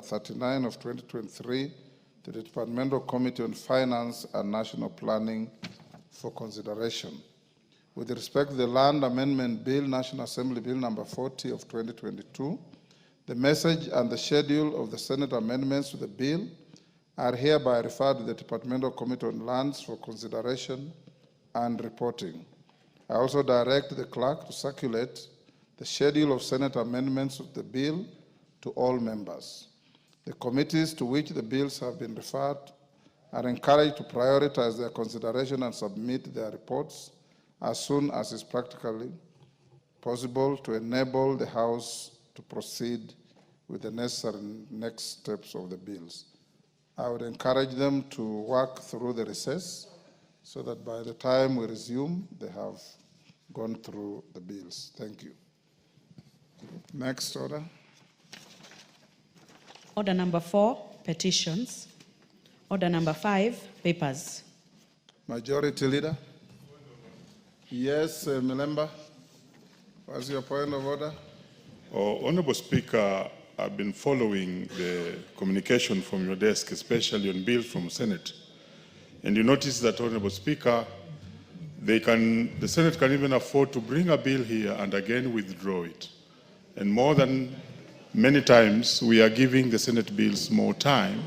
39 of 2023 to the Departmental Committee on Finance and National Planning for consideration. With respect to the Land Amendment Bill, National Assembly Bill number 40 of 2022, the message and the schedule of the Senate amendments to the bill are hereby referred to the Departmental Committee on Lands for consideration and reporting. I also direct the clerk to circulate the schedule of Senate amendments of the bill to all members. The committees to which the bills have been referred are encouraged to prioritize their consideration and submit their reports as soon as is practically possible to enable the House to proceed with the necessary next steps of the bills. I would encourage them to work through the recess so that by the time we resume, they have gone through the bills. Thank you. Next order. Order number 4, petitions. Order number 5, papers. Majority Leader. Yes, Milemba. What's your point of order? Honorable Speaker, I've been following the communication from your desk, especially on bills from Senate. And you notice that, Honorable Speaker, the Senate can even afford to bring a bill here and again withdraw it. And more than many times, we are giving the Senate bills more time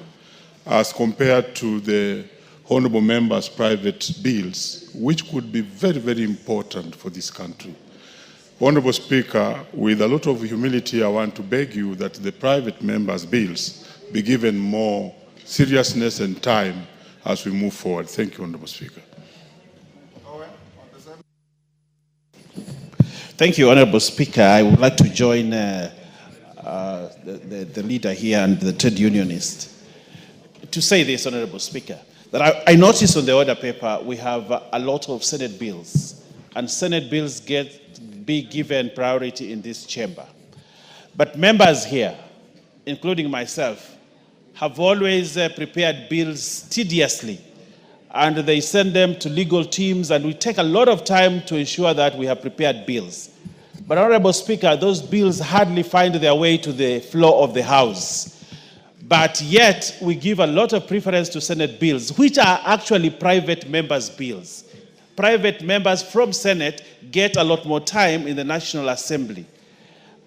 as compared to the honorable members' private bills, which could be very, very important for this country. Honorable Speaker, with a lot of humility, I want to beg you that the private members' bills be given more seriousness and time as we move forward. Thank you, Honorable Speaker. Thank you, Honorable Speaker. I would like to join the leader here and the trade unionist to say this, Honorable Speaker, that I noticed on the order paper we have a lot of Senate bills, and Senate bills be given priority in this chamber. But members here, including myself, have always prepared bills tediously, and they send them to legal teams, and we take a lot of time to ensure that we have prepared bills. But, Honorable Speaker, those bills hardly find their way to the floor of the House. But yet, we give a lot of preference to Senate bills, which are actually private members' bills. Private members from Senate get a lot more time in the National Assembly.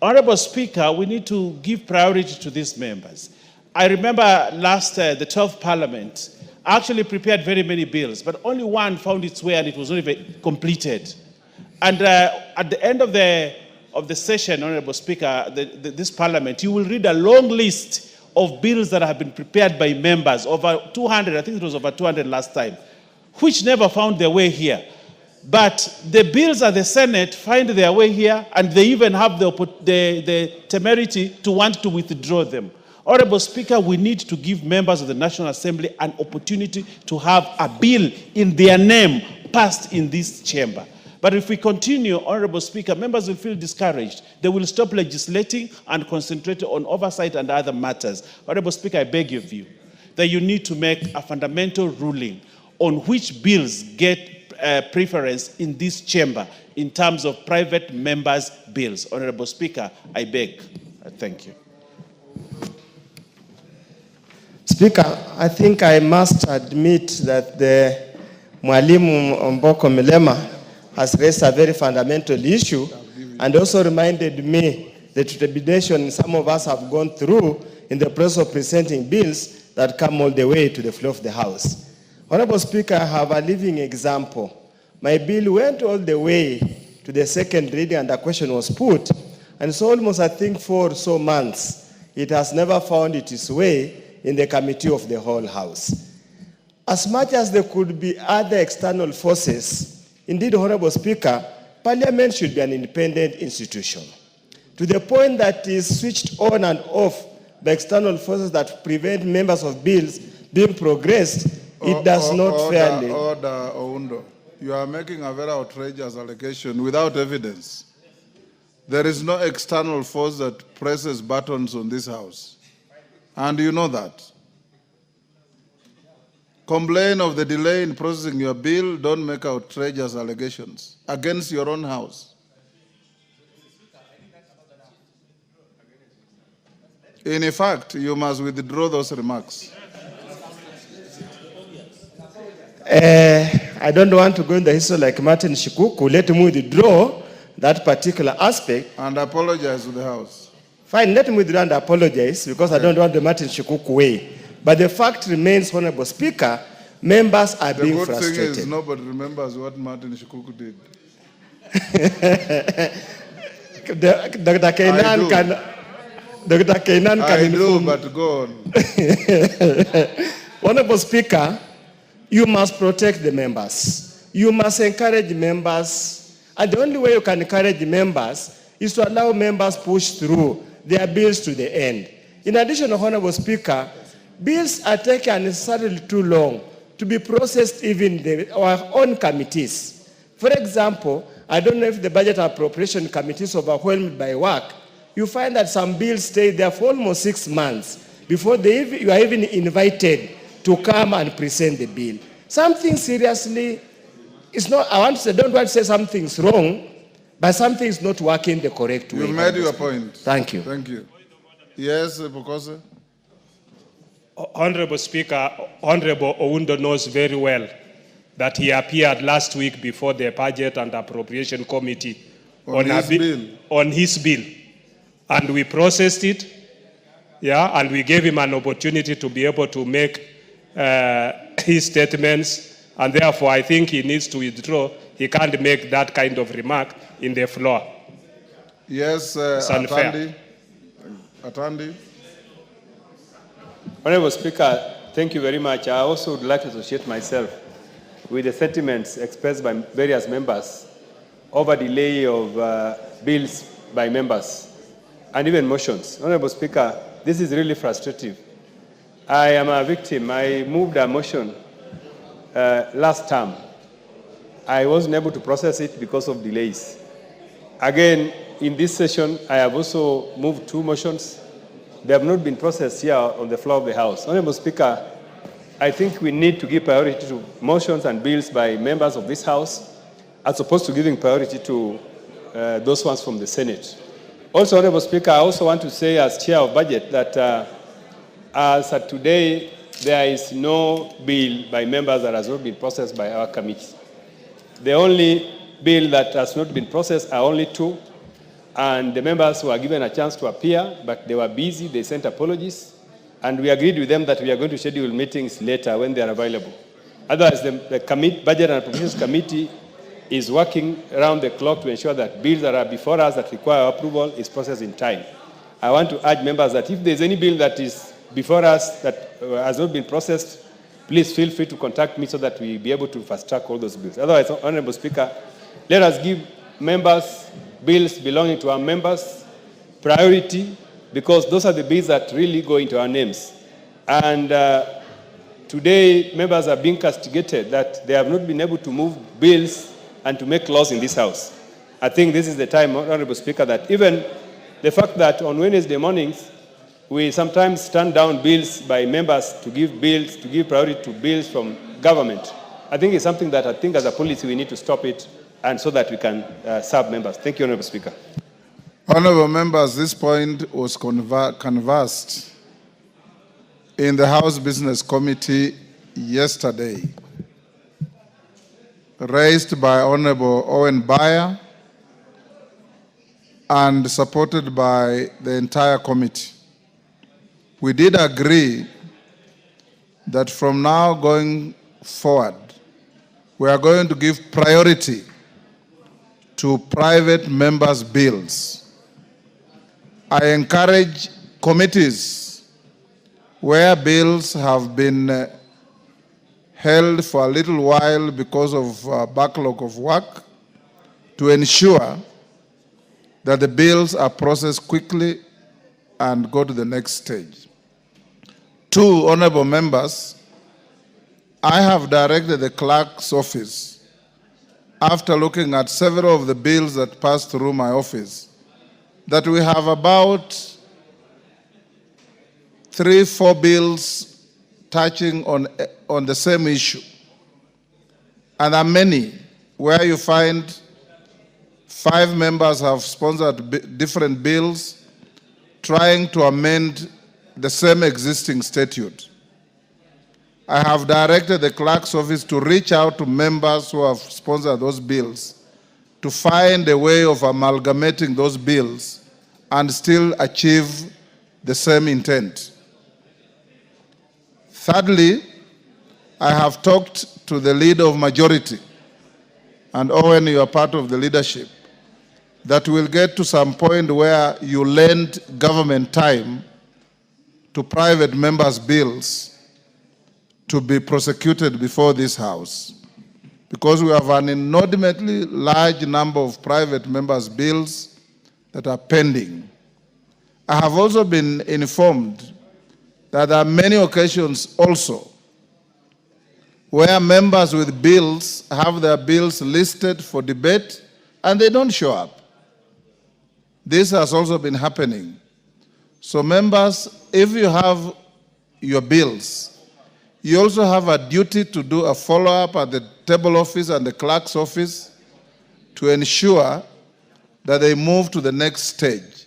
Honorable Speaker, we need to give priority to these members. I remember the 12th Parliament actually prepared very many bills, but only one found its way and it was not even completed. And at the end of the session, Honorable Speaker, this Parliament, you will read a long list of bills that have been prepared by members, over 200, I think it was over 200 last time, which never found their way here. But the bills at the Senate find their way here, and they even have the temerity to want to withdraw them. Honorable Speaker, we need to give members of the National Assembly an opportunity to have a bill in their name passed in this chamber. But if we continue, Honorable Speaker, members will feel discouraged. They will stop legislating and concentrate on oversight and other matters. Honorable Speaker, I beg of you that you need to make a fundamental ruling on which bills get preference in this chamber in terms of private members' bills. Honorable Speaker, I beg. Thank you. Speaker, I think I must admit that the Mwalimu Omboko Milema has raised a very fundamental issue and also reminded me the trepidation some of us have gone through in the process of presenting bills that come all the way to the floor of the House. Honorable Speaker, I have a living example. My bill went all the way to the second reading and a question was put, and so almost, I think, 4 or so months, it has never found its way in the committee of the whole House. As much as there could be other external forces, indeed, Honorable Speaker, Parliament should be an independent institution. To the point that is switched on and off by external forces that prevent members of bills being progressed, it does not fairly. Order, Oundo. You are making a very outrageous allegation without evidence. There is no external force that presses buttons on this House. And you know that. Complain of the delay in processing your bill, don't make outrageous allegations against your own House. In fact, you must withdraw those remarks. I don't want to go in the history like Martin Shikuku. Let me withdraw that particular aspect. And apologize to the House. Fine, let me withdraw and apologize because I don't want the Martin Shikuku way. But the fact remains, Honorable Speaker, members are being frustrated. The good thing is nobody remembers what Martin Shikuku did. Dr. Kenan can... Dr. Kenan can I do, inform. but go on. Honorable Speaker, you must protect the members. You must encourage members. And the only way you can encourage the members is to allow members push through their bills to the end. In addition, Honorable Speaker, bills are taken unnecessarily too long to be processed even in our own committees. For example, I don't know if the Budget Appropriation Committee is overwhelmed by work. You find that some bills stay there for almost 6 months before you are even invited to come and present the bill. Something seriously is not, I don't want to say something's wrong, but something is not working the correct way. You made your point. Thank you. Thank you. Yes, Bokose? Honorable Speaker, Honorable Oundo knows very well that he appeared last week before the Budget and Appropriation Committee on his bill. And we processed it, and we gave him an opportunity to be able to make his statements, and therefore I think he needs to withdraw. He can't make that kind of remark in the floor. Yes, unfair. Atandi. Honorable Speaker, thank you very much. I also would like to associate myself with the sentiments expressed by various members over delay of bills by members and even motions. Honorable Speaker, this is really frustrating. I am a victim. I moved a motion last term. I wasn't able to process it because of delays. Again, in this session, I have also moved 2 motions. They have not been processed here on the floor of the House. Honorable Speaker, I think we need to give priority to motions and bills by members of this House as opposed to giving priority to those ones from the Senate. Also, Honorable Speaker, I also want to say as Chair of Budget that as of today, there is no bill by members that has not been processed by our committee. The only bill that has not been processed are only 2, and the members were given a chance to appear, but they were busy, they sent apologies, and we agreed with them that we are going to schedule meetings later when they are available. Otherwise, the Budget and Appropriations Committee is working around the clock to ensure that bills that are before us that require approval is processed in time. I want to urge members that if there's any bill that is before us that has not been processed, please feel free to contact me so that we be able to fast-track all those bills. Otherwise, Honorable Speaker, let us give members bills belonging to our members priority, because those are the bills that really go into our names. And today, members are being castigated that they have not been able to move bills and to make laws in this House. I think this is the time, Honorable Speaker, that even the fact that on Wednesday mornings, we sometimes stand down bills by members to give priority to bills from government. I think it's something that I think as a policy we need to stop it, and so that we can serve members. Thank you, Honorable Speaker. Honorable members, this point was canvassed in the House Business Committee yesterday, raised by Honorable Owen Bayer and supported by the entire committee. We did agree that from now going forward, we are going to give priority to private members' bills. I encourage committees where bills have been held for a little while because of backlog of work to ensure that the bills are processed quickly and go to the next stage. 2 honorable members, I have directed the clerk's office, after looking at several of the bills that passed through my office, that we have about 3-4 bills touching on the same issue. And there are many where you find 5 members have sponsored different bills trying to amend the same existing statute. I have directed the clerk's office to reach out to members who have sponsored those bills to find a way of amalgamating those bills and still achieve the same intent. Thirdly, I have talked to the leader of majority, and Owen, you are part of the leadership, that we'll get to some point where you lend government time to private members' bills to be prosecuted before this House, because we have an inordinately large number of private members' bills that are pending. I have also been informed that there are many occasions also where members with bills have their bills listed for debate and they don't show up. This has also been happening. So members, if you have your bills, you also have a duty to do a follow-up at the table office and the clerk's office to ensure that they move to the next stage.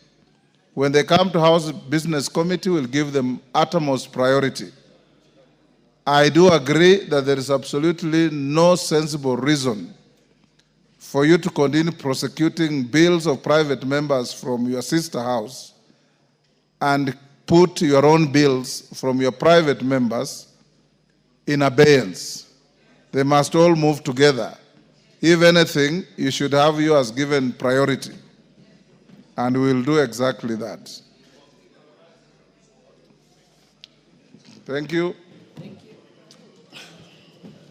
When they come to House Business Committee, we'll give them utmost priority. I do agree that there is absolutely no sensible reason for you to continue prosecuting bills of private members from your sister house and put your own bills from your private members in abeyance. They must all move together. If anything, you should have yours given priority. And we'll do exactly that. Thank you. Thank you.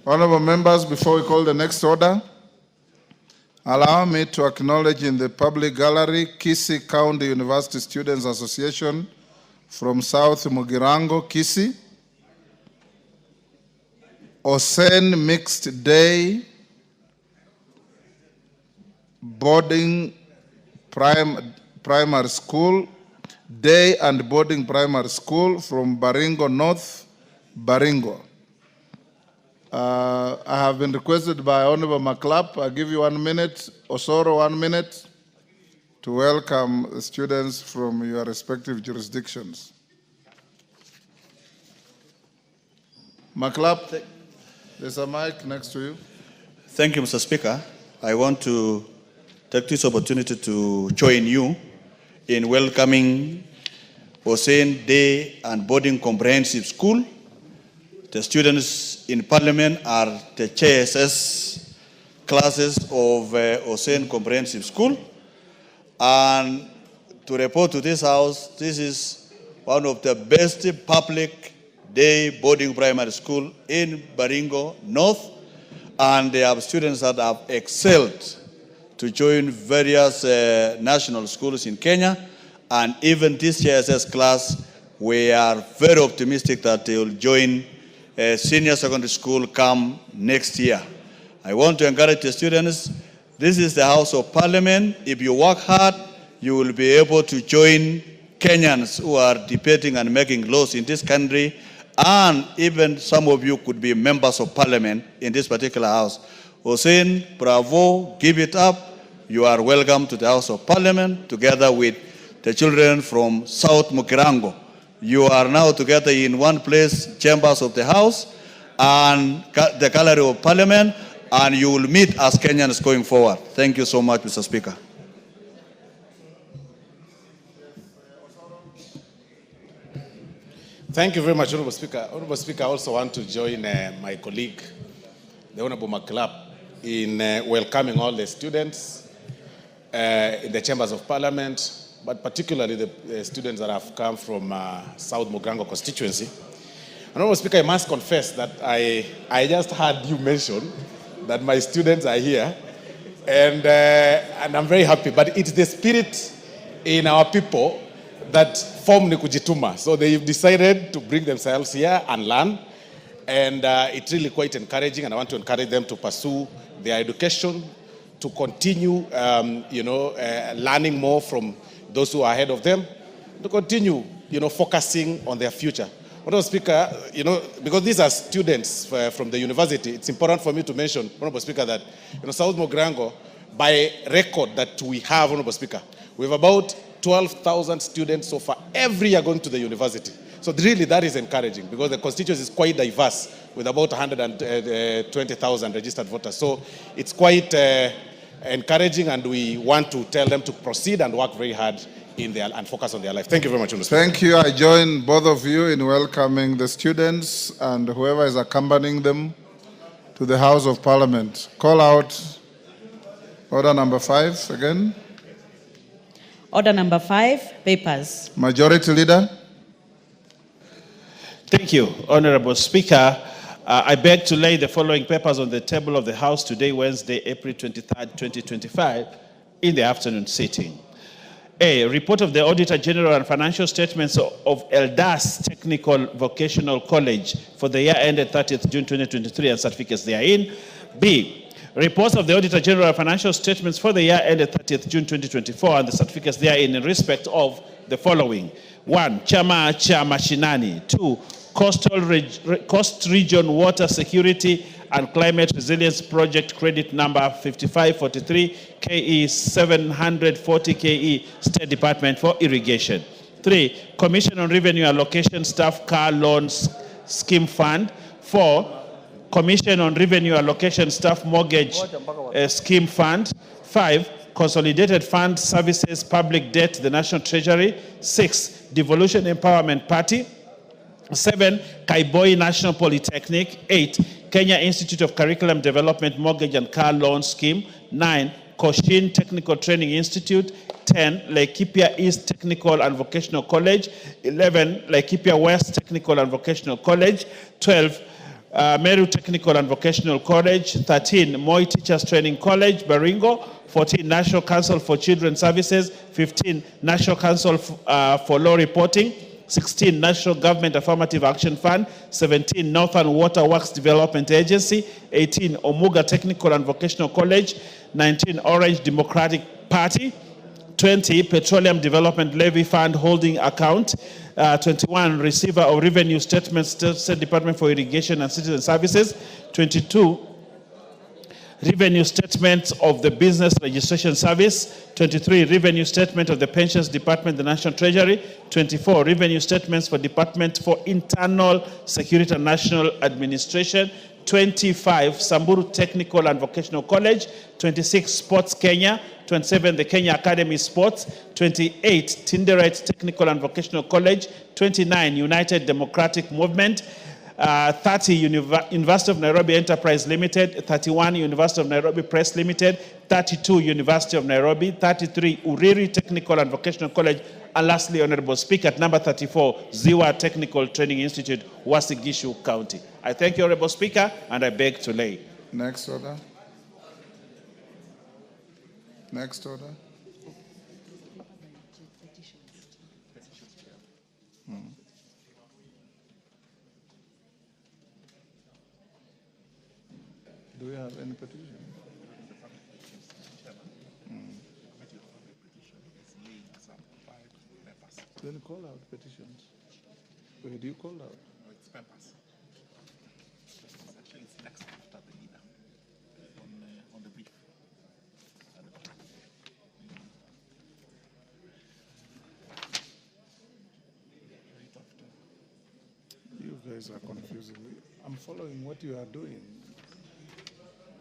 Honorable members, before we call the next order, allow me to acknowledge in the public gallery Kisii County University Students Association from South Mugirango, Kisii, Osen Mixed Day Boarding Primary School, Day and Boarding Primary School from Baringo North, Baringo. I have been requested by Honorable Maclap. I give you 1 minute, Osoro 1 minute, to welcome the students from your respective jurisdictions. Maclap, there's a mic next to you. Thank you, Mr. Speaker. I want to take this opportunity to join you in welcoming Osen Day and Boarding Comprehensive School. The students in Parliament are the JSS classes of Osen Comprehensive School. And to report to this House, this is one of the best public day boarding primary school in Baringo North. And they have students that have excelled to join various national schools in Kenya. And even this JSS class, we are very optimistic that they will join senior secondary school come next year. I want to encourage the students, this is the House of Parliament. If you work hard, you will be able to join Kenyans who are debating and making laws in this country. And even some of you could be members of Parliament in this particular House. Hussein, bravo, give it up. You are welcome to the House of Parliament together with the children from South Mugirango. You are now together in one place, chambers of the House and the gallery of Parliament, and you will meet as Kenyans going forward. Thank you so much, Mr. Speaker. Thank you very much, Honorable Speaker. Honorable Speaker, I also want to join my colleague, the Honorable Maclap, in welcoming all the students in the chambers of Parliament, but particularly the students that have come from South Mugirango constituency. Honorable Speaker, I must confess that I just heard you mention that my students are here, and I'm very happy. But it's the spirit in our people that form ni kujituma. So they've decided to bring themselves here and learn, and it's really quite encouraging. And I want to encourage them to pursue their education, to continue, learning more from those who are ahead of them, to continue, focusing on their future. Honorable Speaker, because these are students from the university, it's important for me to mention, Honorable Speaker, that South Mugirango, by record that we have, Honorable Speaker, we have about 12,000 students so far every year going to the university. So really that is encouraging because the constituency is quite diverse with about 120,000 registered voters. So it's quite encouraging, and we want to tell them to proceed and work very hard and focus on their life. Thank you very much. Thank you. I join both of you in welcoming the students and whoever is accompanying them to the House of Parliament. Call out order number 5 again. Order number 5, papers. Majority Leader. Thank you, Honorable Speaker. I beg to lay the following papers on the table of the House today, Wednesday, April 23rd, 2025, in the afternoon sitting. A, report of the Auditor General and financial statements of Eldas Technical Vocational College for the year ended 30th June 2023 and certificates therein. B, reports of the Auditor General and financial statements for the year ended 30th June 2024 and the certificates therein in respect of the following. 1, Chama cha Mashinani. 2, Coast Region Water Security and Climate Resilience Project credit number 5543 KE 740 KE State Department for Irrigation. 3, Commission on Revenue Allocation Staff Car Loans Scheme Fund. 4, Commission on Revenue Allocation Staff Mortgage Scheme Fund. 5, Consolidated Fund Services Public Debt, the National Treasury. 6, Devolution Empowerment Party. 7, Kaiboi National Polytechnic. 8, Kenya Institute of Curriculum Development Mortgage and Car Loan Scheme. 9, Cochin Technical Training Institute. 10, Laikipia East Technical and Vocational College. 11, Laikipia West Technical and Vocational College. 12, Meru Technical and Vocational College. 13, Moi Teachers Training College, Baringo. 14, National Council for Children's Services. 15, National Council for Law Reporting. 16, National Government Affirmative Action Fund. 17, Northern Water Works Development Agency. 18, Omuga Technical and Vocational College. 19, Orange Democratic Party. 20, Petroleum Development Levy Fund Holding Account. 21, Receiver of Revenue Statements, State Department for Irrigation and Citizen Services. 22, Revenue Statement of the Business Registration Service. 23, Revenue Statement of the Pensions Department, the National Treasury. 24, Revenue Statements for Department for Internal Security and National Administration. 25, Samburu Technical and Vocational College. 26, Sports Kenya. 27, the Kenya Academy Sports. 28, Tinderet Technical and Vocational College. 29, United Democratic Movement. 30, University of Nairobi Enterprise Limited. 31, University of Nairobi Press Limited. 32, University of Nairobi. 33, Uriri Technical and Vocational College. And lastly, Honorable Speaker, at number 34, Ziwa Technical Training Institute, Wasigishu County. I thank you, Honorable Speaker, and I beg to lay. Next order. Next order. Do we have any petition? Then call out petitions. Where do you call out? No, it's papers. Actually, it's next after the leader on the brief. Right after. You guys are confusing me. I'm following what you are doing.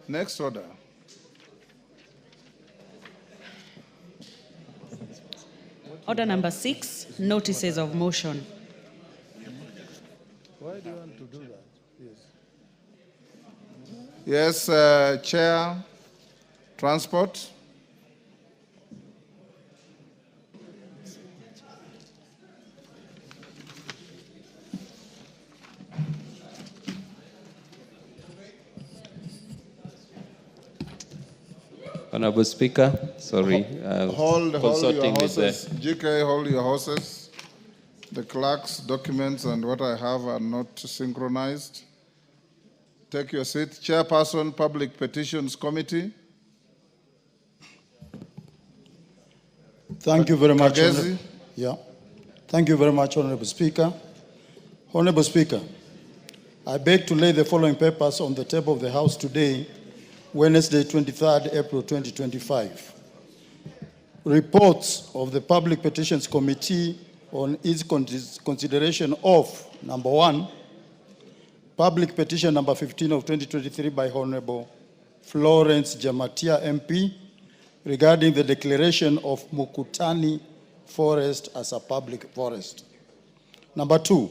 Next order. Order number 6, notices of motion. Why do you want to do that? Yes. Yes, Chair, Transport. Honorable Speaker, sorry. Hold your horses. GK, hold your horses. The clerk's documents and what I have are not synchronized. Take your seat. Chairperson, Public Petitions Committee. Thank you very much. Kagezi. Yeah. Thank you very much, Honorable Speaker. Honorable Speaker, I beg to lay the following papers on the table of the House today, Wednesday, 23rd April 2025. Reports of the Public Petitions Committee on its consideration of, number 1, public petition number 15 of 2023 by Honorable Florence Jamatia MP regarding the declaration of Mukutani Forest as a public forest. Number 2,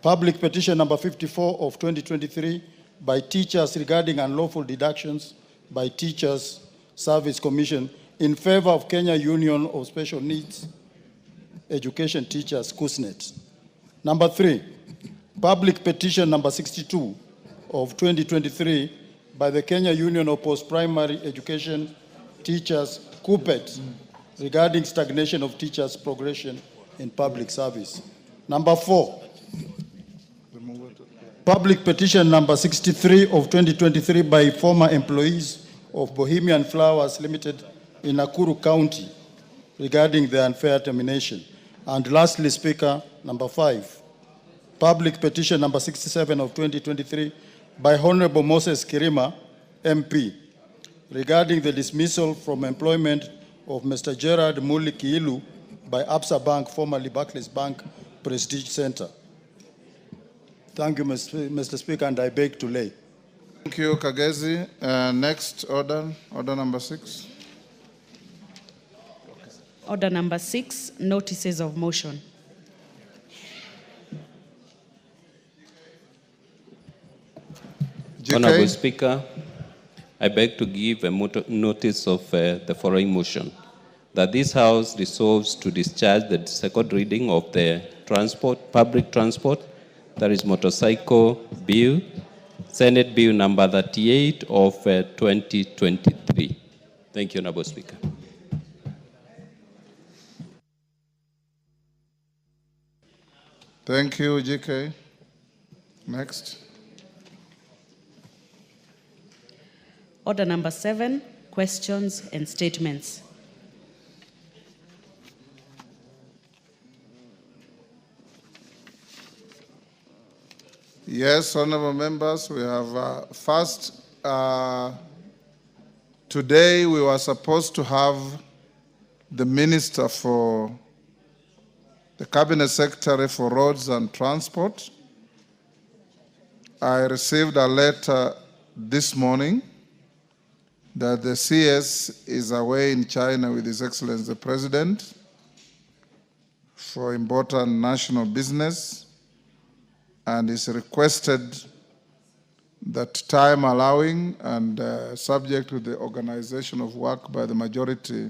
public petition number 54 of 2023 by teachers regarding unlawful deductions by Teachers Service Commission in favor of Kenya Union of Special Needs Education Teachers, KUSNET. Number 3, public petition number 62 of 2023 by the Kenya Union of Post-Primary Education Teachers, KUPPET, regarding stagnation of teachers' progression in public service. Number 4, public petition number 63 of 2023 by former employees of Bohemian Flowers Limited in Nakuru County regarding the unfair termination. And lastly, Speaker, number 5, public petition number 67 of 2023 by Honorable Moses Kirima, MP, regarding the dismissal from employment of Mr. Gerard Muli Kiilu by Absa Bank, formerly Barclays Bank Prestige Center. Thank you, Mr. Speaker, and I beg to lay. Thank you, Kagezi. Next order number 6. Order number 6, notices of motion. Honorable Speaker, I beg to give a notice of the following motion, that this House resolves to discharge the second reading of the public transport, that is motorcycle bill, Senate Bill number 38 of 2023. Thank you, Honorable Speaker. Thank you, GK. Next. Order number 7, questions and statements. Yes, honorable members, we have first, today we were supposed to have the Minister for the Cabinet Secretary for Roads and Transport. I received a letter this morning that the CS is away in China with His Excellency the President for important national business, and is requested that time allowing and subject to the organization of work by the majority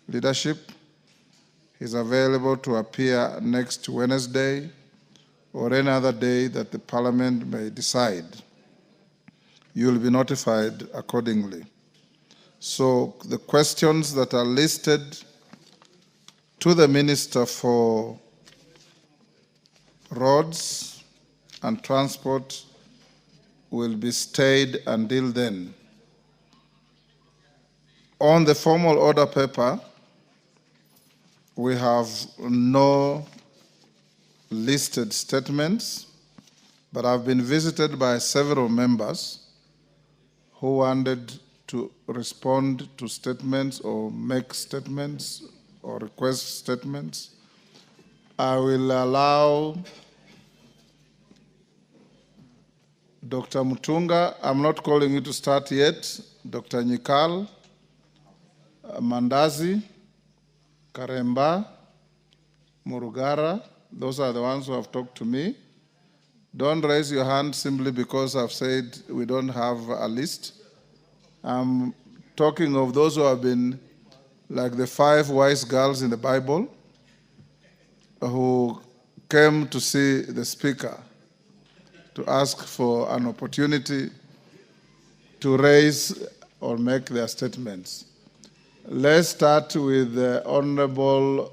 leadership, is available to appear next Wednesday or any other day that the Parliament may decide. You will be notified accordingly. So the questions that are listed to the Minister for Roads and Transport will be stayed until then. On the formal order paper, we have no listed statements, but I've been visited by several members who wanted to respond to statements or make statements or request statements. I will allow Dr. Mutunga, I'm not calling you to start yet, Dr. Nyikal, Mandazi, Karemba, Murugara, those are the ones who have talked to me. Don't raise your hand simply because I've said we don't have a list. I'm talking of those who have been like the 5 wise girls in the Bible who came to see the speaker to ask for an opportunity to raise or make their statements. Let's start with the Honorable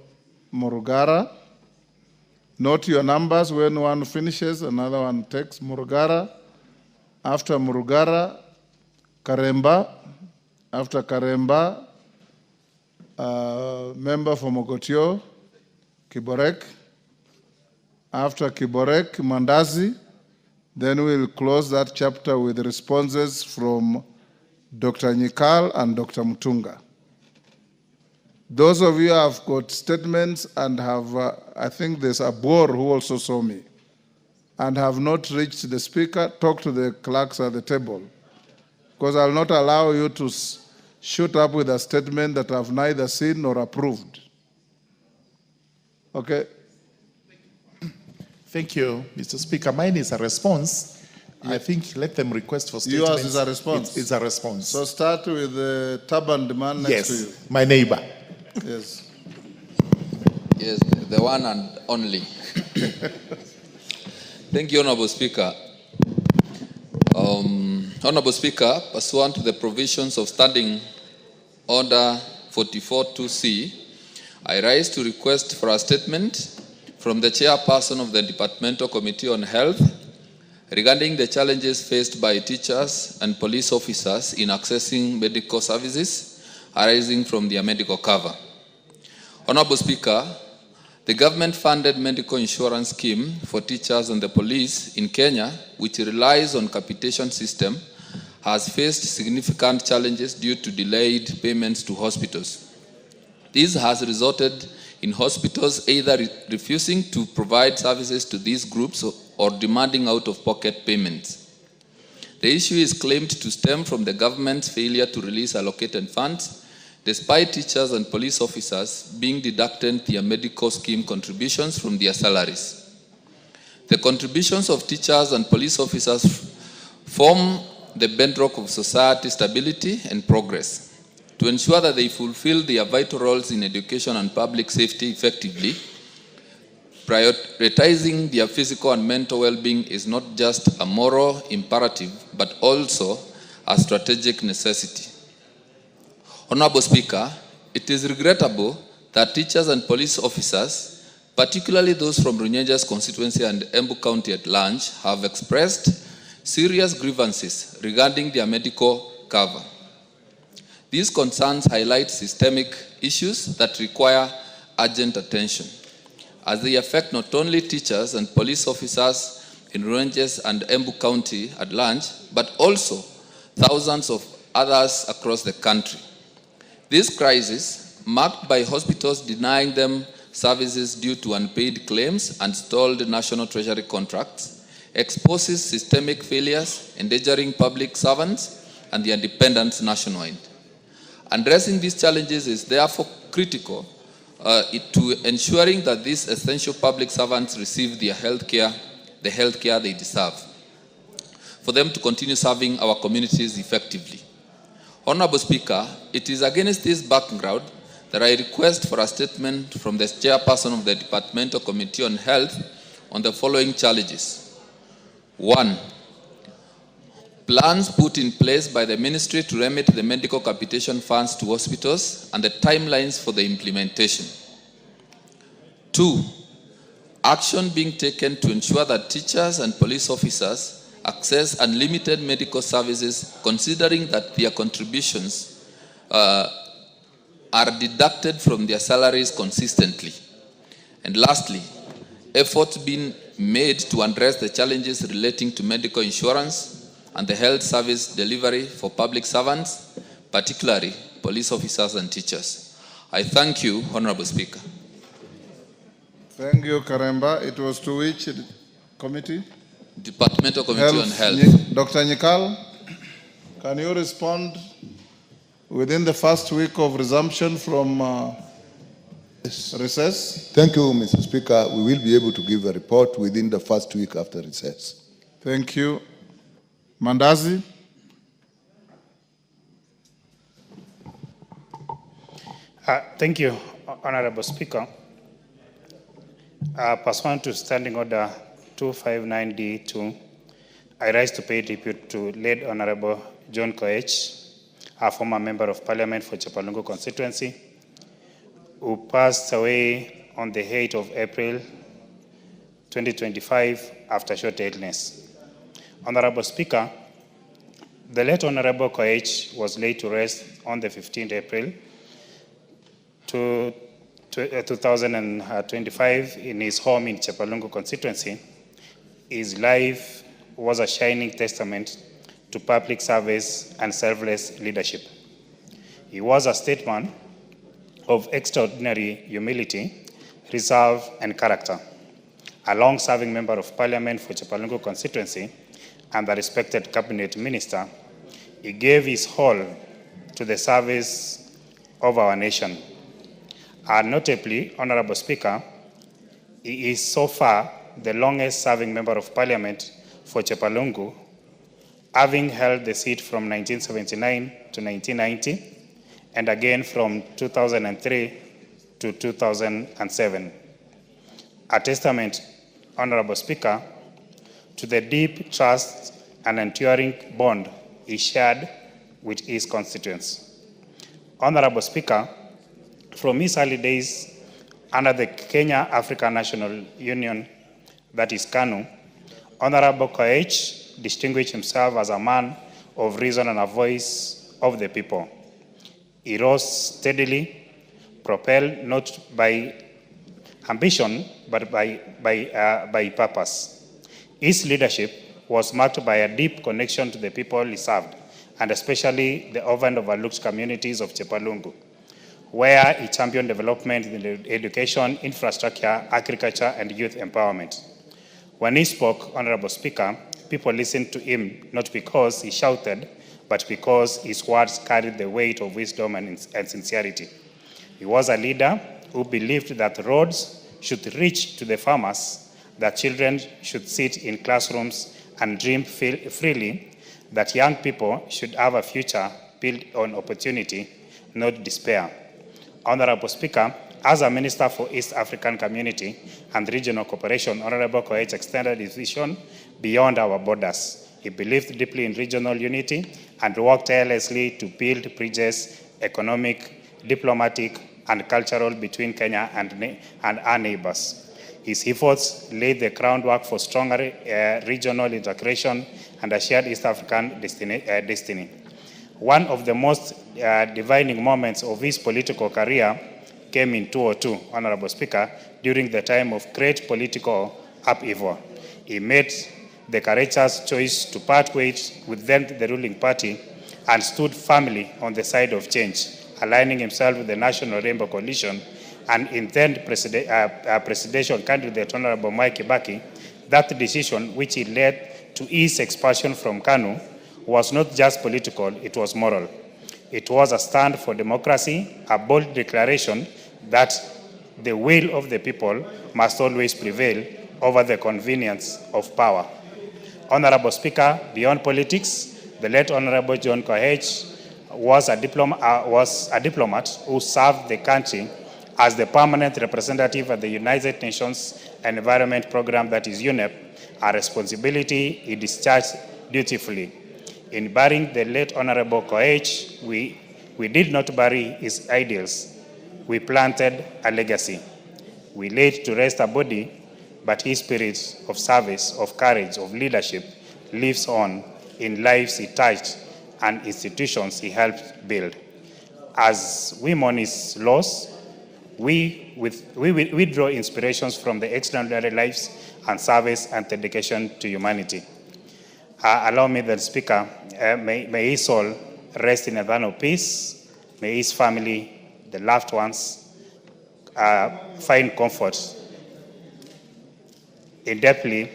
Murugara. Note your numbers. When one finishes, another one takes. Murugara. After Murugara, Karemba. After Karemba, member for Mogotio, Kiborek. After Kiborek, Mandazi. Then we'll close that chapter with responses from Dr. Nyikal and Dr. Mutunga. Those of you who have got statements and have, I think there's a Boer who also saw me, and have not reached the speaker, talk to the clerks at the table. Because I'll not allow you to shoot up with a statement that I've neither seen nor approved. Okay? Thank you, Mr. Speaker. Mine is a response. I think let them request for statements. Yours is a response? It's a response. So start with the turbaned man next to you. Yes, my neighbor. Yes. Yes, the one and only. Thank you, Honorable Speaker. Honorable Speaker, pursuant to the provisions of Standing Order 44-2C, I rise to request for a statement from the chairperson of the Departmental Committee on Health regarding the challenges faced by teachers and police officers in accessing medical services arising from their medical cover. Honorable Speaker, the government-funded medical insurance scheme for teachers and the police in Kenya, which relies on capitation system, has faced significant challenges due to delayed payments to hospitals. This has resulted in hospitals either refusing to provide services to these groups or demanding out-of-pocket payments. The issue is claimed to stem from the government's failure to release allocated funds, despite teachers and police officers being deducted their medical scheme contributions from their salaries. The contributions of teachers and police officers form the bedrock of society stability and progress. To ensure that they fulfill their vital roles in education and public safety effectively, prioritizing their physical and mental well-being is not just a moral imperative, but also a strategic necessity. Honorable Speaker, it is regrettable that teachers and police officers, particularly those from Runyenja's constituency and Embu County at large, have expressed serious grievances regarding their medical cover. These concerns highlight systemic issues that require urgent attention, as they affect not only teachers and police officers in Runyenja's and Embu County at large, but also thousands of others across the country. This crisis, marked by hospitals denying them services due to unpaid claims and stalled National Treasury contracts, exposes systemic failures endangering public servants and their dependents nationwide. Addressing these challenges is therefore critical to ensuring that these essential public servants receive the health care they deserve, for them to continue serving our communities effectively. Honorable Speaker, it is against this background that I request for a statement from the chairperson of the Departmental Committee on Health on the following challenges. 1. Plans put in place by the ministry to remit the medical capitation funds to hospitals and the timelines for the implementation. 2. Action being taken to ensure that teachers and police officers access unlimited medical services, considering that their contributions are deducted from their salaries consistently. And lastly, efforts being made to address the challenges relating to medical insurance and the health service delivery for public servants, particularly police officers and teachers. I thank you, Honorable Speaker. Thank you, Karemba. It was to which committee? Departmental Committee on Health. Dr. Nyikal, can you respond within the first week of resumption from recess? Thank you, Mr. Speaker. We will be able to give a report within the first week after recess. Thank you. Mandazi? Thank you, Honorable Speaker. Pursuant to Standing Order 259D2, I rise to pay tribute to late Honorable John Koech, a former Member of Parliament for Chepalungu constituency, who passed away on the 8th of April 2025 after short illness. Honorable Speaker, the late Honorable Koech was laid to rest on the 15th April 2025 in his home in Chepalungu constituency. His life was a shining testament to public service and selfless leadership. He was a statesman of extraordinary humility, reserve, and character. A long-serving member of parliament for Chepalungu constituency and a respected cabinet minister, he gave his whole to the service of our nation. And notably, Honorable Speaker, he is so far the longest-serving member of parliament for Chepalungu, having held the seat from 1979 to 1990, and again from 2003 to 2007. A testament, Honorable Speaker, to the deep trust and enduring bond he shared with his constituents. Honorable Speaker, from his early days under the Kenya African National Union, that is KANU, Honorable Koech distinguished himself as a man of reason and a voice of the people. He rose steadily, propelled not by ambition, but by purpose. His leadership was marked by a deep connection to the people he served, and especially the often overlooked communities of Chepalungu, where he championed development in education, infrastructure, agriculture, and youth empowerment. When he spoke, Honorable Speaker, people listened to him not because he shouted, but because his words carried the weight of wisdom and sincerity. He was a leader who believed that roads should reach to the farmers, that children should sit in classrooms and dream freely, that young people should have a future built on opportunity, not despair. Honorable Speaker, as a Minister for East African Community and Regional Cooperation, Honorable Koech extended his vision beyond our borders. He believed deeply in regional unity and worked tirelessly to build bridges, economic, diplomatic, and cultural between Kenya and our neighbors. His efforts laid the groundwork for stronger regional integration and a shared East African destiny. One of the most defining moments of his political career came in 2002, Honorable Speaker, during the time of great political upheaval. He made the courageous choice to part ways with then the ruling party and stood firmly on the side of change, aligning himself with the National Rainbow Coalition and in then presidential candidate Honorable Mwai Kibaki. That decision, which he led to his expulsion from KANU, was not just political, it was moral. It was a stand for democracy, a bold declaration that the will of the people must always prevail over the convenience of power. Honorable Speaker, beyond politics, the late Honorable John Koech was a diplomat who served the country as the permanent representative at the United Nations Environment Program, that is UNEP, a responsibility he discharged dutifully. In burying the late Honorable Koech, we did not bury his ideals. We planted a legacy. We laid to rest a body, but his spirit of service, of courage, of leadership lives on in lives he touched and institutions he helped build. As we mourn his loss, we draw inspirations from the extraordinary lives and service and dedication to humanity. Allow me then, Speaker, may his soul rest in eternal peace. May his family, the loved ones, find comfort in deeply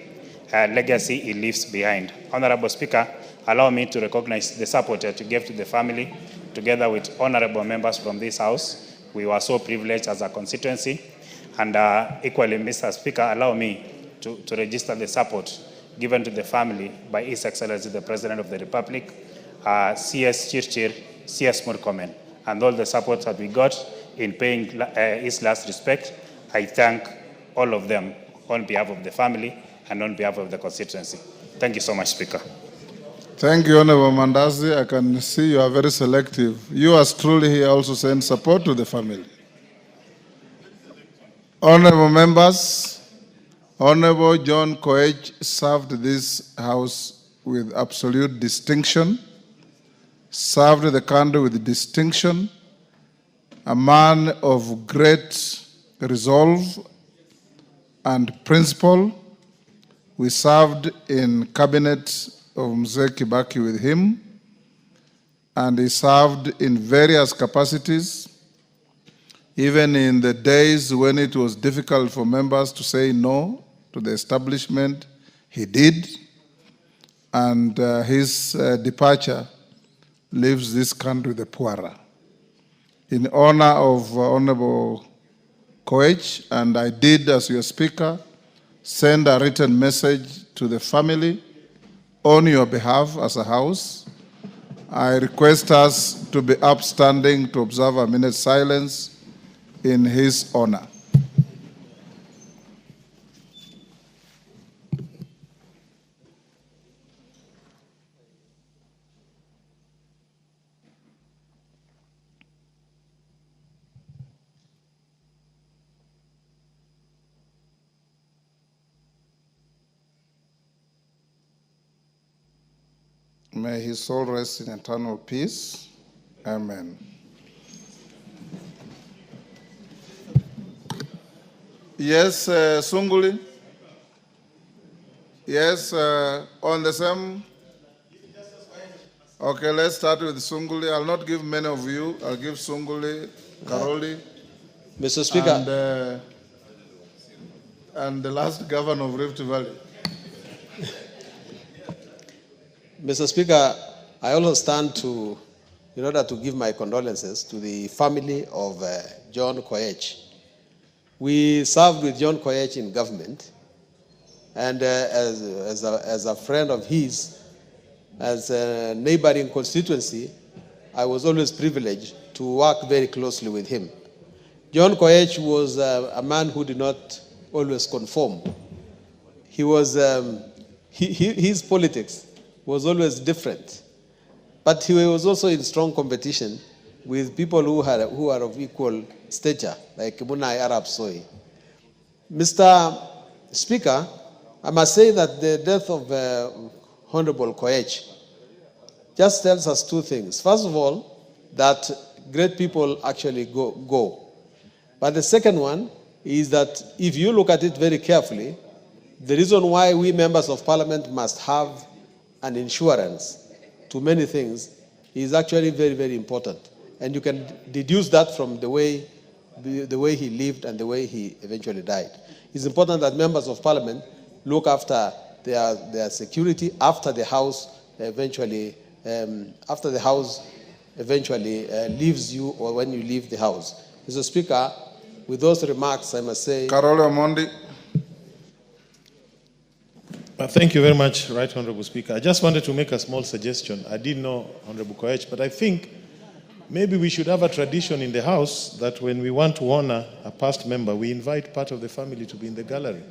legacy he leaves behind. Honorable Speaker, allow me to recognize the support to give to the family, together with honorable members from this House. We were so privileged as a constituency. And equally, Mr. Speaker, allow me to register the support given to the family by His Excellency the President of the Republic, CS Chirchir, CS Murkomen, and all the support that we got in paying his last respect. I thank all of them on behalf of the family and on behalf of the constituency. Thank you so much, Speaker. Thank you, Honorable Mandazi. I can see you are very selective. You as truly here also send support to the family. Honorable members, Honorable John Koech served this House with absolute distinction, served the country with distinction, a man of great resolve and principle. We served in cabinet of Mzee Kibaki with him, and he served in various capacities Even in the days when it was difficult for members to say no to the establishment, he did. And his departure leaves this country the poorer. In honor of Honorable Koech, and I did, as your speaker, send a written message to the family on your behalf as a house. I request us to be upstanding to observe a minute's silence in his honor. May his soul rest in eternal peace. Amen. Yes, Sunguli? Yes, on the same? Okay, let's start with Sunguli. I'll not give many of you. I'll give Sunguli, Karoli. Mr. Speaker. And the last governor of Rift Valley. Mr. Speaker, I also stand in order to give my condolences to the family of John Koech. We served with John Koech in government, and as a friend of his, as a neighboring constituency, I was always privileged to work very closely with him. John Koech was a man who did not always conform. He was, his politics was always different. But he was also in strong competition with people who are of equal stature, like Munai Arab Soy. Mr. Speaker, I must say that the death of Honorable Koech just tells us two things. First of all, that great people actually go. But the second one is that if you look at it very carefully, the reason why we members of parliament must have an insurance to many things is actually very, very important. And you can deduce that from the way he lived and the way he eventually died. It's important that members of parliament look after their security after the House eventually leaves you, or when you leave the House. Mr. Speaker, with those remarks, I must say... Carol Omondi. Thank you very much, Right Honorable Speaker. I just wanted to make a small suggestion. I didn't know Honorable Koech, but I think maybe we should have a tradition in the House that when we want to honor a past member, we invite part of the family to be in the gallery.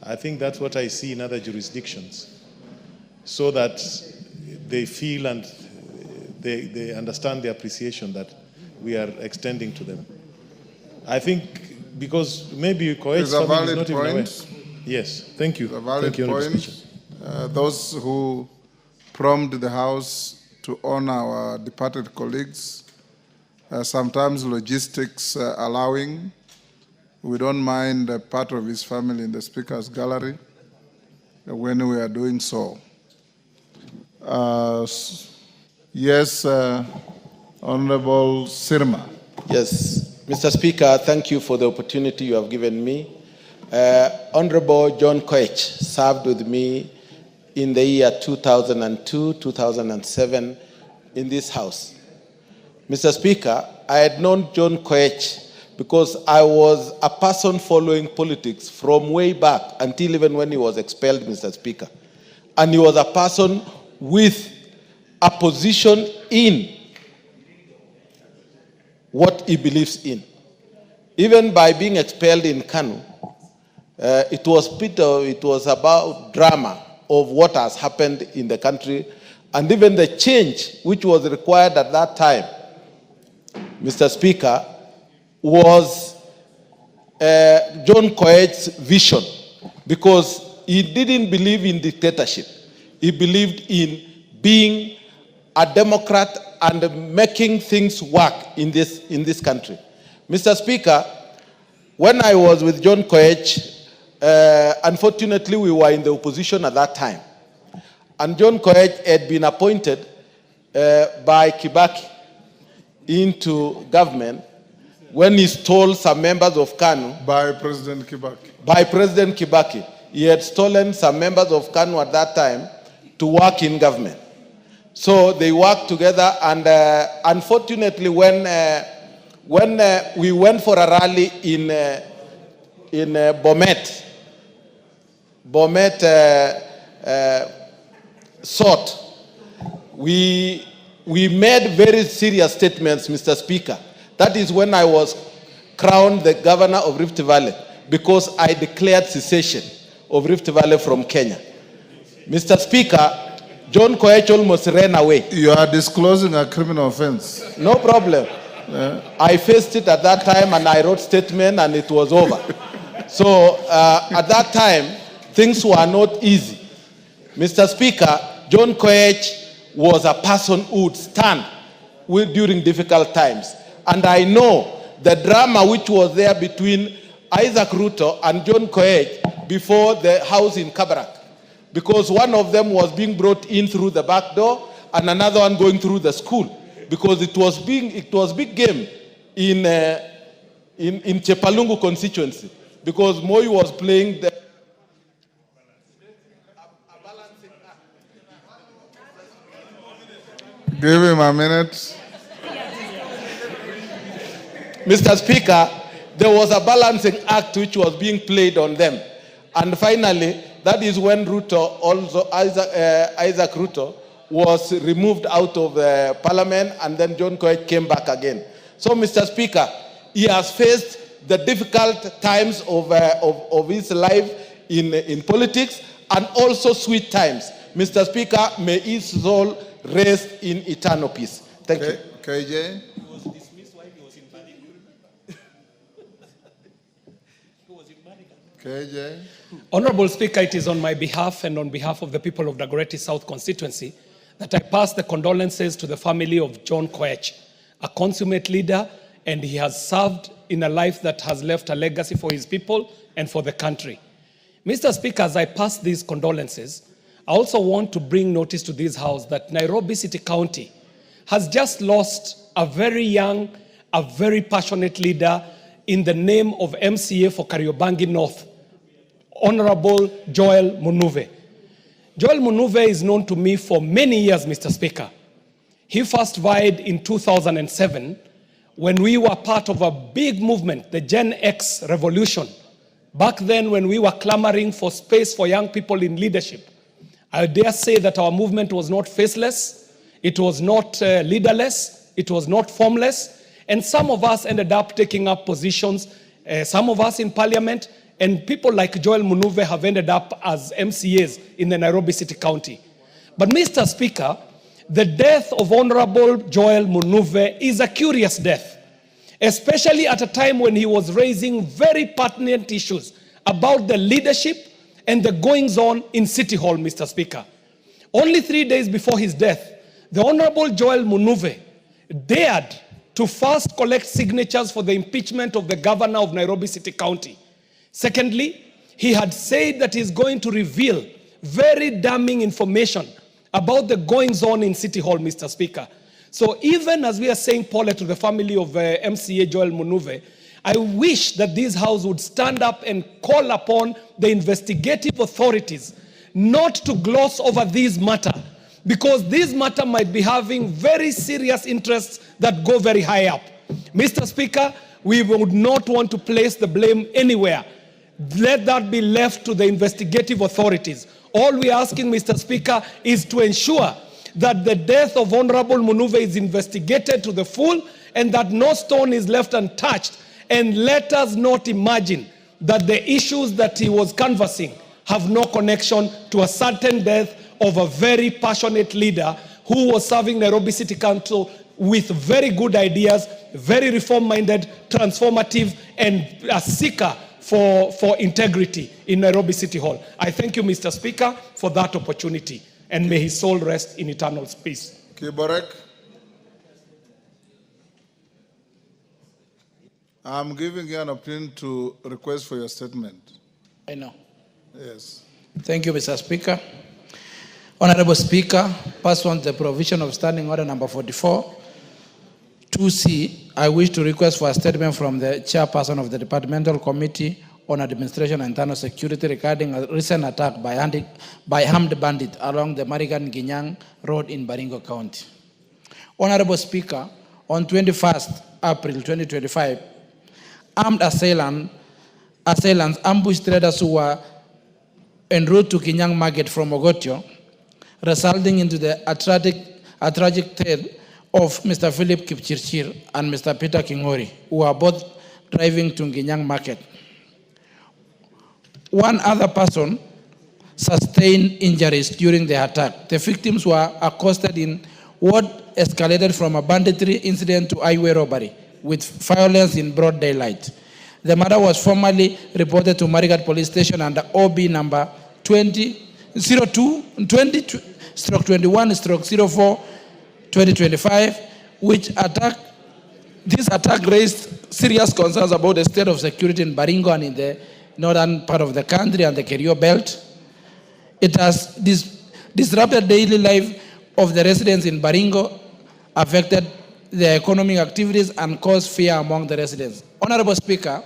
I think that's what I see in other jurisdictions, so that they feel and they understand the appreciation that we are extending to them. I think because maybe Koech's family is not even aware. Yes, thank you. A valid point. Those who prompt the House to honor our departed colleagues, sometimes logistics allowing, we don't mind part of his family in the Speaker's gallery when we are doing so. Yes, Honorable Sirma. Yes, Mr. Speaker, thank you for the opportunity you have given me. Honorable John Koech served with me in the year 2002, 2007 in this House. Mr. Speaker, I had known John Koech because I was a person following politics from way back until even when he was expelled, Mr. Speaker. And he was a person with a position in what he believes in. Even by being expelled in Kanu, it was about drama of what has happened in the country, and even the change which was required at that time, Mr. Speaker, was John Koech's vision, because he didn't believe in dictatorship. He believed in being a democrat and making things work in this country. Mr. Speaker, when I was with John Koech, unfortunately, we were in the opposition at that time. And John Koech had been appointed by Kibaki into government when he stole some members of KANU. By President Kibaki. By President Kibaki. He had stolen some members of KANU at that time to work in government. So they worked together, and unfortunately, when we went for a rally in Bomet sought, we made very serious statements, Mr. Speaker. That is when I was crowned the governor of Rift Valley, because I declared secession of Rift Valley from Kenya. Mr. Speaker, John Koech almost ran away. You are disclosing a criminal offense. No problem. I faced it at that time, and I wrote statement, and it was over. So at that time, things were not easy. Mr. Speaker, John Koech was a person who would stand during difficult times. And I know the drama which was there between Isaac Ruto and John Koech before the house in Kabarak. Because one of them was being brought in through the back door, and another one going through the school. Because it was big game in Chepalungu constituency. Because Moi was playing the Give him a minute. Mr. Speaker, there was a balancing act which was being played on them. And finally, that is when Ruto, also Isaac Ruto, was removed out of parliament, and then John Koech came back again. So, Mr. Speaker, he has faced the difficult times of his life in politics, and also sweet times. Mr. Speaker, may his soul rest in eternal peace. Thank you. KJ? KJ? Honorable Speaker, it is on my behalf and on behalf of the people of Dagoretti South constituency that I pass the condolences to the family of John Koech, a consummate leader, and he has served in a life that has left a legacy for his people and for the country. Mr. Speaker, as I pass these condolences, I also want to bring notice to this House that Nairobi City County has just lost a very young, a very passionate leader in the name of MCA for Kariobangi North, Honorable Joel Munuve. Joel Munuve is known to me for many years, Mr. Speaker. He first vied in 2007 when we were part of a big movement, the Gen X revolution. Back then, when we were clamoring for space for young people in leadership, I dare say that our movement was not faceless, it was not leaderless, it was not formless, and some of us ended up taking up positions, some of us in parliament, and people like Joel Munuve have ended up as MCAs in the Nairobi City County. But Mr. Speaker, the death of Honorable Joel Munuve is a curious death, especially at a time when he was raising very pertinent issues about the leadership and the goings-on in City Hall, Mr. Speaker. Only 3 days before his death, the Honorable Joel Munuve dared to first collect signatures for the impeachment of the governor of Nairobi City County. Secondly, he had said that he's going to reveal very damning information about the goings-on in City Hall, Mr. Speaker. So even as we are saying Paula to the family of MCA Joel Munuve, I wish that this House would stand up and call upon the investigative authorities not to gloss over this matter, because this matter might be having very serious interests that go very high up. Mr. Speaker, we would not want to place the blame anywhere. Let that be left to the investigative authorities. All we're asking, Mr. Speaker, is to ensure that the death of Honorable Munuve is investigated to the full and that no stone is left untouched. And let us not imagine that the issues that he was canvassing have no connection to a certain death of a very passionate leader who was serving Nairobi City Council with very good ideas, very reform-minded, transformative, and a seeker for integrity in Nairobi City Hall. I thank you, Mr. Speaker, for that opportunity, and may his soul rest in eternal peace. Kiborek. I'm giving you an opportunity to request for your statement. I know. Yes. Thank you, Mr. Speaker. Honorable Speaker, pursuant to the provision of Standing Order number 44, 2C, I wish to request for a statement from the chairperson of the Departmental Committee on Administration and Internal Security regarding a recent attack by armed bandits along the Marigan-Ginyang Road in Baringo County. Honorable Speaker, on 21st April 2025, armed assailants ambushed traders who were en route to Kinyang Market from Ogotio, resulting into a tragic tale of Mr. Philip Kipchirchir and Mr. Peter Kingori, who are both driving to Kinyang Market. One other person sustained injuries during the attack. The victims were accosted in what escalated from a banditry incident to highway robbery with violence in broad daylight. The matter was formally reported to Marigat Police Station under OB number 20-21-04-2025, this attack raised serious concerns about the state of security in Baringo and in the northern part of the country and the Kerio Belt. It has disrupted daily life of the residents in Baringo, affected their economic activities, and caused fear among the residents. Honorable Speaker,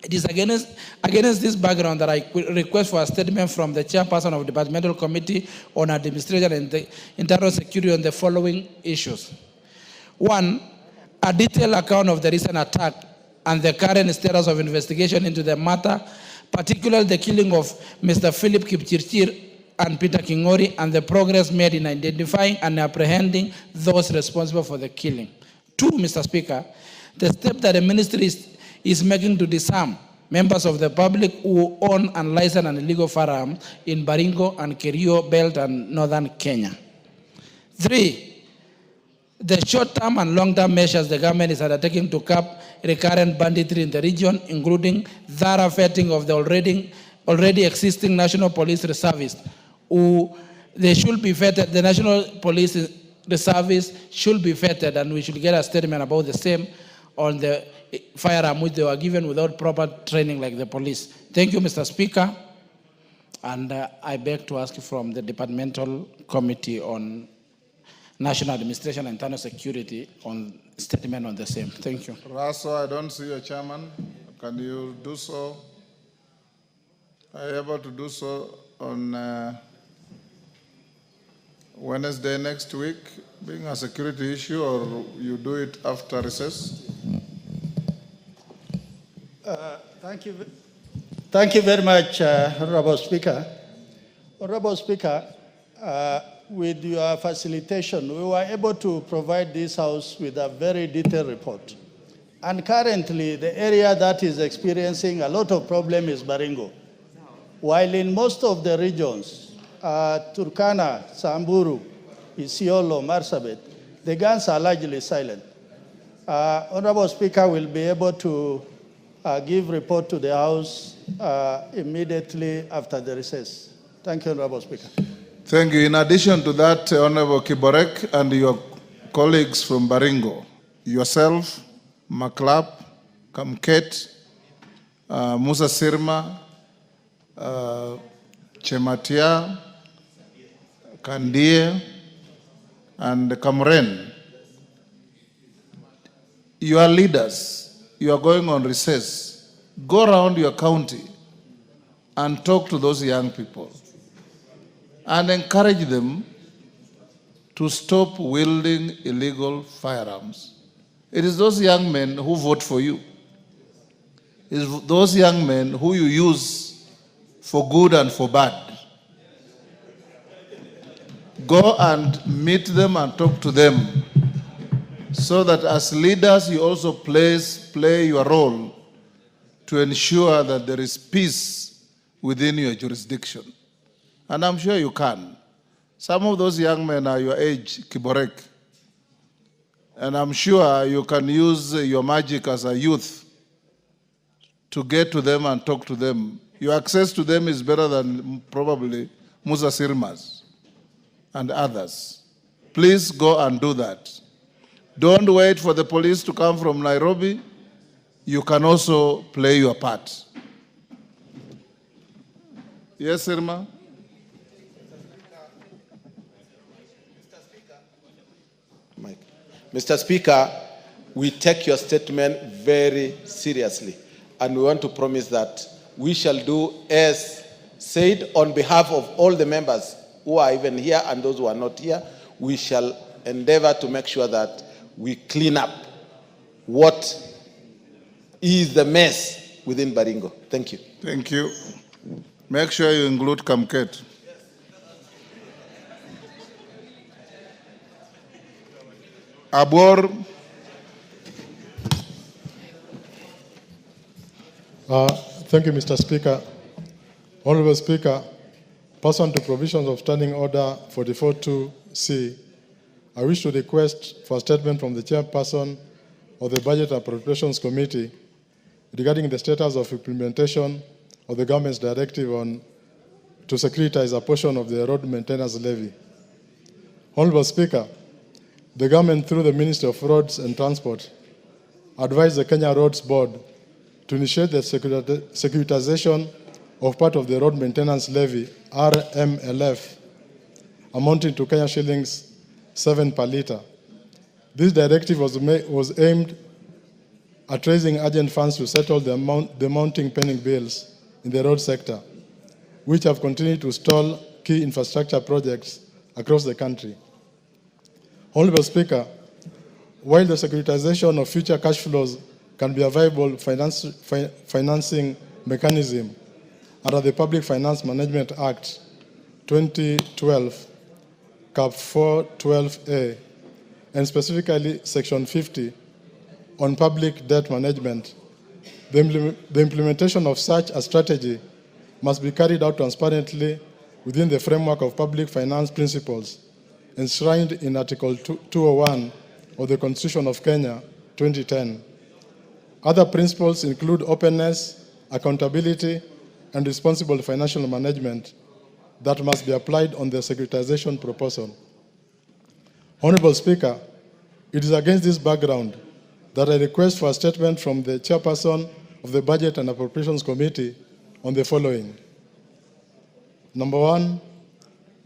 it is against this background that I request for a statement from the chairperson of the Departmental Committee on Administration and Internal Security on the following issues. 1, a detailed account of the recent attack and the current status of investigation into the matter, particularly the killing of Mr. Philip Kipchirchir and Peter Kingori, and the progress made in identifying and apprehending those responsible for the killing. 2, Mr. Speaker, the step that the ministry is making to disarm members of the public who own unlicensed and illegal firearms in Baringo and Kerio Belt and northern Kenya. 3, the short-term and long-term measures the government is undertaking to curb recurrent banditry in the region, including thorough vetting of the already existing National Police Reservists, they should be vetted. The National Police Reservists should be vetted, and we should get a statement about the same on the firearm which they were given without proper training like the police. Thank you, Mr. Speaker. And I beg to ask from the Departmental Committee on National Administration and Internal Security on statement on the same. Thank you. Raso, I don't see your chairman. Can you do so? Are you able to do so on Wednesday next week, being a security issue, or you do it after recess? Thank you. Thank you very much, Honorable Speaker. Honorable Speaker, with your facilitation, we were able to provide this House with a very detailed report. And currently, the area that is experiencing a lot of problem is Baringo. While in most of the regions, Turkana, Samburu, Isiolo, Marsabit, the guns are largely silent. Honorable Speaker will be able to give report to the House immediately after the recess. Thank you, Honorable Speaker. Thank you. In addition to that, Honorable Kiborek and your colleagues from Baringo, yourself, Maklap, Kamket, Musa Sirma, Chematia, Kandie, and Kamren, you are leaders. You are going on recess. Go around your county and talk to those young people and encourage them to stop wielding illegal firearms. It is those young men who vote for you. It is those young men who you use for good and for bad. Go and meet them and talk to them so that as leaders you also play your role to ensure that there is peace within your jurisdiction. And I'm sure you can. Some of those young men are your age, Kiborek. And I'm sure you can use your magic as a youth to get to them and talk to them. Your access to them is better than probably Musa Sirmas and others. Please go and do that. Don't wait for the police to come from Nairobi. You can also play your part. Yes, Sirma? Mr. Speaker, we take your statement very seriously. And we want to promise that we shall do as said on behalf of all the members who are even here and those who are not here. We shall endeavor to make sure that we clean up what is the mess within Baringo. Thank you. Thank you. Make sure you include Kamket. Abor. Thank you, Mr. Speaker. Honorable Speaker, pursuant to provisions of Standing Order 44.2c, I wish to request for a statement from the chairperson of the Budget and Appropriations Committee regarding the status of implementation of the government's directive to securitize a portion of the road maintenance levy. Honorable Speaker, the government, through the Ministry of Roads and Transport, advised the Kenya Roads Board to initiate the securitization of part of the road maintenance levy, RMLF, amounting to Kenya shillings 7 per litre. This directive was aimed at raising urgent funds to settle the mounting pending bills in the road sector, which have continued to stall key infrastructure projects across the country. Honorable Speaker, while the securitization of future cash flows can be a viable financing mechanism under the Public Finance Management Act 2012, Cap 412A, and specifically Section 50 on public debt management, the implementation of such a strategy must be carried out transparently within the framework of public finance principles enshrined in Article 201 of the Constitution of Kenya, 2010. Other principles include openness, accountability, and responsible financial management that must be applied on the securitization proposal. Honorable Speaker, it is against this background that I request for a statement from the chairperson of the Budget and Appropriations Committee on the following. Number one,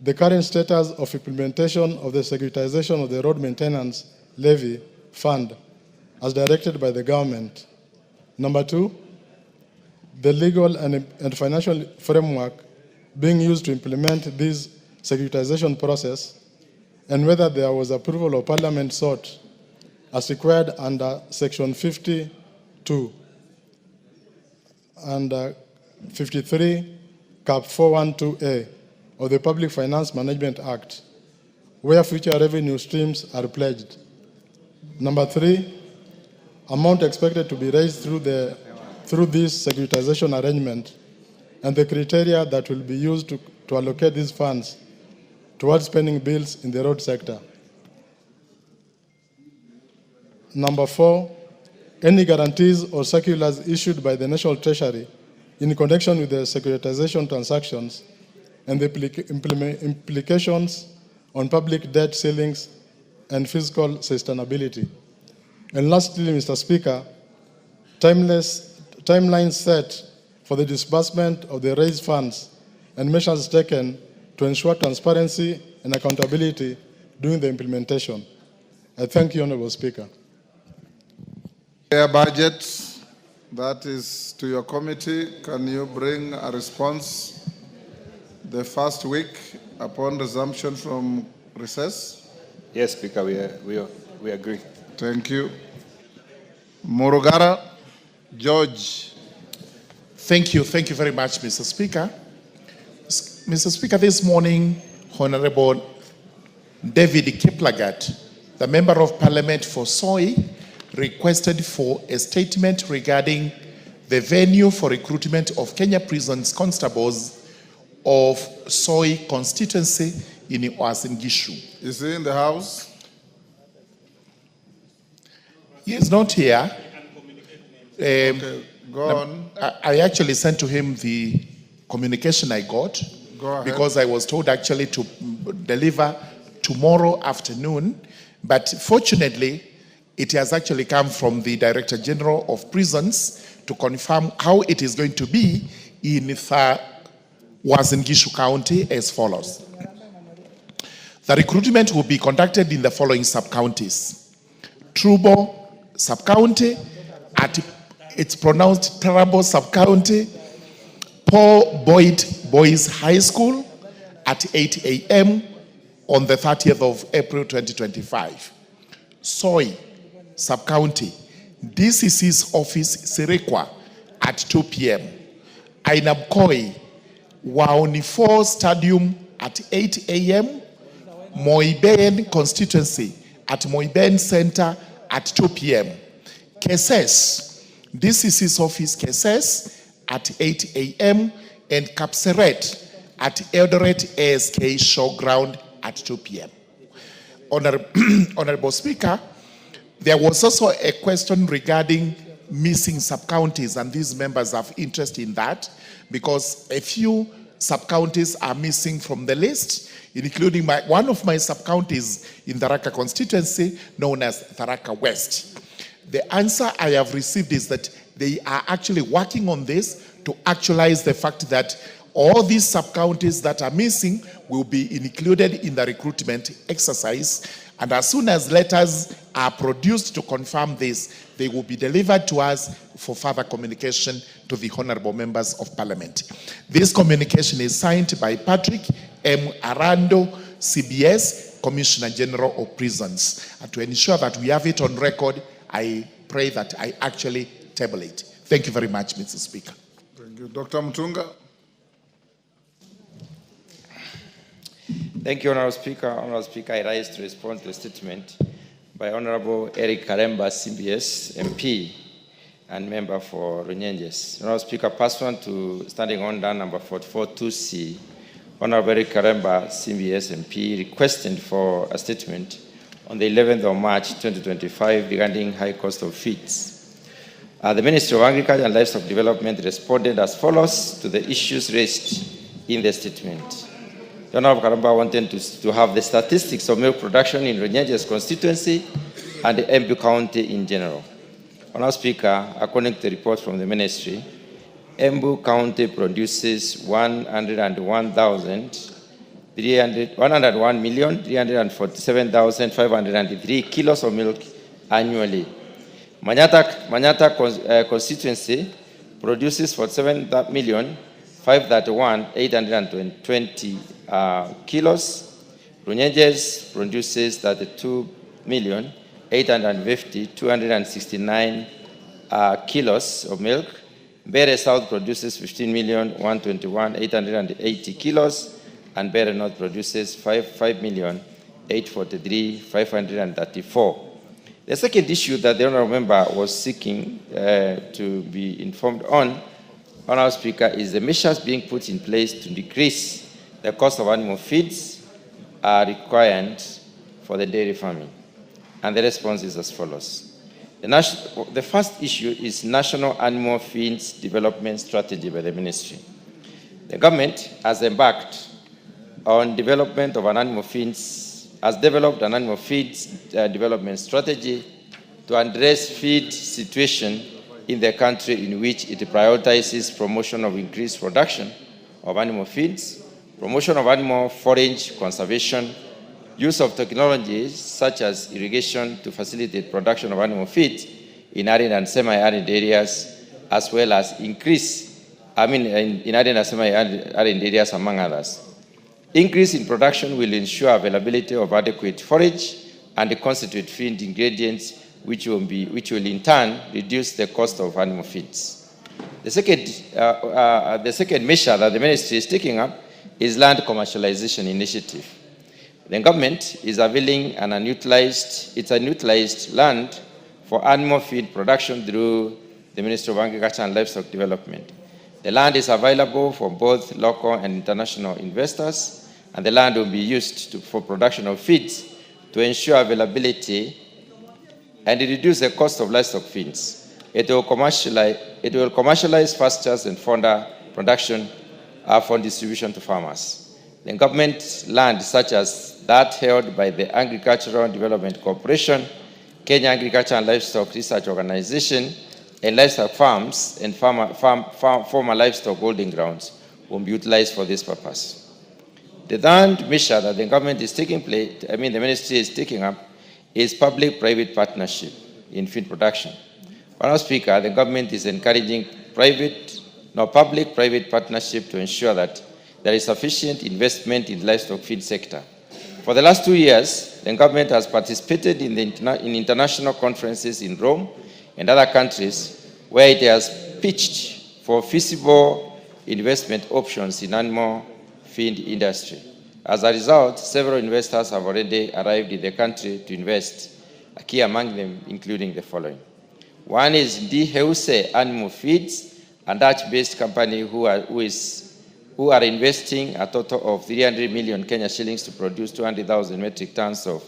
the current status of implementation of the securitization of the road maintenance levy fund as directed by the government. Number two, the legal and financial framework being used to implement this securitization process, and whether there was approval of Parliament sought as required under Section 52 and 53, Cap 412A of the Public Finance Management Act, where future revenue streams are pledged. Number three, amount expected to be raised through this securitization arrangement and the criteria that will be used to allocate these funds towards spending bills in the road sector. Number four, any guarantees or circulars issued by the National Treasury in connection with the securitization transactions and the implications on public debt ceilings and fiscal sustainability. And lastly, Mr. Speaker, timelines set for the disbursement of the raised funds and measures taken to ensure transparency and accountability during the implementation. I thank you, Honorable Speaker. Budget, that is to your committee. Can you bring a response the first week upon resumption from recess? Yes, Speaker, we agree. Thank you. Murugara George. Thank you very much, Mr. Speaker. Mr. Speaker, this morning, Honorable David Kiplagat, the Member of Parliament for Soy, requested for a statement regarding the venue for recruitment of Kenya Prisons constables of Soy constituency in Uasin Gishu. Is he in the house? He is not here. Okay, go on. I actually sent to him the communication I got. Go ahead. Because I was told actually to deliver tomorrow afternoon. But fortunately, it has actually come from the Director General of Prisons to confirm how it is going to be in Uasin Gishu County as follows. The recruitment will be conducted in the following sub-counties: Trubo, sub-county, it's pronounced Tarabo sub-county, Paul Boyd Boys High School at 8 a.m. on the 30th of April 2025. Soy sub-county, DCC's office Sirikwa at 2 p.m. Ainabkoi, Waoni 4 Stadium at 8 a.m. Moiben constituency at Moiben Center at 2 p.m. Keses, DCC's office Keses at 8 a.m. and Kapseret at Eldoret ASK Showground at 2 p.m. Honorable Speaker, there was also a question regarding missing sub-counties, and these members have interest in that because a few sub-counties are missing from the list, including one of my sub-counties in the Tharaka constituency known as Tharaka West. The answer I have received is that they are actually working on this to actualize the fact that all these sub-counties that are missing will be included in the recruitment exercise, and as soon as letters are produced to confirm this, they will be delivered to us for further communication to the honorable members of parliament. This communication is signed by Patrick M. Arando, CBS, Commissioner General of Prisons. And to ensure that we have it on record, I pray that I actually table it. Thank you very much, Mr. Speaker. Thank you. Dr. Mutunga. Thank you, Honorable Speaker. Honorable Speaker, I rise to respond to the statement by Honorable Eric Karemba, CBS MP and member for Runyenjes. Honorable Speaker, pursuant to Standing Order number 44-2C, Honorable Eric Karemba, CBS MP, requested for a statement on the 11th of March 2025 regarding high cost of feeds. The Ministry of Agriculture and Livestock Development responded as follows to the issues raised in the statement. The Honorable Karemba wanted to have the statistics of milk production in Runyenjes constituency and the Embu County in general. Honorable Speaker, according to the report from the Ministry, Embu County produces 101,347,503 kilos of milk annually. Manyata constituency produces 47,531,820 kilos. Runyenjes produces 32,850,269 kilos of milk. Bere South produces 15,121,880 kilos, and Bere North produces 5,843,534. The second issue that the honorable member was seeking to be informed on, Honorable Speaker, is the measures being put in place to decrease the cost of animal feeds are required for the dairy farming. And the response is as follows. The first issue is National Animal Feeds Development Strategy by the Ministry. The government has embarked on development of an animal feeds, has developed an animal feeds development strategy to address feed situation in the country, in which it prioritizes promotion of increased production of animal feeds, promotion of animal forage conservation, use of technologies such as irrigation to facilitate production of animal feeds in arid and semi-arid areas, as well as in arid and semi-arid areas, among others. Increase in production will ensure availability of adequate forage and the constituent feed ingredients, which will in turn reduce the cost of animal feeds. The second measure that the ministry is taking up is land commercialization initiative. The government is availing an unutilized land for animal feed production through the Ministry of Agriculture and Livestock Development. The land is available for both local and international investors, and the land will be used for production of feeds to ensure availability and reduce the cost of livestock feeds. It will commercialize pastures and fodder production for distribution to farmers. The government land, such as that held by the Agricultural Development Corporation, Kenya Agriculture and Livestock Research Organization, and livestock farms and former livestock holding grounds, will be utilized for this purpose. The third measure that the government is the ministry is taking up, is public-private partnership. in feed production. Honourable Speaker, the government is encouraging public-private partnership to ensure that there is sufficient investment in the livestock feed sector. For the last 2 years, the government has participated in international conferences in Rome and other countries where it has pitched for feasible investment options in animal feed industry. As a result, several investors have already arrived in the country to invest, a key among them including the following. One is USA Animal Feeds, a Dutch-based company who are investing a total of 300 million Kenya shillings to produce 200,000 metric tons of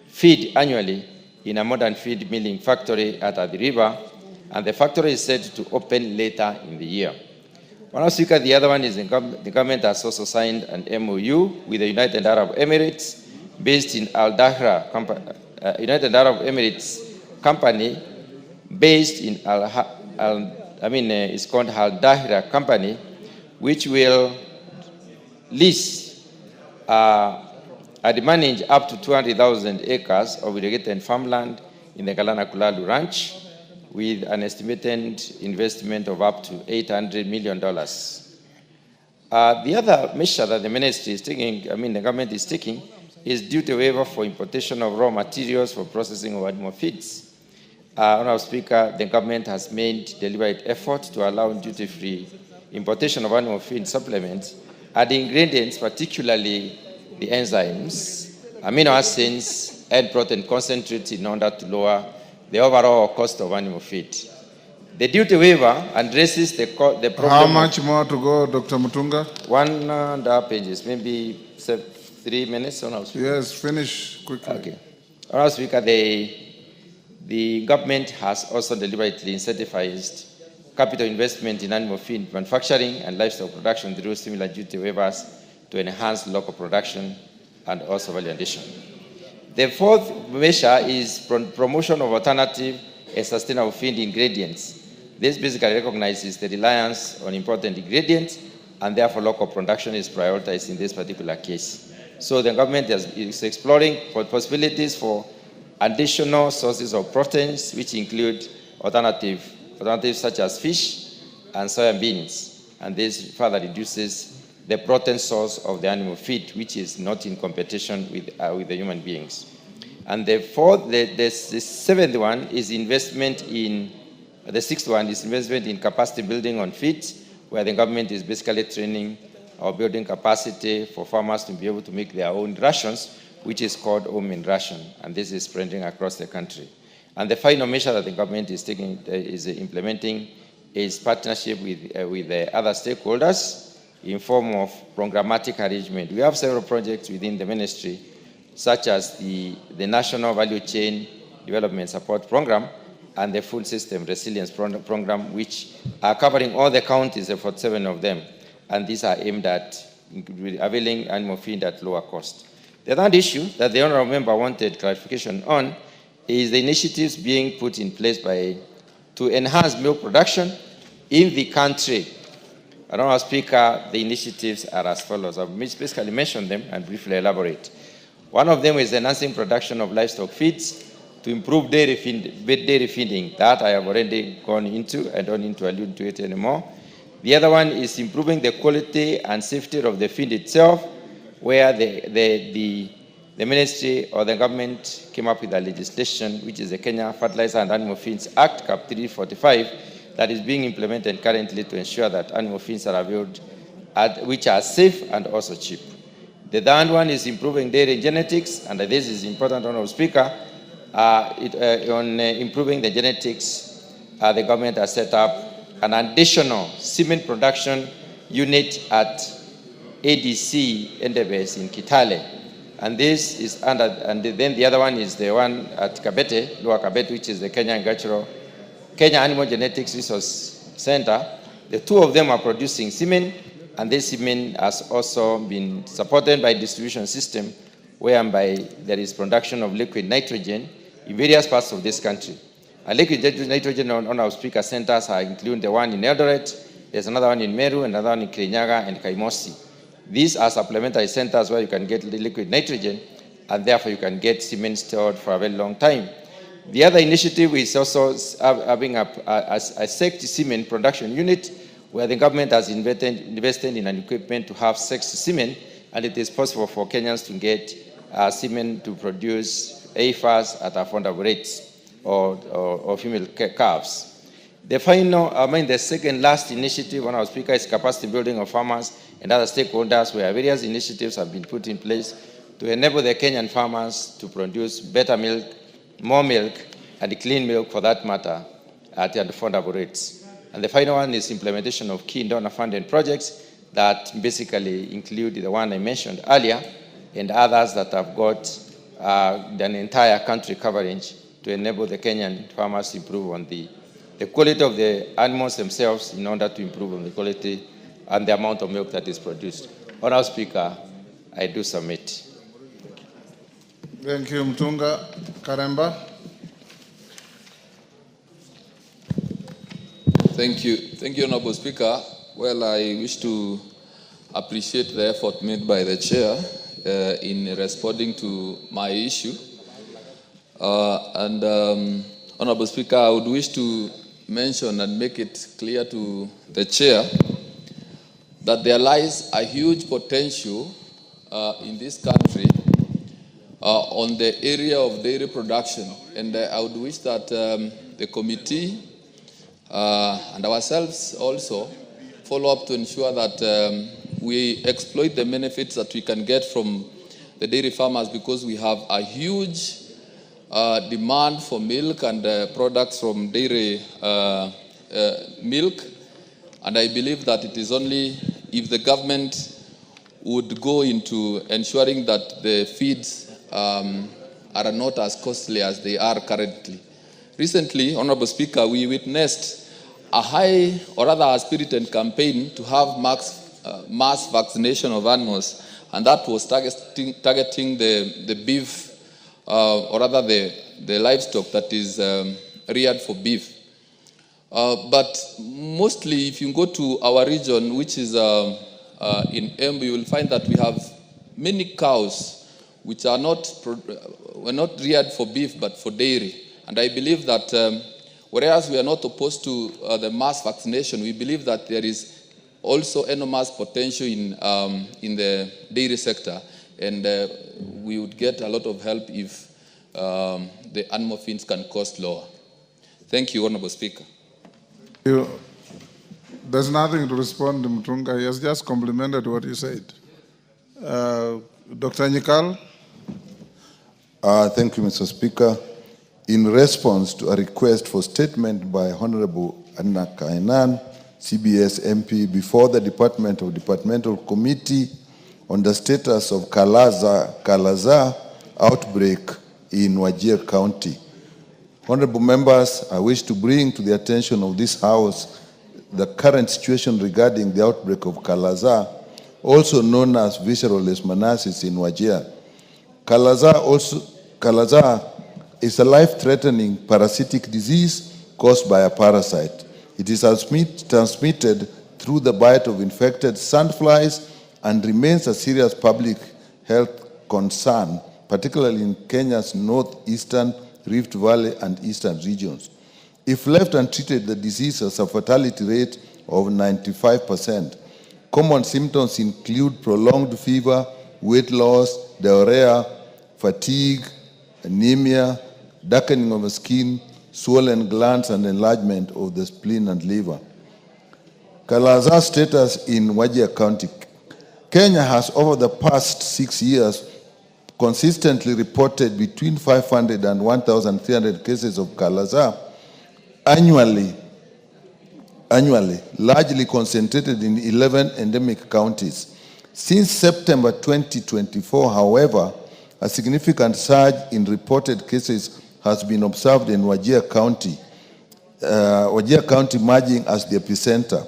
feed annually in a modern feed milling factory at the river, and the factory is set to open later in the year. Honourable Speaker, the other one is the government has also signed an MOU with the United Arab Emirates based in Al Dahra, United Arab Emirates company based in it's called Al Dahra company, which will lease and manage up to 200,000 acres of irrigated farmland in the Galana Kulalu Ranch, with an estimated investment of up to $800 million. The other measure that the ministry is taking, the government is taking, is duty waiver for importation of raw materials for processing of animal feeds. Honourable Speaker, the government has made deliberate efforts to allow duty-free importation of animal feed supplements and the ingredients, particularly the enzymes, amino acids, and protein concentrates in order to lower the overall cost of animal feed. The duty waiver addresses the problem. How much more to go, Dr. Mutunga? 1.5 pages, maybe 3 minutes. Yes, finish quickly. Okay. Honourable Speaker, the government has also deliberately incentivized capital investment in animal feed manufacturing and livestock production through similar duty waivers to enhance local production and also value addition. The fourth measure is promotion of alternative and sustainable feed ingredients. This basically recognizes the reliance on important ingredients, and therefore local production is prioritized in this particular case. So the government is exploring possibilities for additional sources of proteins, which include alternatives such as fish and soya beans, and this further reduces the protein source of the animal feed, which is not in competition with the human beings. And the seventh one is investment in, the sixth one is investment in capacity building on feeds, where the government is basically training or building capacity for farmers to be able to make their own rations, which is called home in ration, and this is spreading across the country. And the final measure that the government is implementing is partnership with the other stakeholders in form of programmatic arrangement. We have several projects within the ministry, such as the National Value Chain Development Support Program and the Food System Resilience Program, which are covering all the counties, 47 of them, and these are aimed at availing animal feed at lower cost. The third issue that the honourable member wanted clarification on is the initiatives being put in place to enhance milk production in the country. Honourable Speaker, the initiatives are as follows. I've basically mentioned them and briefly elaborate. One of them is enhancing production of livestock feeds to improve dairy feeding. That I have already gone into. I don't need to allude to it anymore. The other one is improving the quality and safety of the feed itself, where the ministry or the government came up with a legislation, which is the Kenya Fertilizer and Animal Feeds Act, Cap 345, that is being implemented currently to ensure that animal feeds are available, which are safe and also cheap. The third one is improving dairy genetics, and this is important, Honourable Speaker. On improving the genetics, the government has set up an additional semen production unit at ADC Endebes in Kitale. And this is under, and then the other one is the one at Kabete, Lower Kabete, which is the Kenya Animal Genetics Resource Center. The two of them are producing semen, and this semen has also been supported by a distribution system whereby there is production of liquid nitrogen in various parts of this country. And liquid nitrogen on our speaker centers are including the one in Eldoret, there's another one in Meru, another one in Kirinyaga and Kaimosi. These are supplementary centers where you can get the liquid nitrogen, and therefore you can get semen stored for a very long time. The other initiative is also having a sexed semen production unit where the government has invested in an equipment to have sexed semen, and it is possible for Kenyans to get semen to produce AFAs at affordable rates or female calves. The second last initiative, Honorable Speaker, is capacity building of farmers and other stakeholders, where various initiatives have been put in place to enable the Kenyan farmers to produce better milk, more milk, and clean milk for that matter at affordable rates. And the final one is implementation of key donor-funded projects that basically include the one I mentioned earlier and others that have got an entire country coverage to enable the Kenyan farmers to improve on the quality of the animals themselves in order to improve on the quality and the amount of milk that is produced. Honourable Speaker, I do submit. Thank you, Mtunga. Karemba. Thank you, Honourable Speaker. Well, I wish to appreciate the effort made by the Chair in responding to my issue. Honourable Speaker, I would wish to mention and make it clear to the Chair that there lies a huge potential in this country on the area of dairy production. And I would wish that the committee and ourselves also follow up to ensure that we exploit the benefits that we can get from the dairy farmers, because we have a huge demand for milk and products from dairy milk. And I believe that it is only if the government would go into ensuring that the feeds are not as costly as they are currently. Recently, Honourable Speaker, we witnessed a high, or rather a spirited campaign to have mass vaccination of animals, and that was targeting the beef, or rather the livestock that is reared for beef. But mostly, if you go to our region, which is in Embu, you will find that we have many cows which are not reared for beef but for dairy. And I believe that whereas we are not opposed to the mass vaccination, we believe that there is also enormous potential in the dairy sector, and we would get a lot of help if the animal feeds can cost lower. Thank you, Honourable Speaker. There's nothing to respond to Mutunga. He has just complimented what you said. Dr. Nyikal. Thank you, Mr. Speaker. In response to a request for statement by Honorable Anna Kainan, CBS MP, before the Departmental Committee on the status of Kalaza outbreak in Wajir County. Honorable members, I wish to bring to the attention of this House the current situation regarding the outbreak of Kalaza, also known as visceral leishmaniasis in Wajir. Kalaza is a life-threatening parasitic disease caused by a parasite. It is transmitted through the bite of infected sandflies and remains a serious public health concern, particularly in Kenya's northeastern, Rift Valley, and eastern regions. If left untreated, the disease has a fatality rate of 95%. Common symptoms include prolonged fever, weight loss, diarrhea, fatigue, anemia, darkening of the skin, swollen glands, and enlargement of the spleen and liver. Kalaza status in Wajir County. Kenya has, over the past 6 years, consistently reported between 500 and 1,300 cases of Kalaza annually, largely concentrated in 11 endemic counties. Since September 2024, however, a significant surge in reported cases has been observed in Wajir County emerging as the epicenter.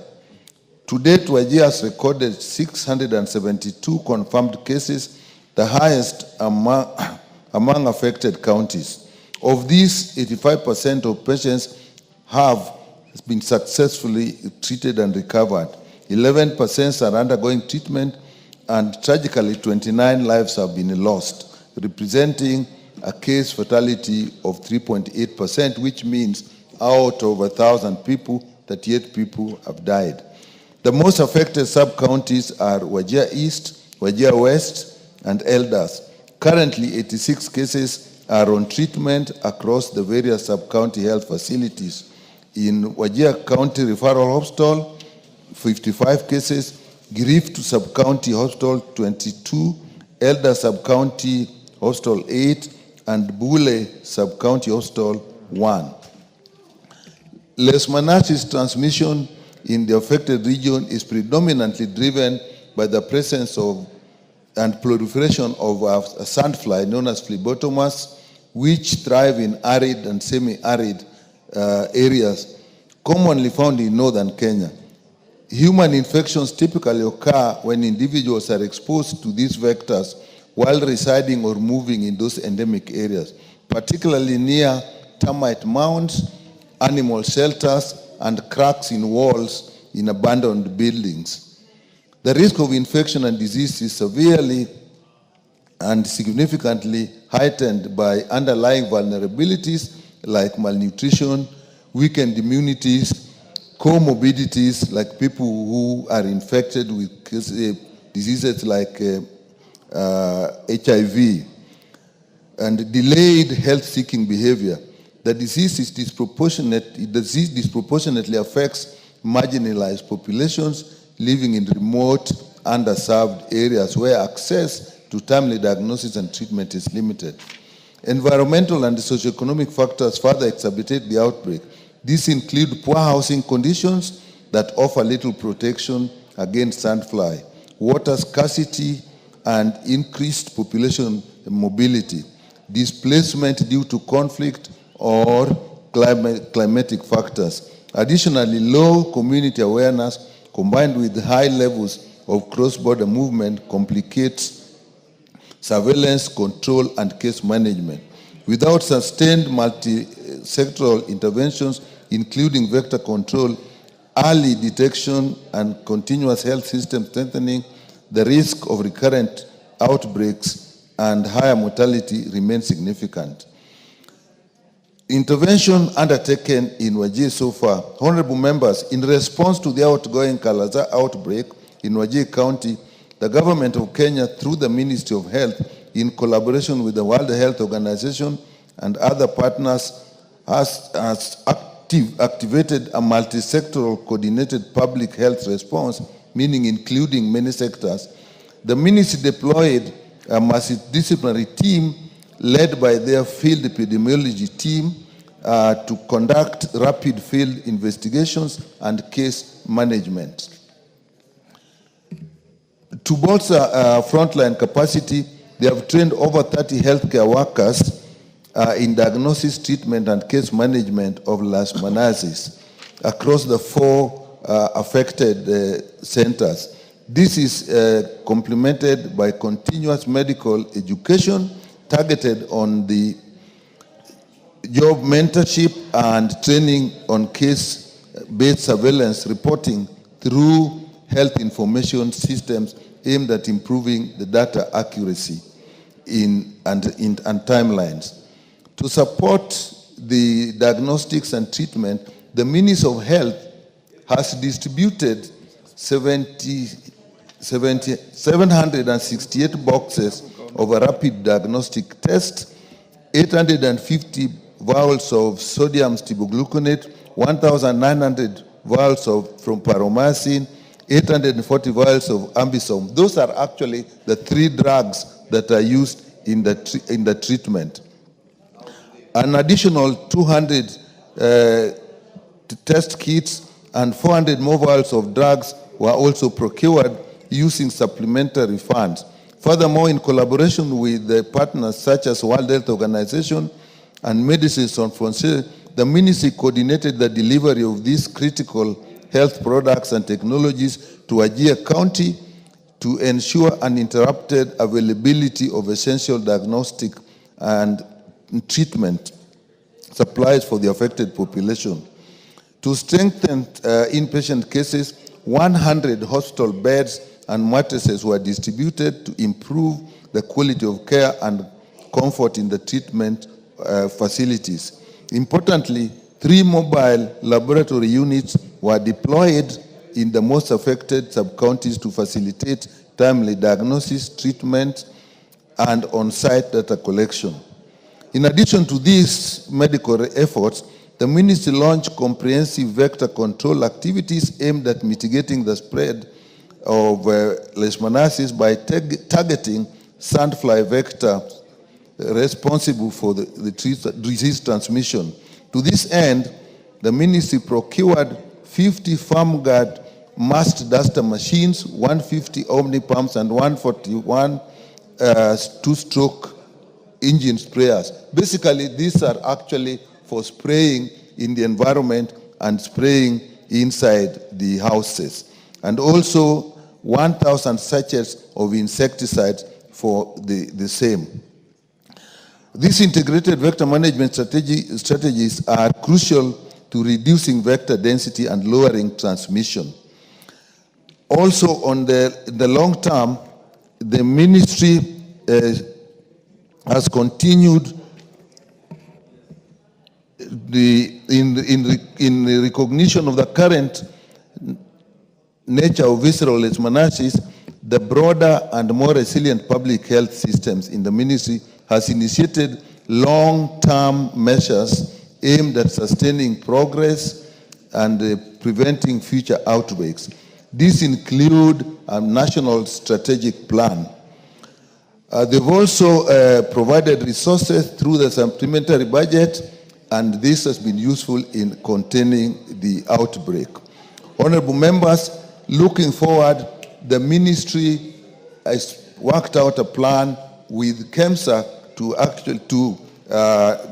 To date, Wajir has recorded 672 confirmed cases, the highest among affected counties. Of these, 85% of patients have been successfully treated and recovered. 11% are undergoing treatment, and tragically, 29 lives have been lost, representing a case fatality of 3.8%, which means out of 1,000 people, 38 people have died. The most affected sub-counties are Wajir East, Wajir West, and Elders. Currently, 86 cases are on treatment across the various sub-county health facilities. In Wajir County Referral Hospital, 55 cases, Giriftu Sub-County Hospital, 22, Elder Sub-County Hospital, 8, and Bule Sub-County Hospital, 1. Leishmaniasis transmission in the affected region is predominantly driven by the presence of and proliferation of a sandfly known as phlebotomus, which thrive in arid and semi-arid areas commonly found in northern Kenya. Human infections typically occur when individuals are exposed to these vectors while residing or moving in those endemic areas, particularly near termite mounds, animal shelters, and cracks in walls in abandoned buildings. The risk of infection and disease is severely and significantly heightened by underlying vulnerabilities like malnutrition, weakened immunities, comorbidities like people who are infected with diseases like HIV, and delayed health-seeking behavior. The disease disproportionately affects marginalized populations living in remote, underserved areas where access to timely diagnosis and treatment is limited. Environmental and socioeconomic factors further exacerbate the outbreak. These include poor housing conditions that offer little protection against sandfly, water scarcity, and increased population mobility, displacement due to conflict or climatic factors. Additionally, low community awareness combined with high levels of cross-border movement complicates surveillance, control, and case management. Without sustained multi-sectoral interventions, including vector control, early detection, and continuous health system strengthening, the risk of recurrent outbreaks and higher mortality remains significant. Intervention undertaken in Wajir so far. Honorable members, in response to the outgoing Kalaza outbreak in Wajir County, the government of Kenya, through the Ministry of Health, in collaboration with the World Health Organization and other partners, has activated a multi-sectoral coordinated public health response, meaning including many sectors. The ministry deployed a multidisciplinary team led by their field epidemiology team to conduct rapid field investigations and case management. To bolster frontline capacity, they have trained over 30 healthcare workers in diagnosis, treatment, and case management of leishmaniasis across the 4 affected centers. This is complemented by continuous medical education targeted on the job mentorship and training on case-based surveillance reporting through health information systems aimed at improving the data accuracy and timelines. To support the diagnostics and treatment, the Ministry of Health has distributed 768 boxes of a rapid diagnostic test, 850 vials of sodium stibogluconate, 1,900 vials from paromycin, 840 vials of ambisome. Those are actually the 3 drugs that are used in the treatment. An additional 200 test kits and 400 more vials of drugs were also procured using supplementary funds. Furthermore, in collaboration with the partners such as World Health Organization and Medicines Sans Frontières, the ministry coordinated the delivery of these critical health products and technologies to Wajir County to ensure uninterrupted availability of essential diagnostic and treatment supplies for the affected population. To strengthen inpatient cases, 100 hospital beds and mattresses were distributed to improve the quality of care and comfort in the treatment facilities. Importantly, 3 mobile laboratory units were deployed in the most affected sub-counties to facilitate timely diagnosis, treatment, and on-site data collection. In addition to these medical efforts, the ministry launched comprehensive vector control activities aimed at mitigating the spread of leishmaniasis by targeting sandfly vector responsible for the disease transmission. To this end, the ministry procured 50 farm guard mast duster machines, 150 omni pumps, and 141 two-stroke engine sprayers. Basically, these are actually for spraying in the environment and spraying inside the houses. And also 1,000 sachets of insecticides for the same. These integrated vector management strategies are crucial to reducing vector density and lowering transmission. Also, on the long term, the ministry has continued in recognition of the current nature of visceral leishmaniasis, the broader and more resilient public health systems in the ministry has initiated long-term measures aimed at sustaining progress and preventing future outbreaks. These include a national strategic plan. They've also provided resources through the supplementary budget, and this has been useful in containing the outbreak. Honorable members, looking forward, the ministry has worked out a plan with KEMSA to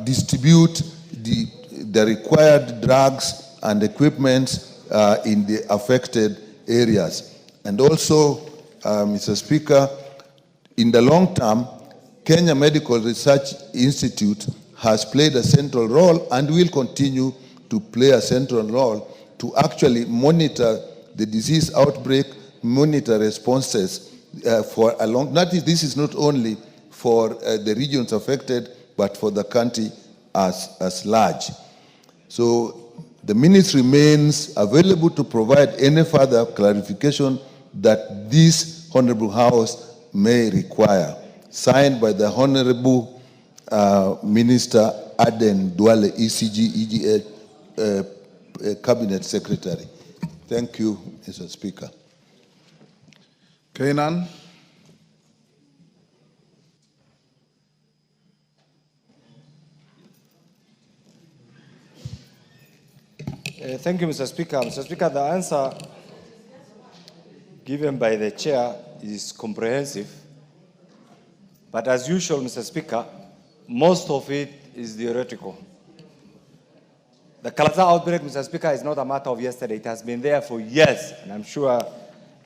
distribute the required drugs and equipment in the affected areas. And also, Mr. Speaker, in the long term, Kenya Medical Research Institute has played a central role and will continue to play a central role to actually monitor the disease outbreak, monitor responses for a long, this is not only for the regions affected, but for the country as large. So the ministry remains available to provide any further clarification that this Honorable House may require. Signed by the Honorable Minister Aden Duale, ECG, EGA Cabinet Secretary. Thank you, Mr. Speaker. Kenyan. Thank you, Mr. Speaker. Mr. Speaker, the answer given by the chair is comprehensive. But as usual, Mr. Speaker, most of it is theoretical. The Kalaza outbreak, Mr. Speaker, is not a matter of yesterday. It has been there for years. And I'm sure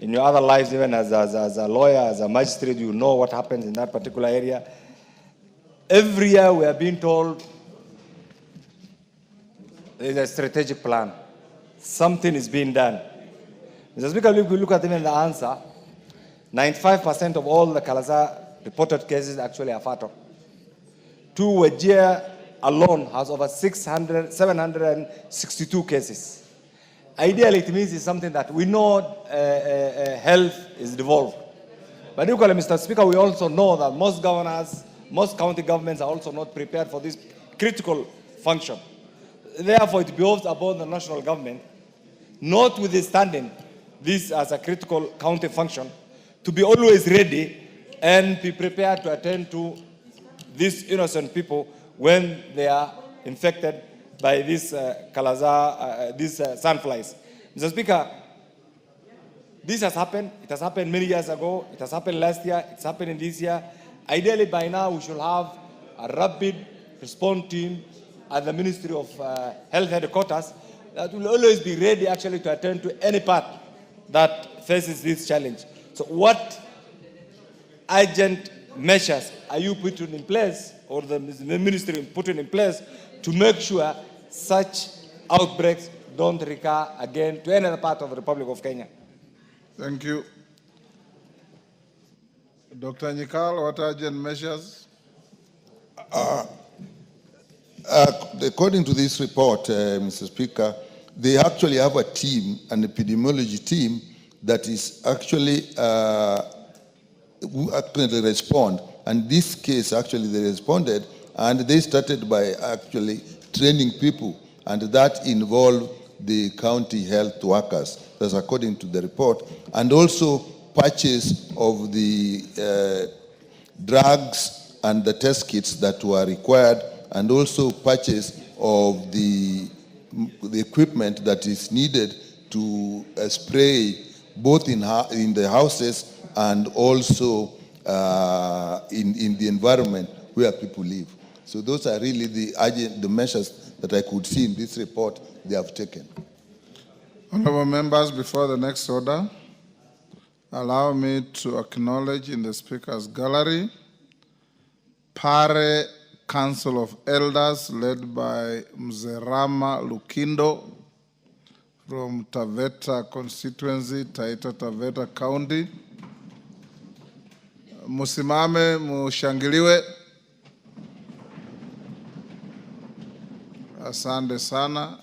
in your other lives, even as a lawyer, as a magistrate, you know what happens in that particular area. Every year we are being told there is a strategic plan. Something is being done. Mr. Speaker, if we look at even the answer, 95% of all the Kalaza reported cases actually are fatal. 2 Wajir alone has over 762 cases. Ideally, it means it's something that we know health is devolved. But equally, Mr. Speaker, we also know that most governors, most county governments are also not prepared for this critical function. Therefore, it behoves upon the national government, notwithstanding this as a critical county function, to be always ready and be prepared to attend to these innocent people when they are infected by these these sandflies. Mr. Speaker, this has happened. It has happened many years ago. It has happened last year. It's happening this year. Ideally, by now, we should have a rapid response team at the Ministry of Health headquarters that will always be ready actually to attend to any part that faces this challenge. So what urgent measures are you putting in place, or the ministry putting in place, to make sure such outbreaks don't recur again to any other part of the Republic of Kenya? Thank you. Dr. Nyikal, what urgent measures? According to this report, Mr. Speaker, they actually have a team, an epidemiology team, that is actually who actually respond. And this case, actually, they responded, and they started by actually training people, and that involved the county health workers. That's according to the report, and also purchase of the drugs and the test kits that were required, and also purchase of the equipment that is needed to spray both in the houses and also in the environment where people live. So those are really the measures that I could see in this report they have taken. Honorable members, before the next order, allow me to acknowledge in the Speaker's gallery Pare Council of Elders led by Mzerama Lukindo from Taveta constituency, Taita Taveta County. Musimame, mushangiliwe. Asante sana.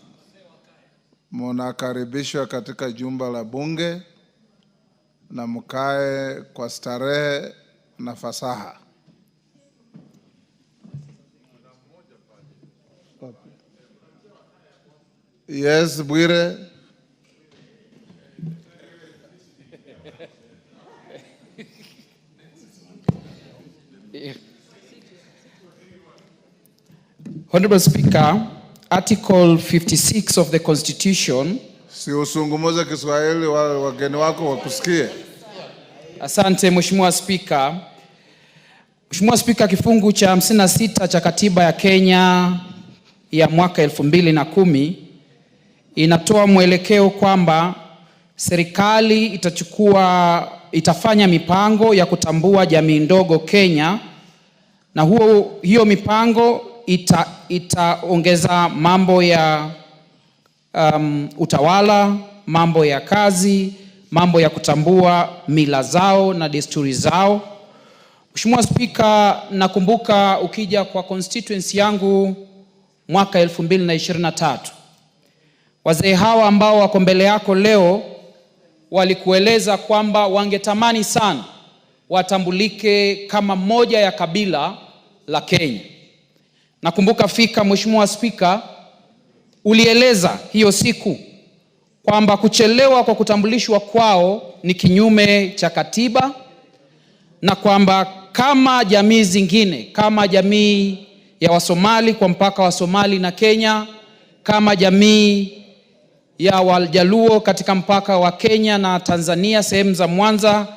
Munakaribishwa katika jumba la bunge na mkae kwa starehe na fasaha. Yes, Bwire. Honorable Speaker, Article 56 of the Constitution. Si usungumuze Kiswahili wageni wako wakusikie. Asante Mheshimiwa Speaker. Mheshimiwa Speaker, kifungu cha 56 cha katiba ya Kenya ya mwaka 2010 inatoa mwelekeo kwamba serikali itafanya mipango ya kutambua jamii ndogo Kenya, na hiyo mipango itaongeza mambo ya utawala, mambo ya kazi, mambo ya kutambua mila zao na desturi zao. Mheshimiwa Speaker, nakumbuka ukija kwa constituency yangu mwaka 2023, wazee hawa ambao wako mbele yako leo walikueleza kwamba wangetamani sana watambulike kama moja ya kabila la Kenya. Nakumbuka fika Mheshimiwa Speaker, ulieleza hiyo siku kwamba kuchelewa kwa kutambulishwa kwao ni kinyume cha katiba, na kwamba kama jamii zingine, kama jamii ya Wasomali kwa mpaka wa Somali na Kenya, kama jamii ya Wajaluo katika mpaka wa Kenya na Tanzania sehemu za Mwanza,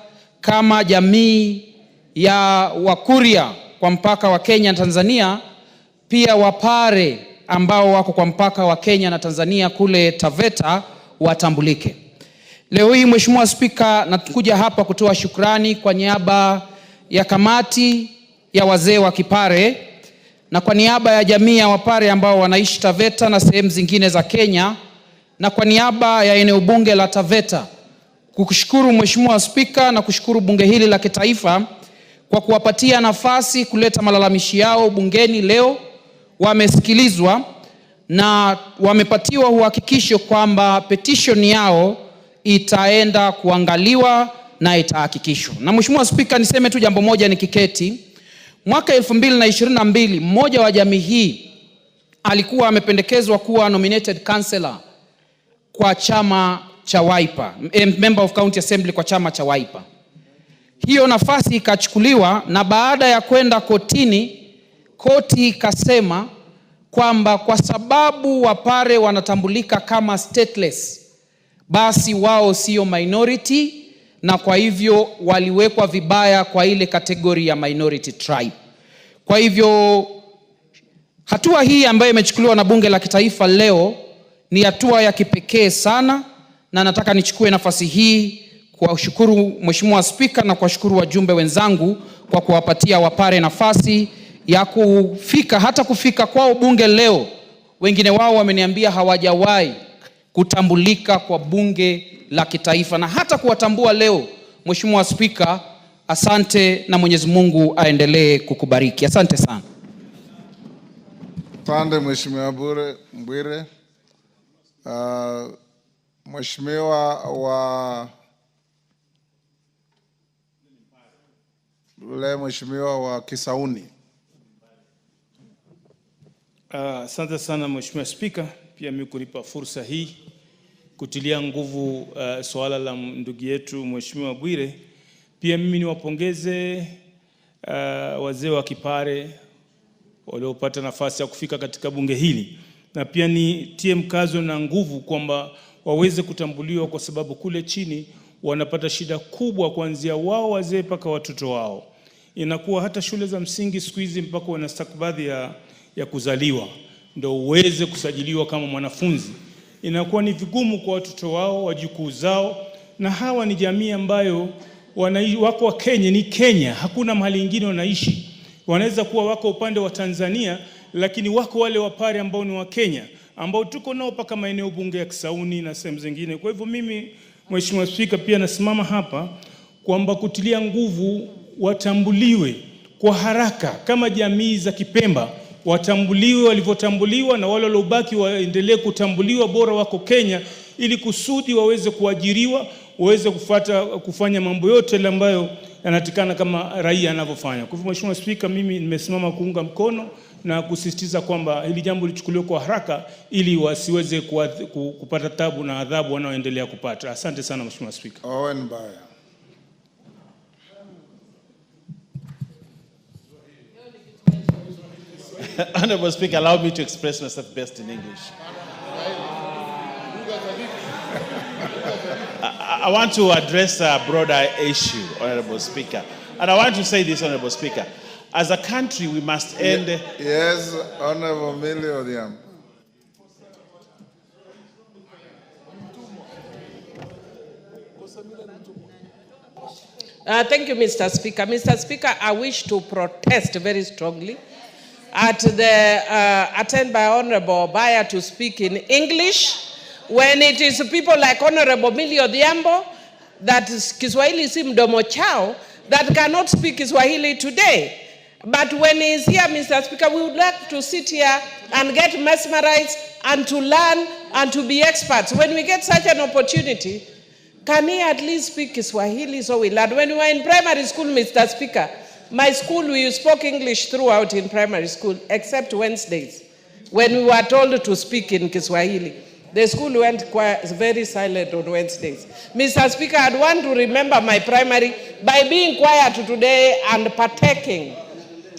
kama jamii ya Wakuria kwa mpaka wa Kenya na Tanzania, pia Wapare ambao wako kwa mpaka wa Kenya na Tanzania kule Taveta watambulike. Leo hii Mheshimiwa Speaker, nakuja hapa kutoa shukrani kwa niaba ya kamati ya wazee wa Kipare na kwa niaba ya jamii ya Wapare ambao wanaishi Taveta na sehemu zingine za Kenya, na kwa niaba ya eneo bunge la Taveta kukushukuru Mheshimiwa Speaker na kushukuru bunge hili la kitaifa kwa kuwapatia nafasi kuleta malalamishi yao bungeni leo. Wamesikilizwa na wamepatiwa uhakikisho kwamba petition yao itaenda kuangaliwa na itahakikishwa. Na Mheshimiwa Speaker, niseme tu jambo moja nikiketi. Mwaka 2022 mmoja wa jamii hii alikuwa amependekezwa kuwa nominated councillor kwa chama cha Wiper, member of county assembly kwa chama cha Wiper. Hiyo nafasi ikachukuliwa, na baada ya kwenda kotini, koti ikasema kwamba kwa sababu Wapare wanatambulika kama stateless, basi wao sio minority, na kwa hivyo waliwekwa vibaya kwa ile kategori ya minority tribe. Kwa hivyo hatua hii ambayo imechukuliwa na bunge la kitaifa leo ni hatua ya kipekee sana, na nataka nichukue nafasi hii kuwashukuru Mheshimiwa Speaker na kuwashukuru wajumbe wenzangu kwa kuwapatia Wapare nafasi ya kufika kwao bunge leo. Wengine wao wameniambia hawajawahi kutambulika kwa bunge la kitaifa, na hata kuwatambua leo. Mheshimiwa Speaker, asante na Mwenyezi Mungu aendelee kukubariki. Asante sana. Pande Mheshimiwa Mbwire. Mheshimiwa wa Kisauni. Asante sana Mheshimiwa Spika, pia mimi kunipa fursa hii kutilia nguvu swala la ndugu yetu Mheshimiwa Bwire. Pia mimi niwapongeze wazee wa Kipare waliopata nafasi ya kufika katika bunge hili, na pia nitie mkazo na nguvu kwamba waweze kutambuliwa, kwa sababu kule chini wanapata shida kubwa, kuanzia wao wazee mpaka watoto wao. Inakuwa hata shule za msingi siku hizi mpaka wana stakabadhi ya kuzaliwa ndio uweze kusajiliwa kama mwanafunzi. Inakuwa ni vigumu kwa watoto wao, wajukuu zao, na hawa ni jamii ambayo wako wa Kenya, ni Kenya, hakuna mahali ingine wanaishi. Wanaweza kuwa wako upande wa Tanzania, lakini wako wale Wapare ambao ni wa Kenya, ambao tuko nao paka maeneo bunge ya Kisauni na sehemu zingine. Kwa hivyo mimi Mheshimiwa Spika, pia nasimama hapa kwamba kutilia nguvu watambuliwe kwa haraka kama jamii za Kipemba, watambuliwe walivyotambuliwa, na wale waliobaki waendelee kutambuliwa, bora wako Kenya, ili kusudi waweze kuajiriwa, waweze kufanya mambo yote ambayo yanatikana kama raia anavyofanya. Kwa hivyo Mheshimiwa Spika, mimi nimesimama kuunga mkono na kusisitiza kwamba hili jambo lichukuliwe kwa haraka ili wasiweze kupata tabu na adhabu wanaoendelea kupata. Asante sana Mheshimiwa Spika. Owen Baya. Honorable Speaker, allow me to express myself best in English. I want to address a broader issue, Honorable Speaker. And I want to say this, Honorable Speaker. As a country, we must end... Yes, Honorable Millie Odiam. Thank you, Mr. Speaker. Mr. Speaker, I wish to protest very strongly at the attempt by Honorable Baya to speak in English, when it is people like Honorable Millie Odhiambo, that Kiswahili si mdomo chao, that cannot speak Kiswahili today. But when he's here, Mr. Speaker, we would like to sit here and get mesmerized and to learn and to be experts. When we get such an opportunity, can he at least speak Kiswahili so we learn? When we were in primary school, Mr. Speaker, my school, we spoke English throughout in primary school, except Wednesdays, when we were told to speak in Kiswahili. The school went very silent on Wednesdays. Mr. Speaker, I'd want to remember my primary by being quiet today and partaking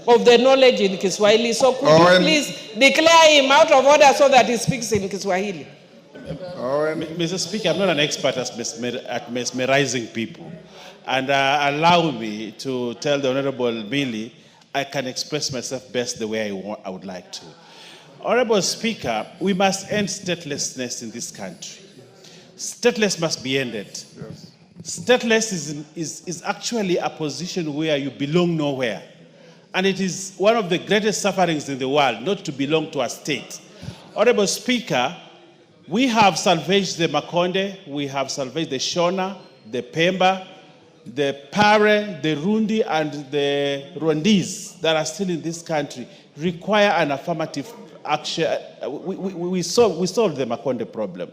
of the knowledge in Kiswahili. So could you please declare him out of order so that he speaks in Kiswahili? Mr. Speaker, I'm not an expert at mesmerizing people. And allow me to tell the Honorable Millie, I can express myself best the way I would like to. Honorable Speaker, we must end statelessness in this country. Stateless must be ended. Yes. Stateless is actually a position where you belong nowhere. And it is one of the greatest sufferings in the world, not to belong to a state. Honorable Speaker, we have salvaged the Makonde, we have salvaged the Shona, the Pemba, the Pare, the Rundi, and the Rwandese that are still in this country require an affirmative action. We solved the Makonde problem.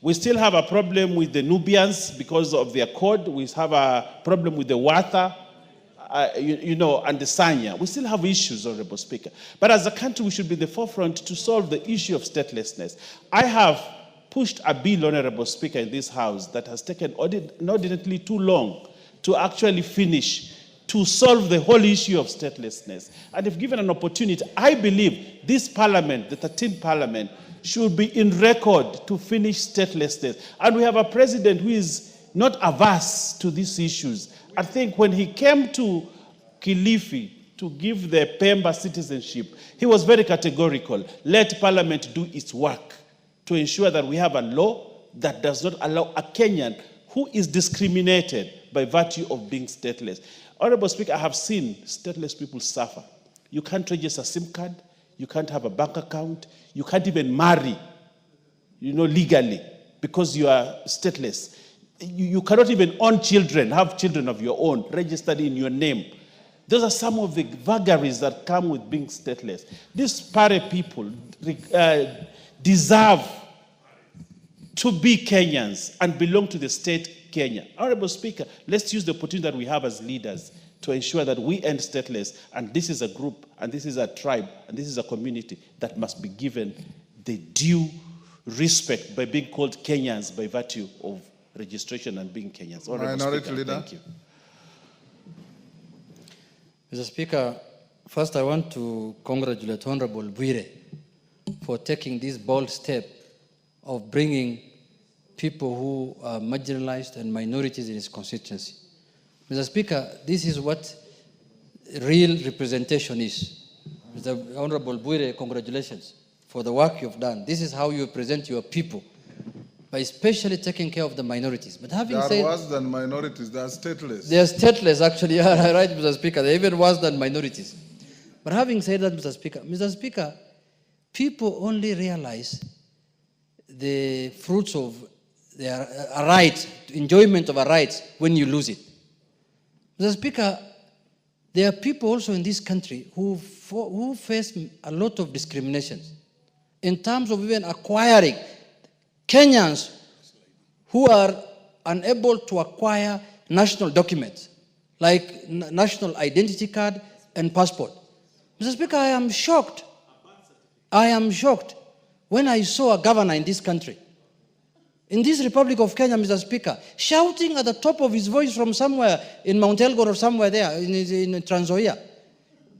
We still have a problem with the Nubians because of their code. We have a problem with the Watha, and the Sanya. We still have issues, Honorable Speaker. But as a country, we should be in the forefront to solve the issue of statelessness. I have pushed a bill, Honorable Speaker, in this House that has taken inordinately too long to actually finish, to solve the whole issue of statelessness. And if given an opportunity, I believe this Parliament, the 13th Parliament, should be in record to finish statelessness. And we have a president who is not averse to these issues. I think when he came to Kilifi to give the Pemba citizenship, he was very categorical. Let Parliament do its work to ensure that we have a law that does not allow a Kenyan who is discriminated by virtue of being stateless. Honorable Speaker, I have seen stateless people suffer. You can't register a SIM card, you can't have a bank account, you can't even marry, legally, because you are stateless. You cannot even own children, have children of your own, registered in your name. Those are some of the vagaries that come with being stateless. These Pare people deserve to be Kenyans and belong to the state Kenya. Honorable Speaker, let's use the opportunity that we have as leaders to ensure that we end stateless, and this is a group, and this is a tribe, and this is a community that must be given the due respect by being called Kenyans by virtue of registration and being Kenyans. Minority Speaker, Leader. thank you. Mr. Speaker, first I want to congratulate Honorable Bwire for taking this bold step of bringing people who are marginalized and minorities in his constituency. Mr. Speaker, this is what real representation is. Mr. Honorable Bwire, congratulations for the work you've done. This is how you represent your people, by especially taking care of the minorities. But having said... They are worse than minorities, they are stateless. They are stateless, actually. Yeah, right, Mr. Speaker. They're even worse than minorities. But having said that, Mr. Speaker, people only realize the fruits of their rights, enjoyment of a right, when you lose it. Mr. Speaker, there are people also in this country who face a lot of discrimination in terms of even acquiring. Kenyans who are unable to acquire national documents, like national identity card and passport. Mr. Speaker, I am shocked. I am shocked when I saw a governor in this country, in this Republic of Kenya, Mr. Speaker, shouting at the top of his voice from somewhere in Mount Elgon or somewhere there in Trans Nzoia,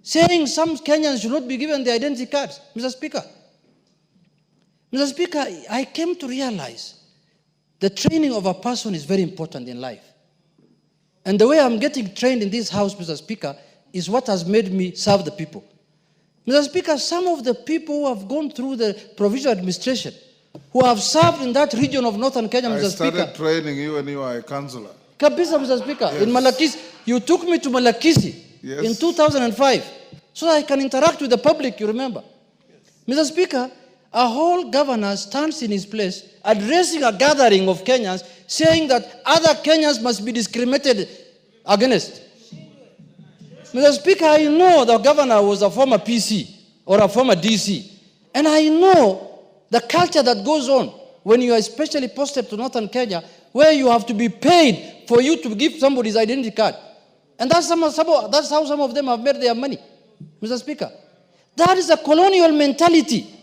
saying some Kenyans should not be given the identity cards, Mr. Speaker. Mr. Speaker, I came to realize the training of a person is very important in life. And the way I'm getting trained in this house, Mr. Speaker, is what has made me serve the people. Mr. Speaker, some of the people who have gone through the provincial administration, who have served in that region of northern Kenya, Mr. Speaker. I started training you when you were a councillor. Kabisa, Mr. Speaker, yes. In Malakisi. You took me to Malakisi in 2005 so that I can interact with the public, you remember. Mr. Speaker, a whole governor stands in his place addressing a gathering of Kenyans saying that other Kenyans must be discriminated against. Mr. Speaker, I know the governor was a former PC or a former DC, and I know the culture that goes on when you are especially posted to northern Kenya, where you have to be paid for you to give somebody's identity card. And that's how some of them have made their money, Mr. Speaker. That is a colonial mentality.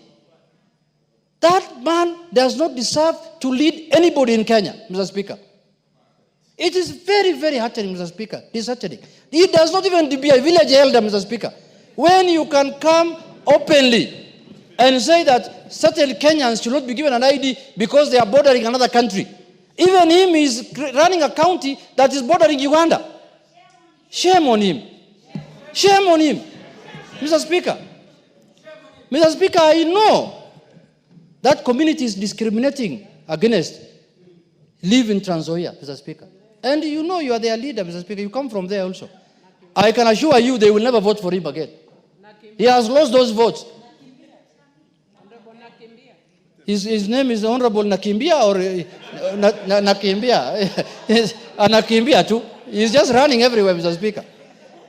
That man does not deserve to lead anybody in Kenya, Mr. Speaker. It is very, very heartening, Mr. Speaker. Disheartening. He does not even be a village elder, Mr. Speaker. When you can come openly and say that certain Kenyans should not be given an ID because they are bordering another country. Even him is running a county that is bordering Uganda. Shame on him. Shame on him. Mr. Speaker. Mr. Speaker, I know that community is discriminating against live in Trans Nzoia, Mr. Speaker. And you know you are their leader, Mr. Speaker. You come from there also. I can assure you they will never vote for him again. He has lost those votes. His name is Honorable Nakimbia or Nakimbia. Nakimbia too. He's just running everywhere, Mr. Speaker.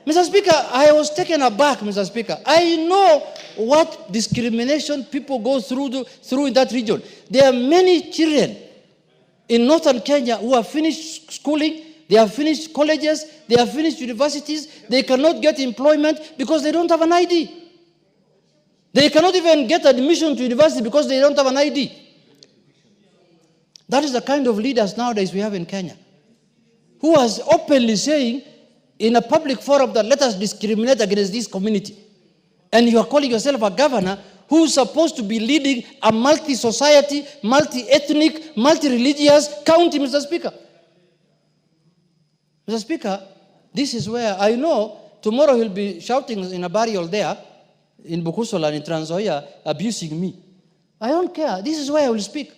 Mr. Speaker, I was taken aback, Mr. Speaker. I know what discrimination people go through in that region. There are many children in northern Kenya who have finished schooling, they have finished colleges, they have finished universities, they cannot get employment because they don't have an ID. They cannot even get admission to university because they don't have an ID. That is the kind of leaders nowadays we have in Kenya, who is openly saying in a public forum that let us discriminate against this community. And you are calling yourself a governor who is supposed to be leading a multi-society, multi-ethnic, multi-religious county, Mr. Speaker. Mr. Speaker, this is where I know tomorrow he'll be shouting in a burial there, in Bukusola, in Trans Nzoia, abusing me. I don't care. This is where I will speak.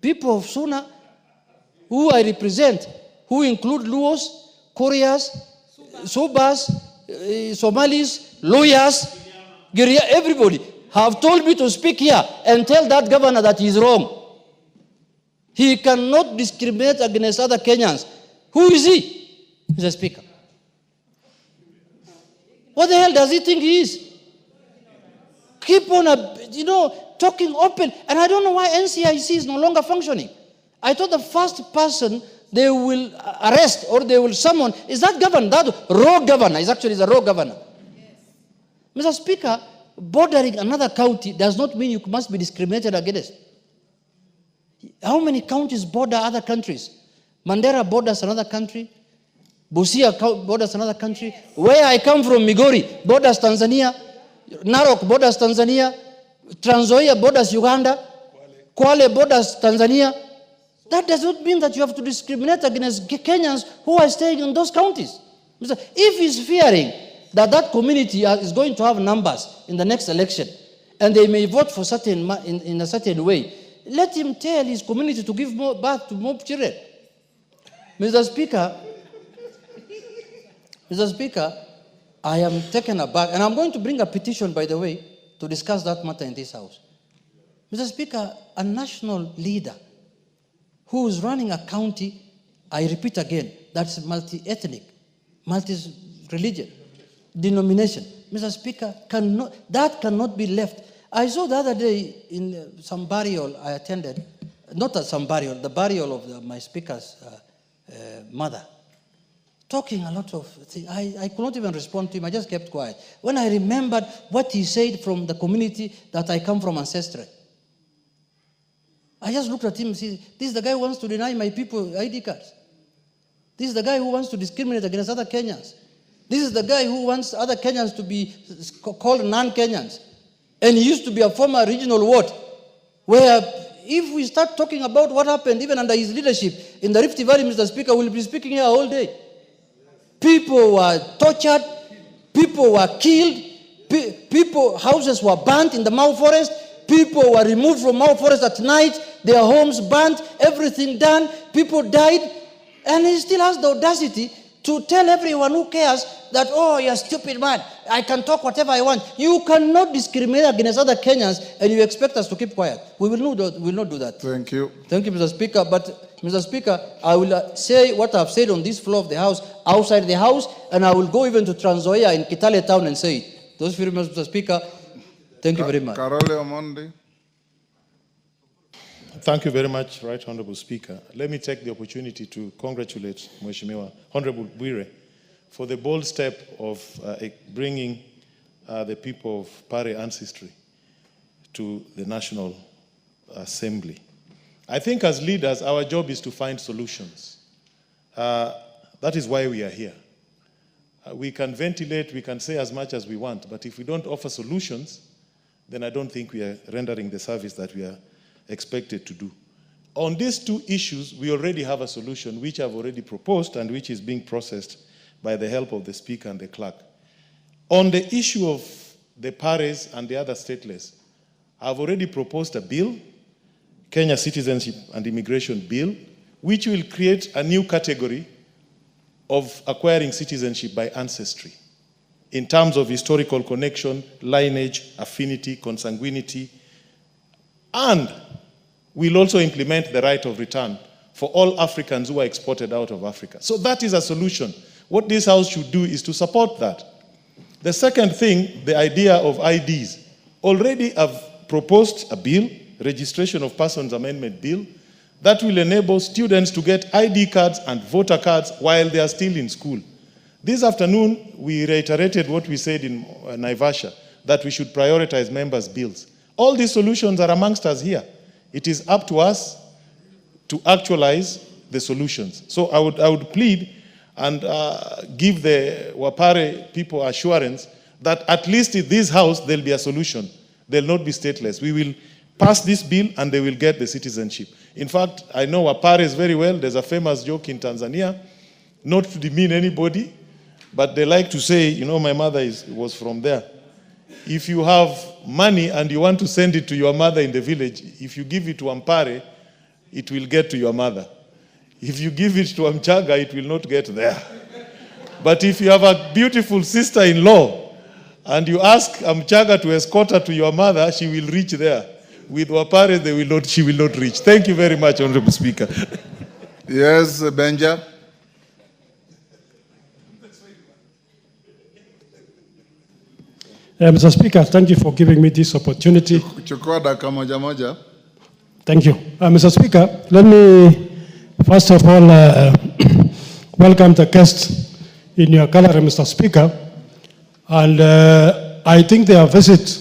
People of Suna, who I represent, who include Luos, Koreas, Subas, Somalis, lawyers, Guerrilla, everybody have told me to speak here and tell that governor that he is wrong. He cannot discriminate against other Kenyans. Who is he, Mr. Speaker? What the hell does he think he is? Keep on, talking open. And I don't know why NCIC is no longer functioning. I thought the first person they will arrest or they will summon is that governor, that raw governor. Is actually the raw governor. Yes. Mr. Speaker, bordering another county does not mean you must be discriminated against. How many counties border other countries? Mandera borders another country. Busia borders another country. Where I come from, Migori, borders Tanzania. Narok borders Tanzania. Trans Nzoia borders Uganda. Kwale borders Tanzania. That does not mean that you have to discriminate against Kenyans who are staying in those counties. If he's fearing that that community is going to have numbers in the next election and they may vote for in a certain way, let him tell his community to give more birth to more children. Mr. Speaker, I am taken aback, and I'm going to bring a petition, by the way, to discuss that matter in this House. Mr. Speaker, a national leader who is running a county, I repeat again, that's multi-ethnic, multi-religion, denomination. Mr. Speaker, that cannot be left. I saw the other day in some burial I attended, not at some burial, the burial of my speaker's mother, talking a lot of things. I could not even respond to him. I just kept quiet. When I remembered what he said from the community that I come from ancestrally, I just looked at him and said, this is the guy who wants to deny my people ID cards. This is the guy who wants to discriminate against other Kenyans. This is the guy who wants other Kenyans to be called non-Kenyans. And he used to be a former regional ward, where if we start talking about what happened even under his leadership in the Rift Valley, Mr. Speaker, we'll be speaking here all day. People were tortured, people were killed, houses were burnt in the Mau Forest, people were removed from Mau Forest at night, their homes burnt, everything done, people died, and he still has the audacity to tell everyone who cares that, oh, you're a stupid man, I can talk whatever I want. You cannot discriminate against other Kenyans and you expect us to keep quiet. We will not do that. Thank you. Thank you, Mr. Speaker. But, Mr. Speaker, I will say what I've said on this floor of the House, outside the House, and I will go even to Trans Nzoia in Kitale town and say it. Those few minutes, Mr. Speaker. Thank you very much. Karole Omondi. Thank you very much, Right Honorable Speaker. Let me take the opportunity to congratulate Mheshimiwa Honorable Bwire for the bold step of bringing the people of Pare ancestry to the National Assembly. I think as leaders, our job is to find solutions. That is why we are here. We can ventilate, we can say as much as we want, but if we don't offer solutions, then I don't think we are rendering the service that we are expected to do. On these two issues, we already have a solution which I've already proposed and which is being processed by the help of the Speaker and the Clerk. On the issue of the Pares and the other stateless, I've already proposed a bill, Kenya Citizenship and Immigration Bill, which will create a new category of acquiring citizenship by ancestry in terms of historical connection, lineage, affinity, consanguinity, and we'll also implement the right of return for all Africans who are exported out of Africa. So that is a solution. What this House should do is to support that. The second thing, the idea of IDs. Already I've proposed a bill, Registration of Persons Amendment Bill, that will enable students to get ID cards and voter cards while they are still in school. This afternoon, we reiterated what we said in Naivasha, that we should prioritize members' bills. All these solutions are amongst us here. It is up to us to actualize the solutions. So I would plead and give the Wapare people assurance that at least in this House, there'll be a solution. They'll not be stateless. We will pass this bill and they will get the citizenship. In fact, I know Wapares very well. There's a famous joke in Tanzania, not to demean anybody, but they like to say, you know, my mother was from there. If you have money and you want to send it to your mother in the village, if you give it to Ampare, it will get to your mother. If you give it to Amchaga, it will not get there. But if you have a beautiful sister-in-law and you ask Amchaga to escort her to your mother, she will reach there. With Wapare, she will not reach. Thank you very much, Honorable Speaker. Yes, Benja. Mr. Speaker, thank you for giving me this opportunity. Chukua dakika moja moja. Thank you. Mr. Speaker, let me first of all welcome the guests in your gallery, Mr. Speaker. And I think their visit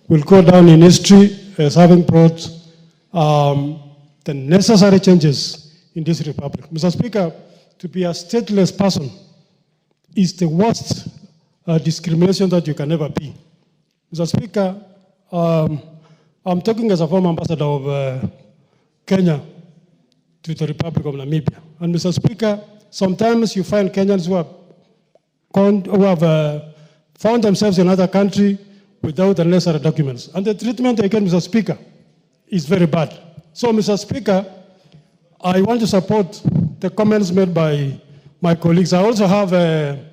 will go down in history as having brought the necessary changes in this republic. Mr. Speaker, to be a stateless person is the worst discrimination that you can ever be. Mr. Speaker, I'm talking as a former ambassador of Kenya to the Republic of Namibia. And Mr. Speaker, sometimes you find Kenyans who have found themselves in another country without the necessary documents. And the treatment they get, Mr. Speaker, is very bad. So, Mr. Speaker, I want to support the comments made by my colleagues. I also have a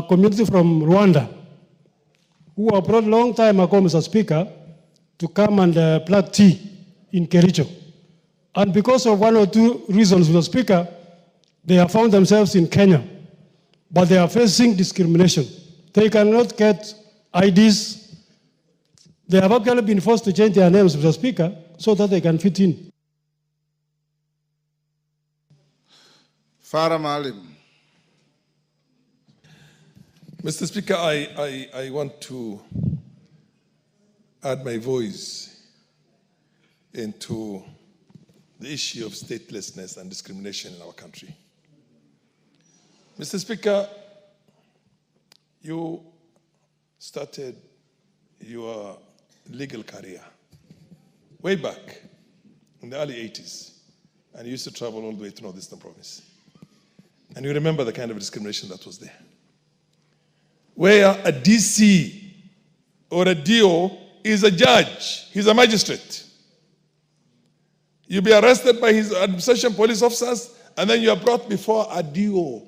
community from Rwanda who were brought a long time ago, Mr. Speaker, to come and plant tea in Kericho. And because of one or two reasons, Mr. Speaker, they have found themselves in Kenya, but they are facing discrimination. They cannot get IDs. They have actually been forced to change their names, Mr. Speaker, so that they can fit in. Farah Maalim. Mr. Speaker, I want to add my voice into the issue of statelessness and discrimination in our country. Mr. Speaker, you started your legal career way back in the early 80s, and you used to travel all the way to Northeastern Province. And you remember the kind of discrimination that was there, where a DC or a DO is a judge, he's a magistrate. You'll be arrested by his administration police officers, and then you are brought before a DO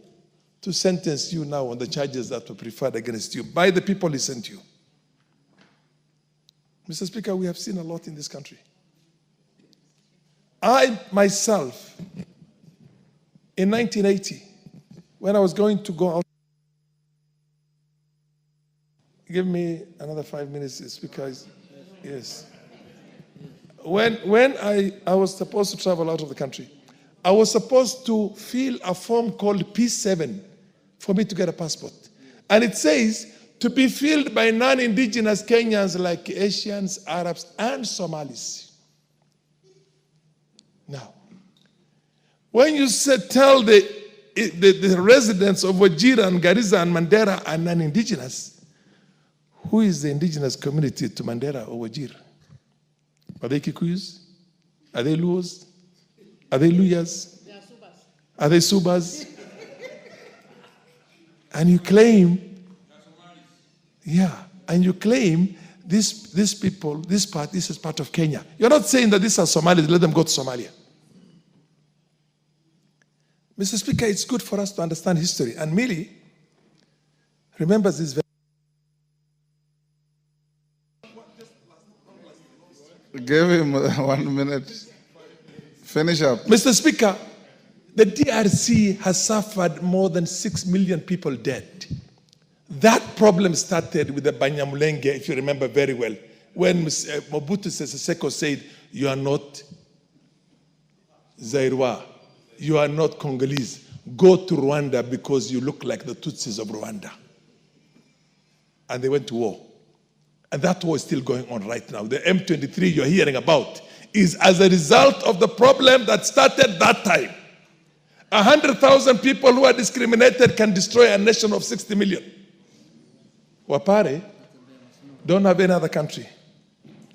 to sentence you now on the charges that were preferred against you by the people he sent you. Mr. Speaker, we have seen a lot in this country. I myself, in 1980, when I was going to go out, give me another 5 minutes, Speaker. Yes. When I was supposed to travel out of the country, I was supposed to fill a form called P7 for me to get a passport. And it says to be filled by non-indigenous Kenyans like Asians, Arabs, and Somalis. Now, when you tell the residents of Wajir and Garissa and Mandera are non-indigenous, who is the indigenous community to Mandera or Wajir? Are they Kikuyus? Are they Luos? Are they Luyas? Are they Subas? And you claim, and you claim these people, this is part of Kenya. You're not saying that these are Somalis, let them go to Somalia. Mr. Speaker, it's good for us to understand history. And Millie remembers this very. Give him 1 minute. Finish up. Mr. Speaker, the DRC has suffered more than 6 million people dead. That problem started with the Banyamulenge, if you remember very well, when Mobutu Sese Seko said, you are not Zairwa, you are not Congolese. Go to Rwanda because you look like the Tutsis of Rwanda. And they went to war. And that war is still going on right now. The M23 you're hearing about is as a result of the problem that started that time. 100,000 people who are discriminated can destroy a nation of 60 million. Wapare don't have any other country.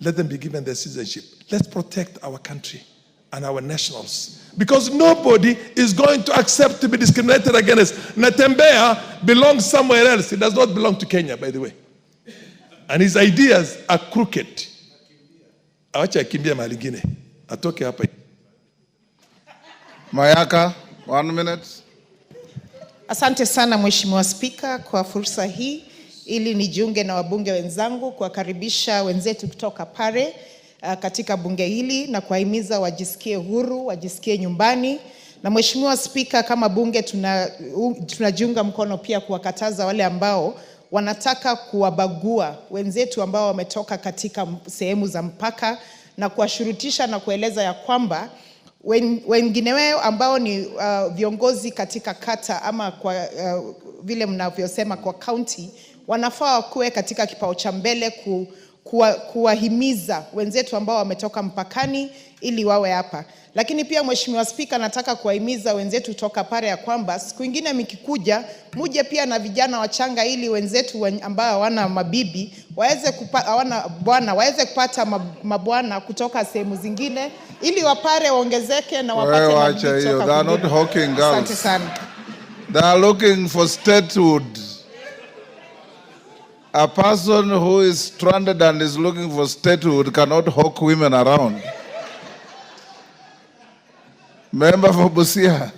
Let them be given their citizenship. Let's protect our country and our nationals. Because nobody is going to accept to be discriminated against. Natembeya belongs somewhere else. He does not belong to Kenya, by the way. And his ideas are crooked. Awacha akimbia mahali ingine. Atoke hapa. Mayaka, 1 minute. Asante sana Mheshimiwa Spika kwa fursa hii ili nijiunge na wabunge wenzangu kuwakaribisha wenzetu kutoka Pare katika bunge hili na kuwahimiza wajisikie huru, wajisikie nyumbani. Na Mheshimiwa Spika, kama bunge tunajiunga mkono pia kuwakataza wale ambao wanataka kuwabagua wenzetu ambao wametoka katika sehemu za mpaka na kuwashurutisha na kueleza ya kwamba wengine wao ambao ni viongozi katika kata ama kwa vile mnavyosema kwa county wanafaa kuwe katika kipao cha mbele kuwahimiza wenzetu ambao wametoka mpakani ili wawe hapa. Lakini pia Mheshimiwa Spika, nataka kuwahimiza wenzetu toka pale ya kwamba siku nyingine mkikuja muje pia na vijana wachanga ili wenzetu ambao hawana mabibi waweze kupata mabwana kutoka sehemu zingine ili wapare waongezeke na wapate mabibi kutoka. They are not hawking girls. Asante sana. They are looking for statehood. A person who is stranded and is looking for statehood cannot hawk women around. Member for Busia.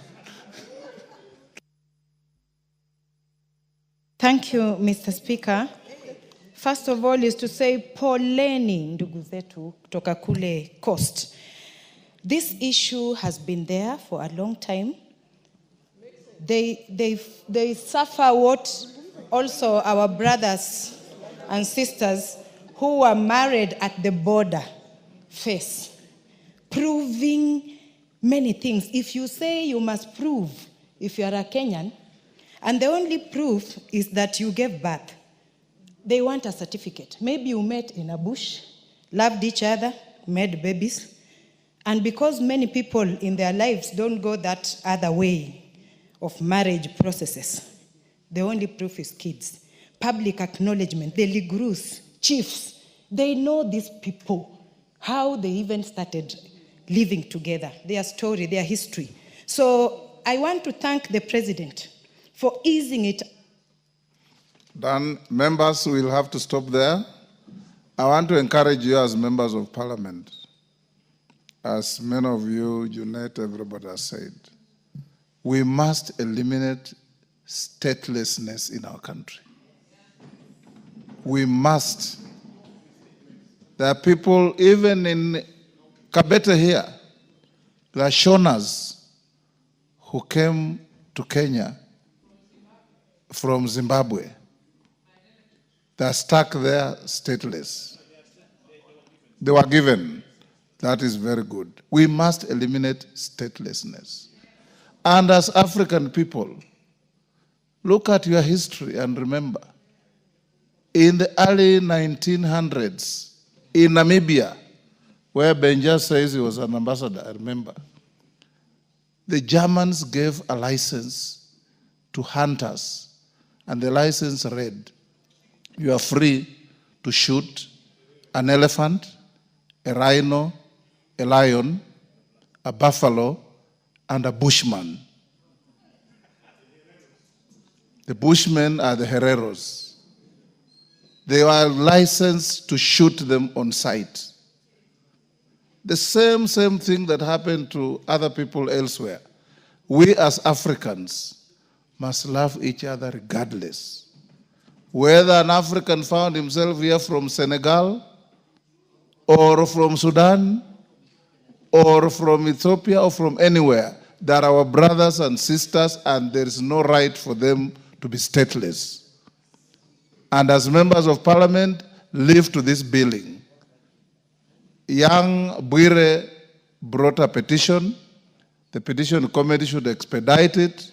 Thank you, Mr. Speaker. First of all is to say poleni ndugu zetu kutoka kule coast. This issue has been there for a long time. They suffer what also our brothers and sisters who were married at the border face, proving many things. If you say you must prove if you are a Kenyan, and the only proof is that you gave birth, they want a certificate. Maybe you met in a bush, loved each other, made babies, and because many people in their lives don't go that other way of marriage processes, the only proof is kids. Public acknowledgement, the Ligrus, chiefs, they know these people, how they even started living together, their story, their history. So I want to thank the President for easing it. Then members will have to stop there. I want to encourage you as members of Parliament, as many of you, Junet, everybody has said, we must eliminate statelessness in our country. We must. There are people, even in Kabete here, there are Shonas who came to Kenya from Zimbabwe. They are stuck there stateless. They were given. That is very good. We must eliminate statelessness. And as African people, look at your history and remember, in the early 1900s, in Namibia, where Benja says he was an ambassador, I remember, the Germans gave a license to hunters, and the license read, you are free to shoot an elephant, a rhino, a lion, a buffalo, and a bushman. The bushmen are the hereros. They are licensed to shoot them on sight. The same thing that happened to other people elsewhere. We as Africans must love each other regardless. Whether an African found himself here from Senegal, or from Sudan, or from Ethiopia, or from anywhere, they are our brothers and sisters, and there is no right for them to be stateless. And as members of Parliament, live to this billing. Young Bwire brought a petition. The petition committee should expedite it.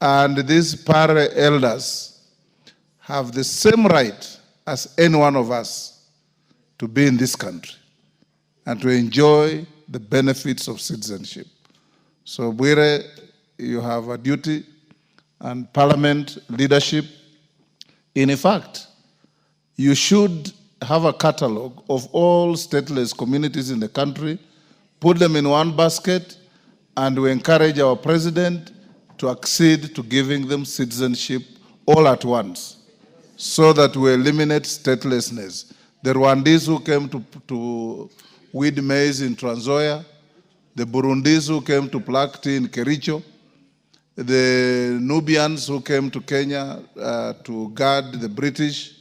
And these Pare elders have the same right as any one of us to be in this country and to enjoy the benefits of citizenship. So Bwire, you have a duty, and Parliament leadership. In fact, you should have a catalog of all stateless communities in the country, put them in one basket, and we encourage our president to accede to giving them citizenship all at once, so that we eliminate statelessness. The Rwandese who came to weed maize in Trans Nzoia, the Burundis who came to pluck tea in Kericho, the Nubians who came to Kenya to guard the British.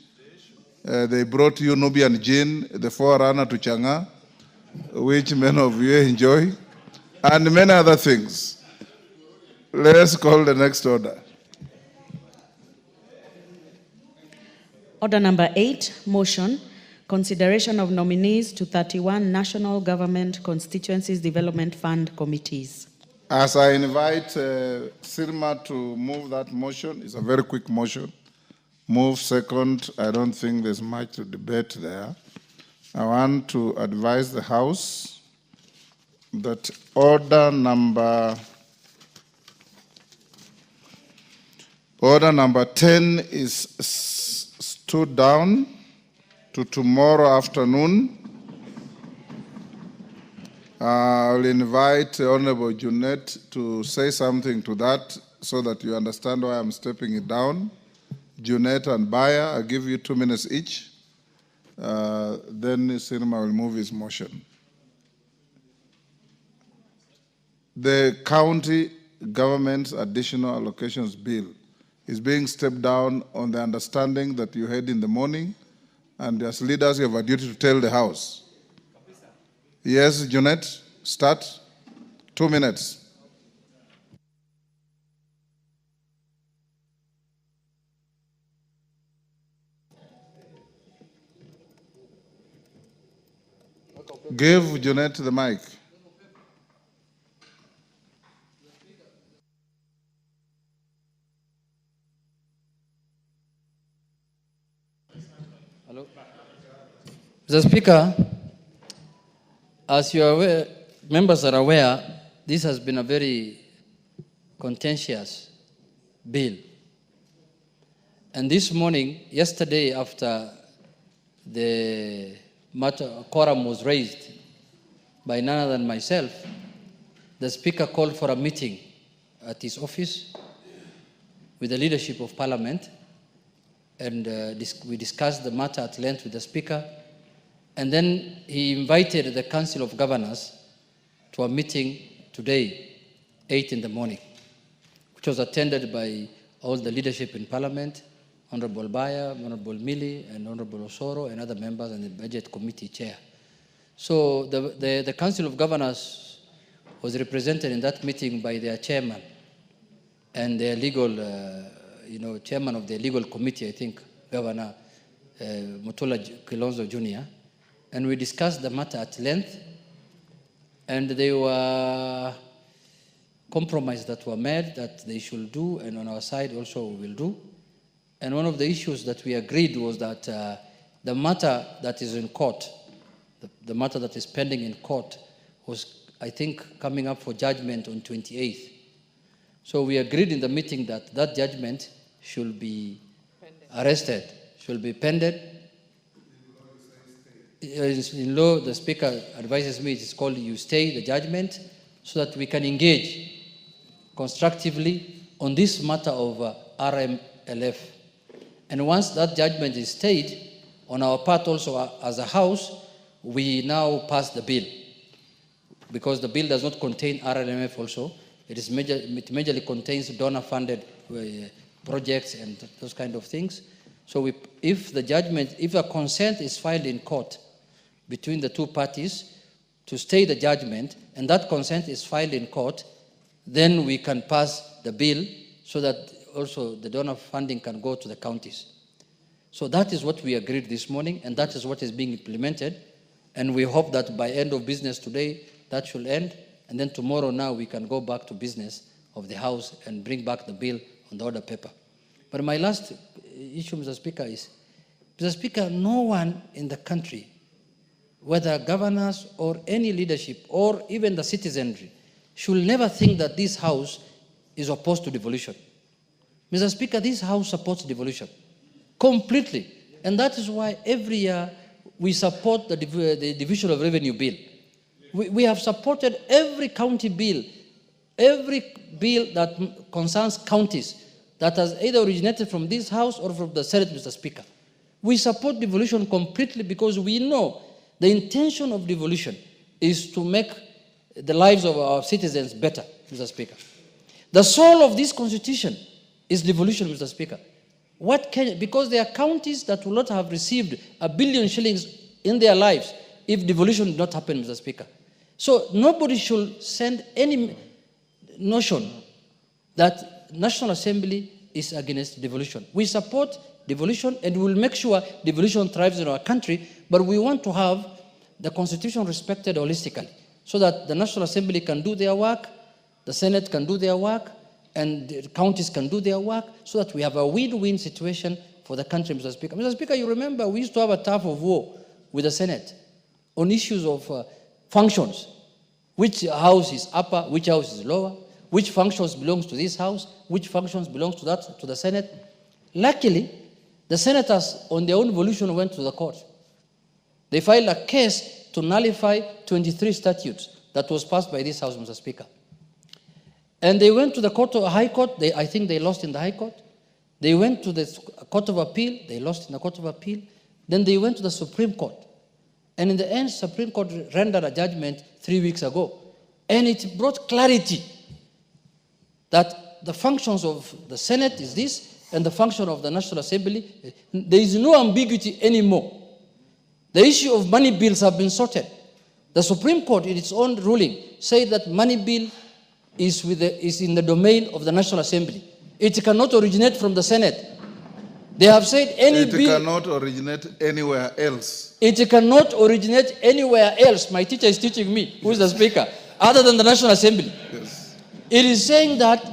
They brought you Nubian gin, the forerunner to Changa, which many of you enjoy, and many other things. Let's call the next order. Order number 8, motion, consideration of nominees to 31 National Government Constituencies Development Fund committees. As I invite Sirma to move that motion, it's a very quick motion. Move second, I don't think there's much to debate there. I want to advise the House that order number 10 is stood down to tomorrow afternoon. I'll invite Honorable Junet to say something to that so that you understand why I'm stepping it down. Junet and Baya, I'll give you 2 minutes each. Then Sirma will move his motion. The county government's additional allocations bill is being stepped down on the understanding that you had in the morning, and as leaders, you have a duty to tell the House. Yes, Junet, start. 2 minutes. Give Junet the mic. Hello. Mr. Speaker, as you are aware, members are aware, this has been a very contentious bill. And this morning, yesterday, after the quorum was raised by none other than myself, the Speaker called for a meeting at his office with the leadership of Parliament, and we discussed the matter at length with the Speaker, and then he invited the Council of Governors to a meeting today, 8 in the morning, which was attended by all the leadership in Parliament, Honorable Baya, Honorable Mili, and Honorable Osoro, and other members, and the Budget Committee Chair. So the Council of Governors was represented in that meeting by their chairman and their legal, chairman of the legal committee, I think, Governor Mutula Kilonzo Jr., and we discussed the matter at length, and there were compromises that were made that they should do, and on our side also we will do. And one of the issues that we agreed was that the matter that is in court, the matter that is pending in court, was, I think, coming up for judgment on 28th. So we agreed in the meeting that that judgment should be arrested, should be pended. In law, the Speaker advises me, it's called you stay the judgment, so that we can engage constructively on this matter of RMLF. And once that judgment is stayed, on our part also as a House, we now pass the bill. Because the bill does not contain RLMF also, it majorly contains donor-funded projects and those kind of things. So if a consent is filed in court between the two parties to stay the judgment, and that consent is filed in court, then we can pass the bill so that also the donor funding can go to the counties. So that is what we agreed this morning, and that is what is being implemented. And we hope that by end of business today, that should end. And then tomorrow now we can go back to business of the House and bring back the bill on the order paper. But my last issue, Mr. Speaker, is, Mr. Speaker, no one in the country, whether governors or any leadership or even the citizenry, should never think that this House is opposed to devolution. Mr. Speaker, this House supports devolution completely. And that is why every year we support the division of revenue bill. We have supported every county bill, every bill that concerns counties that has either originated from this House or from the Senate, Mr. Speaker. We support devolution completely because we know the intention of devolution is to make the lives of our citizens better, Mr. Speaker. The soul of this constitution is devolution, Mr. Speaker. Because there are counties that will not have received 1 billion shillings in their lives if devolution did not happen, Mr. Speaker. So nobody should send any notion that National Assembly is against devolution. We support devolution, and we will make sure devolution thrives in our country, but we want to have the Constitution respected holistically, so that the National Assembly can do their work, the Senate can do their work, and the counties can do their work, so that we have a win-win situation for the country, Mr. Speaker. Mr. Speaker, you remember we used to have a tug of war with the Senate on issues of functions. Which house is upper, which house is lower, which functions belongs to this house, which functions belongs to the Senate. Luckily, the senators on their own volition went to the court. They filed a case to nullify 23 statutes that was passed by this House, Mr. Speaker. And they went to the High Court. I think they lost in the High Court. They went to the Court of Appeal. They lost in the Court of Appeal. Then they went to the Supreme Court. And in the end, Supreme Court rendered a judgment 3 weeks ago. And it brought clarity that the functions of the Senate is this, and the function of the National Assembly, there is no ambiguity anymore. The issue of money bills have been sorted. The Supreme Court, in its own ruling, said that money bill is in the domain of the National Assembly. It cannot originate from the Senate. They have said it cannot originate anywhere else. It cannot originate anywhere else. My teacher is teaching me, who is the Speaker, other than the National Assembly. Yes. It is saying that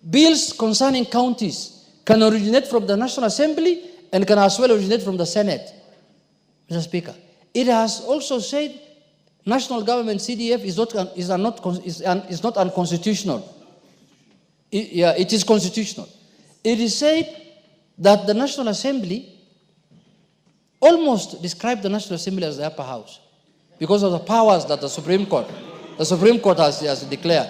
bills concerning counties can originate from the National Assembly and can as well originate from the Senate, Mr. Speaker. It has also said national government CDF is not unconstitutional. It is constitutional. It is said that the National Assembly almost described the National Assembly as the upper house because of the powers that the Supreme Court has declared.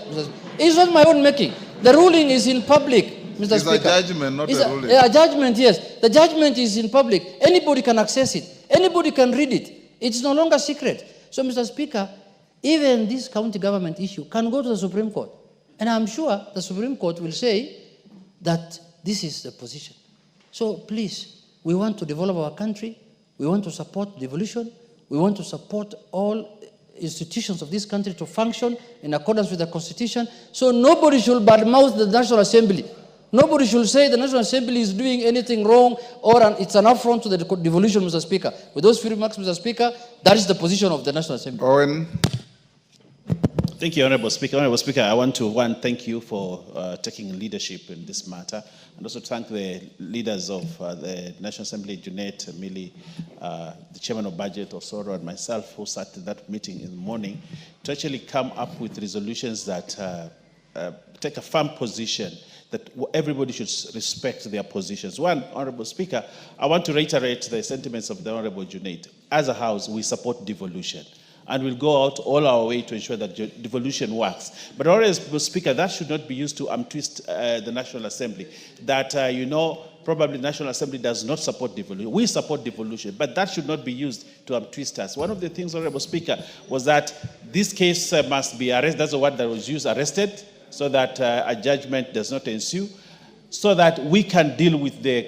It's not my own making. The ruling is in public, Mr. Speaker. It's a judgment, not a ruling. A judgment, yes. The judgment is in public. Anybody can access it. Anybody can read it. It's no longer secret. So, Mr. Speaker, even this county government issue can go to the Supreme Court. And I'm sure the Supreme Court will say that this is the position. So please, we want to develop our country. We want to support devolution. We want to support all institutions of this country to function in accordance with the Constitution. So nobody should badmouth the National Assembly. Nobody should say the National Assembly is doing anything wrong or it's an affront to the devolution, Mr. Speaker. With those few remarks, Mr. Speaker, that is the position of the National Assembly. Owen. Thank you, Honorable Speaker. Honorable Speaker, I want to thank you for taking leadership in this matter, and also thank the leaders of the National Assembly, Junet, Mili, the Chairman of Budget, Osoro, and myself, who sat in that meeting in the morning, to actually come up with resolutions that take a firm position that everybody should respect their positions. One, Honorable Speaker, I want to reiterate the sentiments of the Honorable Junet. As a House, we support devolution. And we'll go out all our way to ensure that devolution works. But Honorable Speaker, that should not be used to twist the National Assembly. That, probably the National Assembly does not support devolution. We support devolution, but that should not be used to twist us. One of the things, Honorable Speaker, was that this case must be arrested. That's the word that was used, arrested, so that a judgment does not ensue, so that we can deal with the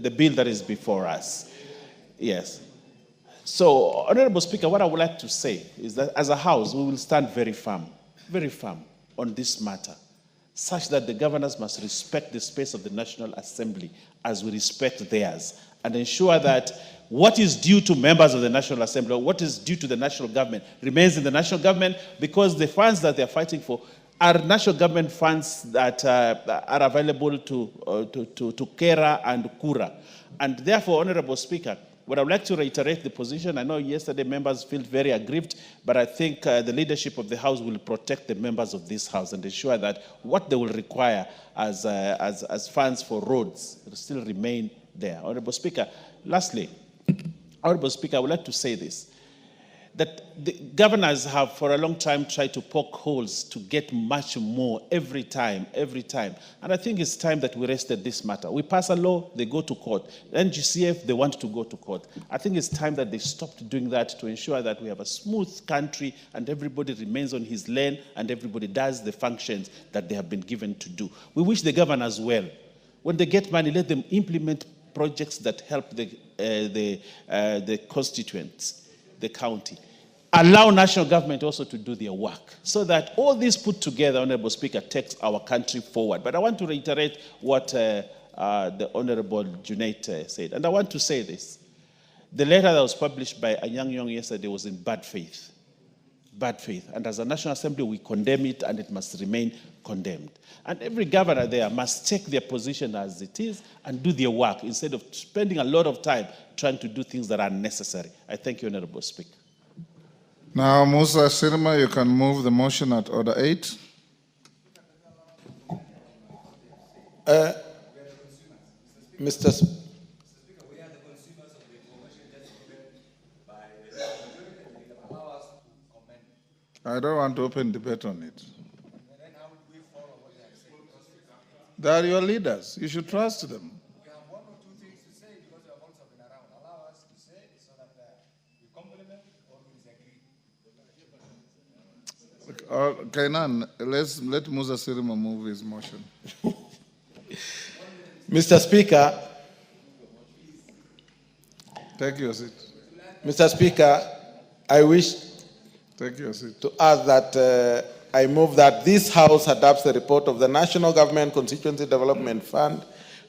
the bill that is before us. Yes. So, Honorable Speaker, what I would like to say is that as a House, we will stand very firm on this matter, such that the governors must respect the space of the National Assembly as we respect theirs, and ensure that what is due to members of the National Assembly, or what is due to the national government, remains in the national government, because the funds that they're fighting for are national government funds that are available to Kera and Kura. And therefore, Honorable Speaker, what I would like to reiterate the position. I know yesterday members felt very aggrieved, but I think the leadership of the House will protect the members of this House and ensure that what they will require as funds for roads will still remain there. Honorable Speaker, lastly, Honorable Speaker, I would like to say this, that the governors have for a long time tried to poke holes to get much more every time. And I think it's time that we rested this matter. We pass a law, they go to court. NGCF, they want to go to court. I think it's time that they stopped doing that to ensure that we have a smooth country and everybody remains on his lane and everybody does the functions that they have been given to do. We wish the governors well. When they get money, let them implement projects that help the constituents, the county. allow national government also to do their work, so that all this put together, Honorable Speaker, takes our country forward. But I want to reiterate what the Honorable Junaid said, and I want to say this. The letter that was published by Anyang' Nyong'o yesterday was in bad faith. Bad faith. And as a National Assembly, we condemn it, and it must remain condemned. And every governor there must take their position as it is and do their work instead of spending a lot of time trying to do things that are necessary. I thank you, Honorable Speaker. Now, Musa Sirma, you can move the motion at Order 8. Mr. I don't want to open debate on it. They are your leaders. You should trust them. Kainan, let Musa Sirima move his motion. Mr. Speaker. Take your seat. Mr. Speaker, I wish Take your seat. to ask that I move that this House adopts the report of the National Government Constituency Development Fund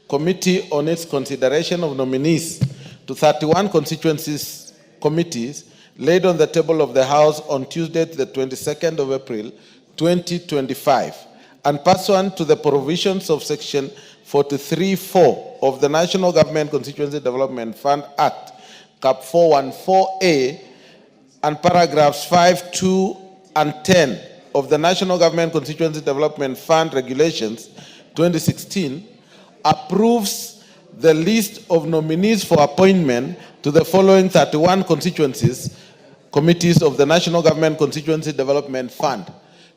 Committee on its consideration of nominees to 31 constituencies committees laid on the table of the House on Tuesday, the 22nd of April, 2025, and pursuant to the provisions of Section 43(4) of the National Government Constituency Development Fund Act, Cap 414A, and paragraphs 5, 2, and 10 of the National Government Constituency Development Fund Regulations 2016, approves the list of nominees for appointment to the following 31 constituencies committees of the National Government Constituency Development Fund.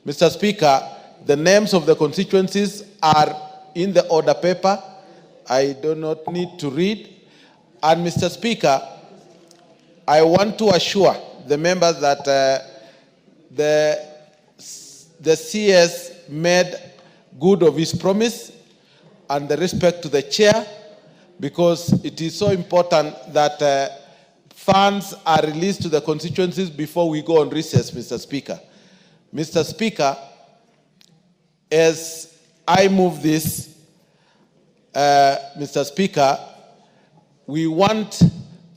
Mr. Speaker, the names of the constituencies are in the order paper. I do not need to read. And Mr. Speaker, I want to assure the members that the CS made good of his promise and the respect to the chair, because it is so important that funds are released to the constituencies before we go on recess, Mr. Speaker. Mr. Speaker, as I move this, Mr. Speaker, we want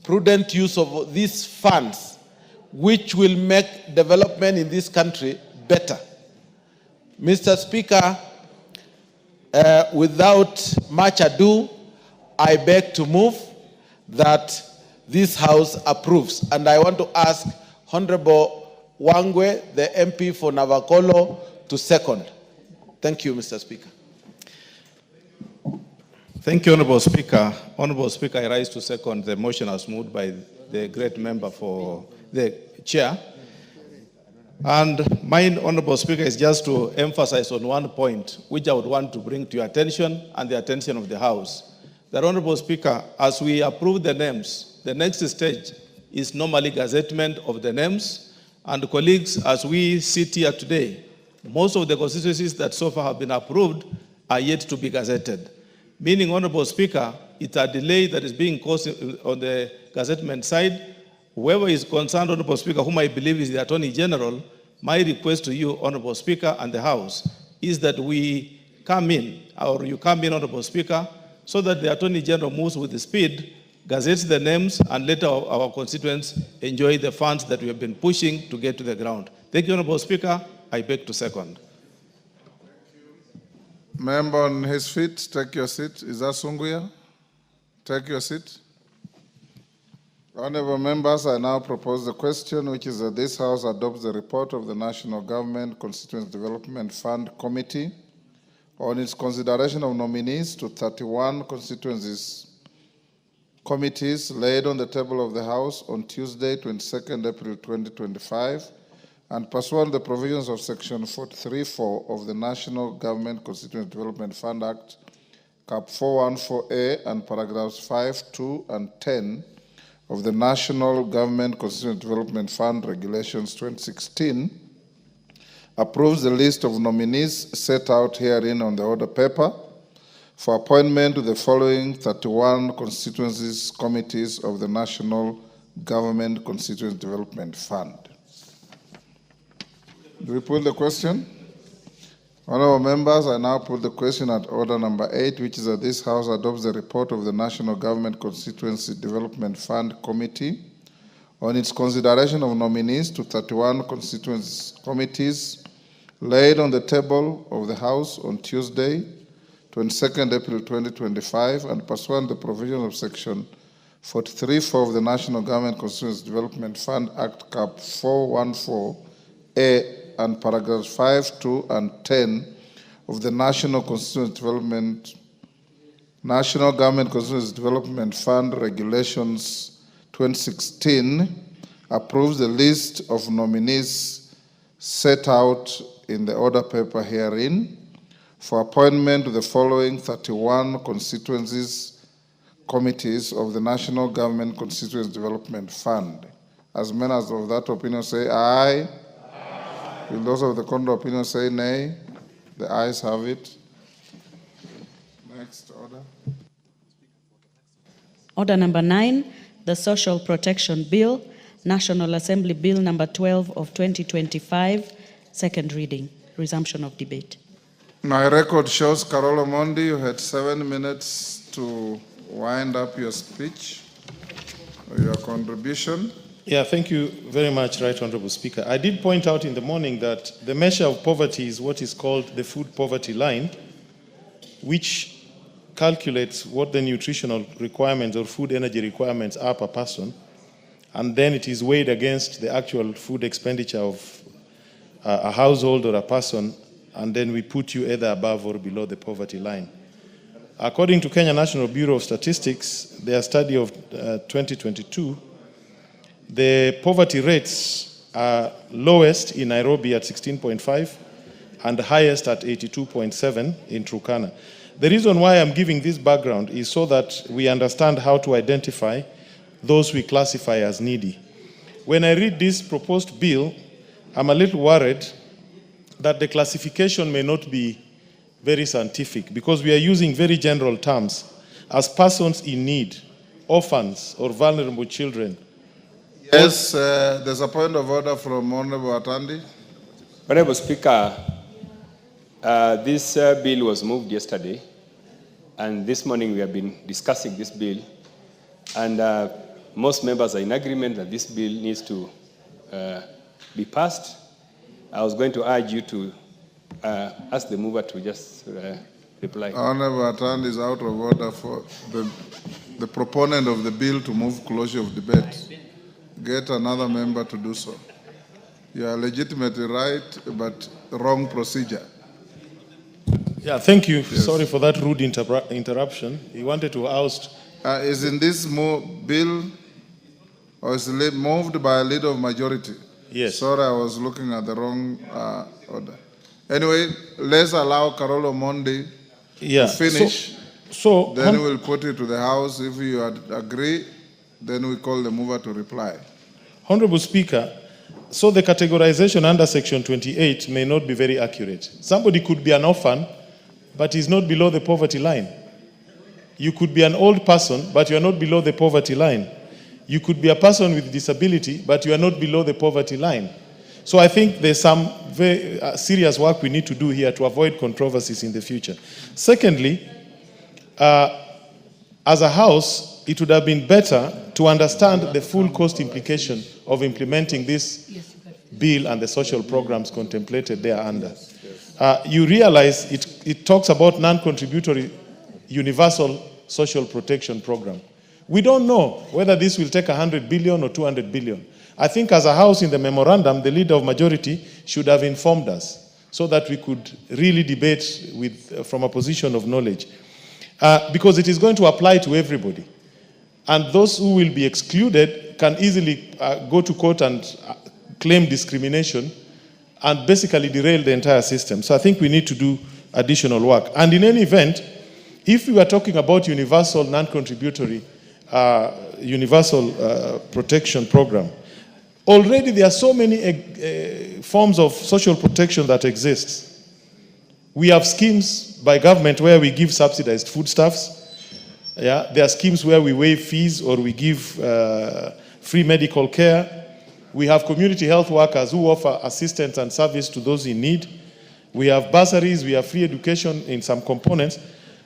prudent use of these funds, which will make development in this country better. Mr. Speaker, without much ado, I beg to move that this House approves. And I want to ask Honorable Wangwe, the MP for Navakolo, to second. Thank you, Mr. Speaker. Thank you, Honorable Speaker. Honorable Speaker, I rise to second the motion as moved by the great member for the chair. And my Honorable Speaker is just to emphasize on one point, which I would want to bring to your attention and the attention of the House. That, Honorable Speaker, as we approve the names, the next stage is normally gazettement of the names. And colleagues, as we sit here today, most of the constituencies that so far have been approved are yet to be gazetted. Meaning, Honorable Speaker, it's a delay that is being caused on the gazettement side. Whoever is concerned, Honorable Speaker, whom I believe is the Attorney General, my request to you, Honorable Speaker, and the House, is that we come in, or you come in, Honorable Speaker, so that the Attorney General moves with the speed, gazettes the names, and let our constituents enjoy the funds that we have been pushing to get to the ground. Thank you, Honorable Speaker. I beg to second. Member on his feet, take your seat. Is that Sunguya? Take your seat. Honorable members, I now propose the question, which is that this House adopts the report of the National Government Constituency Development Fund Committee on its consideration of nominees to 31 constituencies committees laid on the table of the House on Tuesday, 22nd April 2025, and pursuant to the provisions of Section 43(4) of the National Government Constituency Development Fund Act, Cap 414A, and paragraphs 5, 2, and 10 of the National Government Constituency Development Fund Regulations 2016, approves the list of nominees set out herein on the order paper for appointment to the following 31 constituencies committees of the National Government Constituency Development Fund. Do we put the question? Honorable members, I now put the question at order number 8, which is that this House adopts the report of the National Government Constituency Development Fund Committee on its consideration of nominees to 31 constituency committees laid on the table of the House on Tuesday, 22nd April 2025, and pursuant to the provisions of Section 43(4) of the National Government Constituency Development Fund Act Cap 414A and paragraphs 5, 2, and 10 of the National Government Constituency Development Fund Regulations 2016 approves the list of nominees set out in the order paper herein for appointment to the following 31 constituencies committees of the National Government Constituency Development Fund. As many as of that opinion say aye. Will those of the contrary opinion say nay? The ayes have it. Next order. Order number 9, the Social Protection Bill, National Assembly Bill number 12 of 2025, second reading. Resumption of debate. My record shows, Carol Omondi, you had 7 minutes to wind up your speech or your contribution. Yeah, thank you very much, Right Honorable Speaker. I did point out in the morning that the measure of poverty is what is called the food poverty line, which calculates what the nutritional requirements or food energy requirements are per person, and then it is weighed against the actual food expenditure of a household or a person, and then we put you either above or below the poverty line. According to Kenya National Bureau of Statistics, their study of 2022, the poverty rates are lowest in Nairobi at 16.5 and highest at 82.7 in Turkana. The reason why I'm giving this background is so that we understand how to identify those we classify as needy. When I read this proposed bill, I'm a little worried that the classification may not be very scientific because we are using very general terms as persons in need, orphans, or vulnerable children. Yes, there's a point of order from Honorable Atandi. Honorable Speaker, this bill was moved yesterday, and this morning we have been discussing this bill, and most members are in agreement that this bill needs to be passed. I was going to urge you to ask the mover to just reply. Honorable Atandi is out of order for the proponent of the bill to move closure of debate. Get another member to do so. You are legitimately right, but wrong procedure. Yeah, thank you. Yes. Sorry for that rude interruption. He wanted to oust. Is in this bill, or is it moved by a leader of majority? Yes. Sorry, I was looking at the wrong order. Anyway, let's allow Carol Omondi to finish. Then we'll put it to the House. If you agree, then we call the mover to reply. Honorable Speaker, so the categorization under Section 28 may not be very accurate. Somebody could be an orphan, but is not below the poverty line. You could be an old person, but you are not below the poverty line. You could be a person with disability, but you are not below the poverty line. So I think there's some very serious work we need to do here to avoid controversies in the future. Secondly, as a House, it would have been better to understand the full cost implication of implementing this bill and the social programs contemplated thereunder. You realize it talks about non-contributory universal social protection program. We don't know whether this will take 100 billion or 200 billion. I think as a House in the memorandum, the leader of majority should have informed us so that we could really debate from a position of knowledge. Because it is going to apply to everybody. And those who will be excluded can easily go to court and claim discrimination and basically derail the entire system. So I think we need to do additional work. And in any event, if we are talking about universal non-contributory universal protection program, already there are so many forms of social protection that exist. We have schemes by government where we give subsidized foodstuffs. Yeah, there are schemes where we waive fees or we give free medical care. We have community health workers who offer assistance and service to those in need. We have bursaries, we have free education in some components,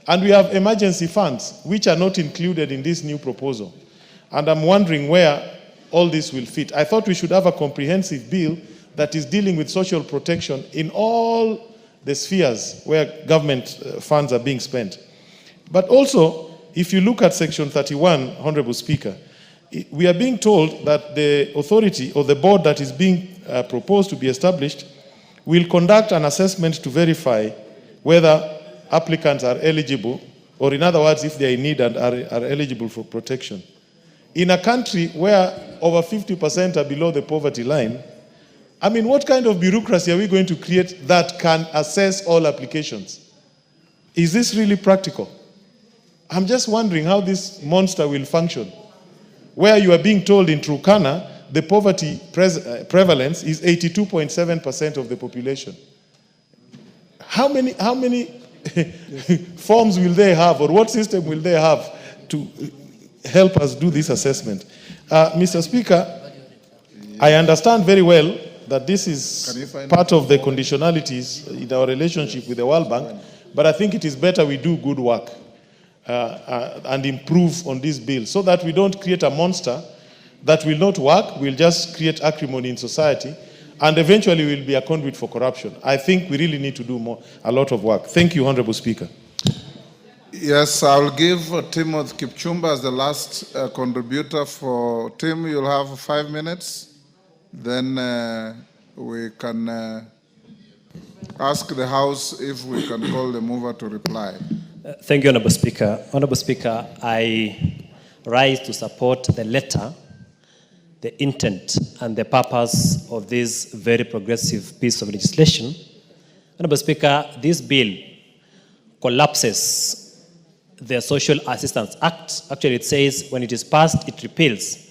and we have emergency funds, which are not included in this new proposal. And I'm wondering where all this will fit. I thought we should have a comprehensive bill that is dealing with social protection in all the spheres where government funds are being spent. But also, if you look at Section 31, Honorable Speaker, we are being told that the authority or the board that is being proposed to be established will conduct an assessment to verify whether applicants are eligible, or in other words, if they are in need and are eligible for protection. In a country where over 50% are below the poverty line, I mean, what kind of bureaucracy are we going to create that can assess all applications? Is this really practical? I'm just wondering how this monster will function, where you are being told in Turkana the poverty prevalence is 82.7% of the population. How many forms will they have, or what system will they have to help us do this assessment? Mr. Speaker, I understand very well that this is part of the conditionalities in our relationship with the World Bank, but I think it is better we do good work and improve on this bill so that we don't create a monster that will not work, will just create acrimony in society, and eventually will be a conduit for corruption. I think we really need to do a lot of work. Thank you, Honorable Speaker. Yes, I'll give Timothy Kipchumba as the last contributor. For Tim, you'll have 5 minutes. Then we can ask the House if we can call the mover to reply. Thank you, Honorable Speaker. Honorable Speaker, I rise to support the letter, the intent, and the purpose of this very progressive piece of legislation. Honorable Speaker, this bill collapses the Social Assistance Act. Actually, it says when it is passed, it repeals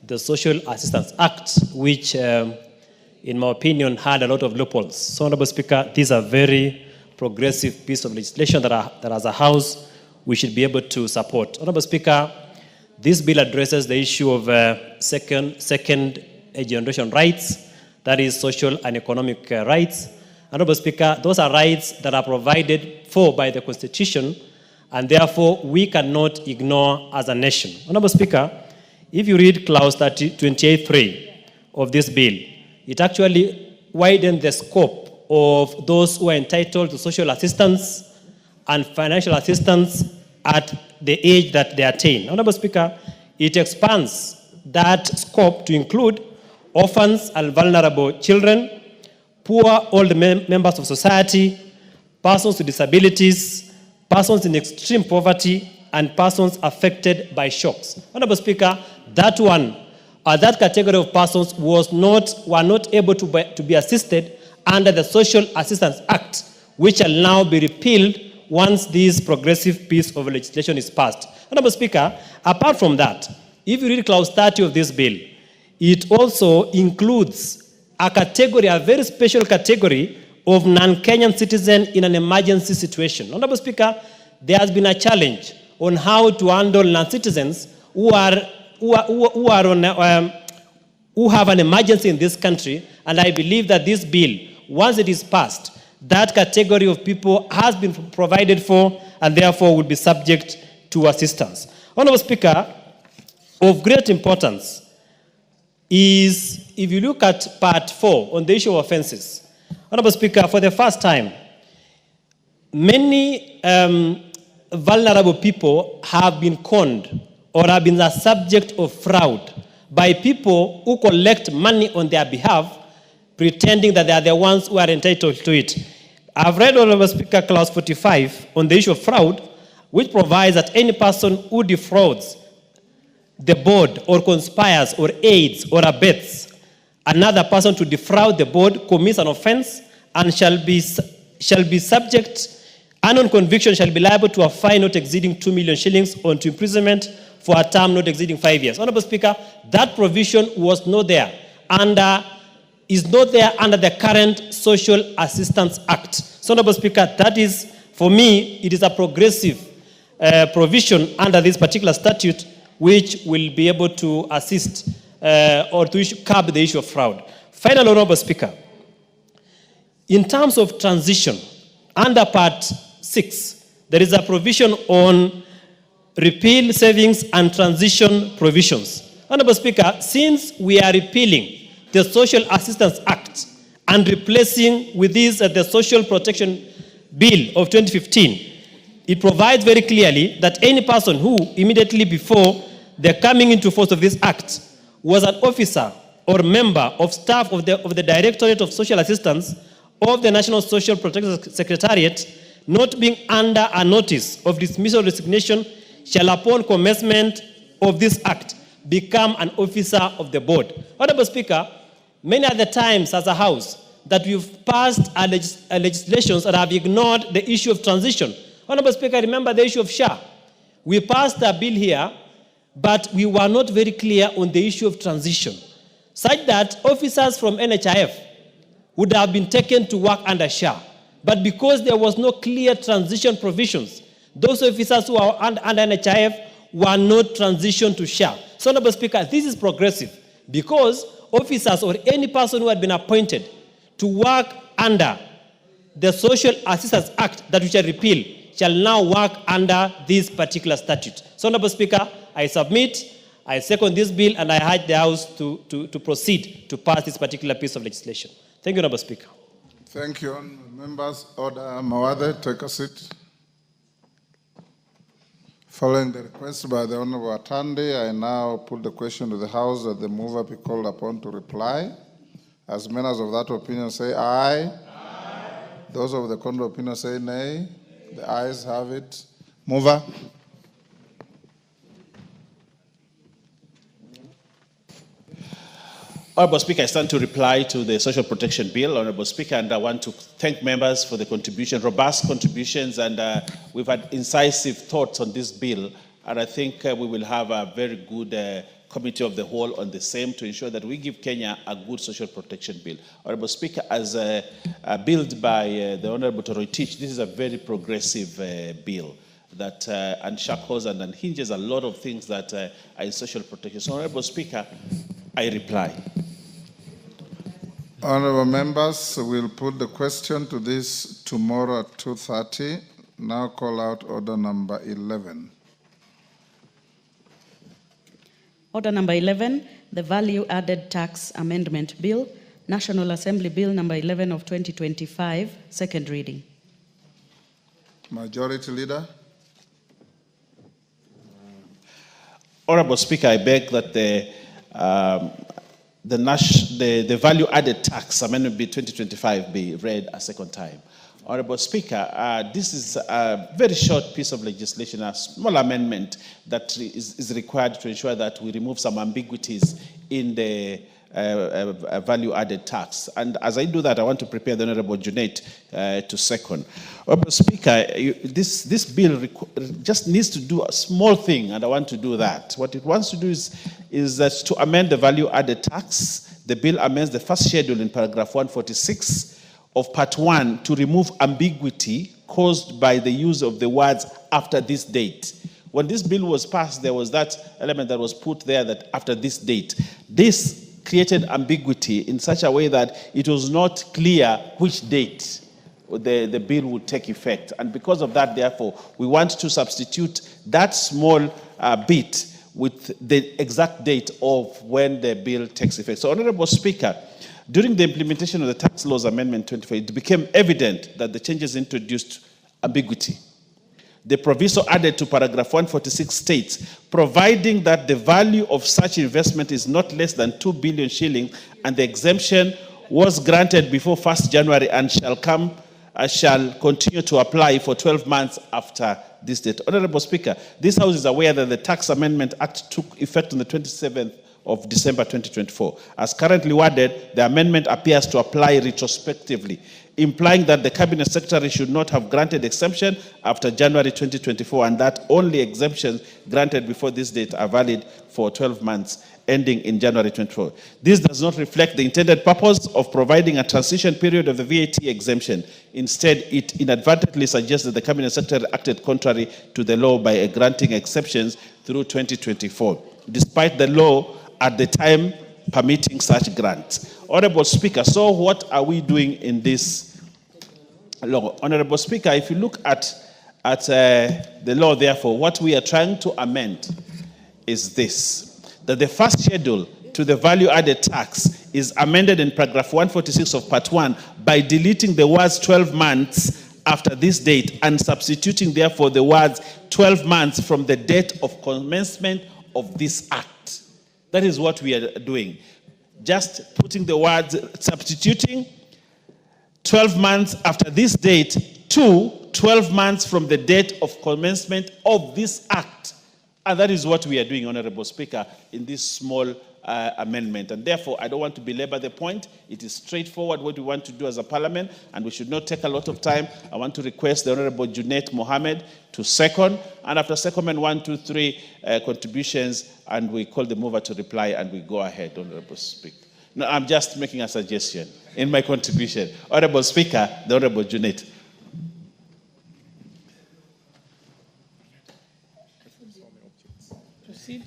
the Social Assistance Act, which, in my opinion, had a lot of loopholes. So, Honorable Speaker, these are very progressive piece of legislation that as a House, we should be able to support. Honorable Speaker, this bill addresses the issue of second generation rights, that is social and economic rights. Honorable Speaker, those are rights that are provided for by the Constitution, and therefore we cannot ignore as a nation. Honorable Speaker, if you read clause 28.3 of this bill, it actually widens the scope of those who are entitled to social assistance and financial assistance at the age that they attain. Honorable Speaker, it expands that scope to include orphans and vulnerable children, poor old members of society, persons with disabilities, persons in extreme poverty, and persons affected by shocks. Honorable Speaker, that category of persons were not able to be assisted under the Social Assistance Act, which shall now be repealed once this progressive piece of legislation is passed. Honorable Speaker, apart from that, if you read clause 30 of this bill, it also includes a category, a very special category of non-Kenyan citizens in an emergency situation. Honorable Speaker, there has been a challenge on how to handle non-citizens who have an emergency in this country, and I believe that this bill, once it is passed, that category of people has been provided for and therefore will be subject to assistance. Honorable Speaker, of great importance is, if you look at part 4 on the issue of offenses, Honorable Speaker, for the first time, many vulnerable people have been conned or have been the subject of fraud by people who collect money on their behalf, pretending that they are the ones who are entitled to it. I've read, Honorable Speaker, clause 45 on the issue of fraud, which provides that any person who defrauds the board or conspires or aids or abets another person to defraud the board commits an offense and shall be subject, and on conviction shall be liable to a fine not exceeding 2 million shillings or to imprisonment for a term not exceeding 5 years. Honorable Speaker, that provision was not there is not there under the current Social Assistance Act. So, Honorable Speaker, that is, for me, it is a progressive provision under this particular statute which will be able to assist or to curb the issue of fraud. Finally, Honorable Speaker, in terms of transition, under Part 6, there is a provision on repeal savings and transition provisions. Honorable Speaker, since we are repealing the Social Assistance Act and replacing with this the Social Protection Bill of 2015, it provides very clearly that any person who immediately before the coming into force of this act was an officer or member of staff of the Directorate of Social Assistance of the National Social Protection Secretariat, not being under a notice of dismissal or resignation, shall upon commencement of this act become an officer of the board. Honorable Speaker, many other times as a House that we've passed legislations that have ignored the issue of transition. Honorable Speaker, remember the issue of SHA. We passed a bill here, but we were not very clear on the issue of transition, such that officers from NHIF would have been taken to work under SHA. But because there was no clear transition provisions, those officers who are under NHIF were not transitioned to SHA. So, Honorable Speaker, this is progressive because officers or any person who had been appointed to work under the Social Assistance Act that we shall repeal shall now work under this particular statute. So, Honorable Speaker, I submit, I second this bill, and I urge the House to proceed to pass this particular piece of legislation. Thank you, Honorable Speaker. Thank you, members. Order Mawade, take a seat. Following the request by the Honorable Atande, I now put the question to the House that the mover be called upon to reply. As members of that opinion say aye. Aye. Those of the contrary opinion say nay. The ayes have it. Mover. Honorable Speaker, I stand to reply to the Social Protection Bill, Honorable Speaker, and I want to thank members for the contribution, robust contributions, and we've had incisive thoughts on this bill, and I think we will have a very good committee of the whole on the same to ensure that we give Kenya a good social protection bill. Honorable Speaker, as billed by the Honorable Toroitich, this is a very progressive bill that unshackles and unhinges a lot of things that are in social protection. So, Honorable Speaker, I reply. Honorable members, we'll put the question to this tomorrow at 2:30. Now call out order number 11. Order number 11, the Value Added Tax Amendment Bill, National Assembly Bill number 11 of 2025, second reading. Majority Leader. Honorable Speaker, I beg that the Value Added Tax Amendment Bill 2025 be read a second time. Honorable Speaker, this is a very short piece of legislation, a small amendment that is required to ensure that we remove some ambiguities in the value-added tax. And as I do that, I want to prepare the Honorable Junaid to second. Honorable Speaker, this bill just needs to do a small thing, and I want to do that. What it wants to do is that to amend the value-added tax. The bill amends the first schedule in paragraph 146 of Part 1 to remove ambiguity caused by the use of the words after this date. When this bill was passed, there was that element that was put there that after this date. This created ambiguity in such a way that it was not clear which date the bill would take effect. And because of that, therefore, we want to substitute that small bit with the exact date of when the bill takes effect. So, Honorable Speaker, during the implementation of the Tax Laws Amendment 24, it became evident that the changes introduced ambiguity. The proviso added to paragraph 146 states, providing that the value of such investment is not less than 2 billion shillings, and the exemption was granted before 1st January and shall continue to apply for 12 months after this date. Honorable Speaker, this House is aware that the Tax Amendment Act took effect on the 27th of December 2024. As currently worded, the amendment appears to apply retrospectively, implying that the Cabinet Secretary should not have granted exemption after January 2024, and that only exemptions granted before this date are valid for 12 months, ending in January 2024. This does not reflect the intended purpose of providing a transition period of the VAT exemption. Instead, it inadvertently suggests that the Cabinet Secretary acted contrary to the law by granting exceptions through 2024. Despite the law at the time permitting such grants. Honorable Speaker, so what are we doing in this law? Honorable Speaker, if you look at the law, therefore, what we are trying to amend is this, that the first schedule to the value-added tax is amended in paragraph 146 of part 1 by deleting the words 12 months after this date and substituting, therefore, the words 12 months from the date of commencement of this act. That is what we are doing. Just putting the words, substituting 12 months after this date to 12 months from the date of commencement of this act. And that is what we are doing, Honorable Speaker, in this small amendment. And therefore, I don't want to belabor the point. It is straightforward what we want to do as a parliament, and we should not take a lot of time. I want to request the Honorable Junet Mohammed to second, and after secondment, 1, 2, 3 contributions, and we call the mover to reply, and we go ahead, Honorable Speaker. No, I'm just making a suggestion in my contribution. Honorable Speaker, the Honorable Junet. Proceed.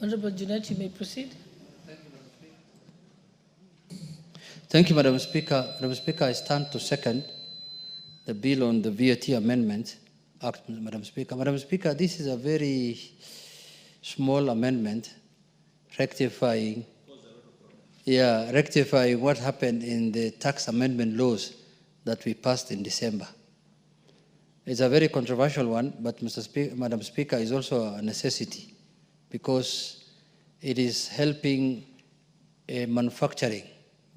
Honorable Junet, you may proceed. Thank you, Madam Speaker. Madam Speaker, I stand to second the bill on the VAT Amendment Act, Madam Speaker. Madam Speaker, this is a very small amendment rectifying what happened in the tax amendment laws that we passed in December. It's a very controversial one, but Madam Speaker, is also a necessity because it is helping manufacturing,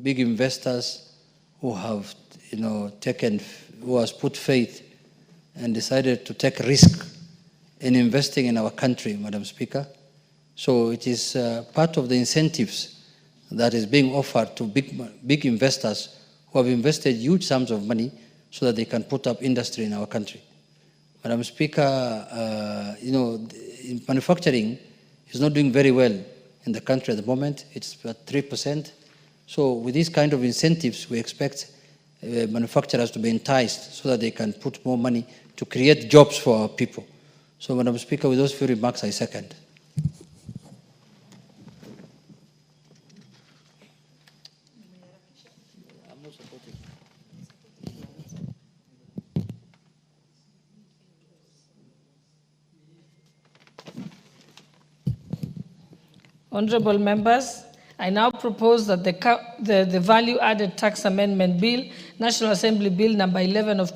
big investors who have, who has put faith and decided to take risk in investing in our country, Madam Speaker. So it is part of the incentives that is being offered to big investors who have invested huge sums of money so that they can put up industry in our country. Madam Speaker, manufacturing is not doing very well in the country at the moment. It's at 3%. So with these kind of incentives, we expect manufacturers to be enticed so that they can put more money to create jobs for our people. So, Madam Speaker, with those few remarks, I second. Honorable members, I now propose that the Value-Added Tax Amendment Bill, National Assembly Bill number 11 of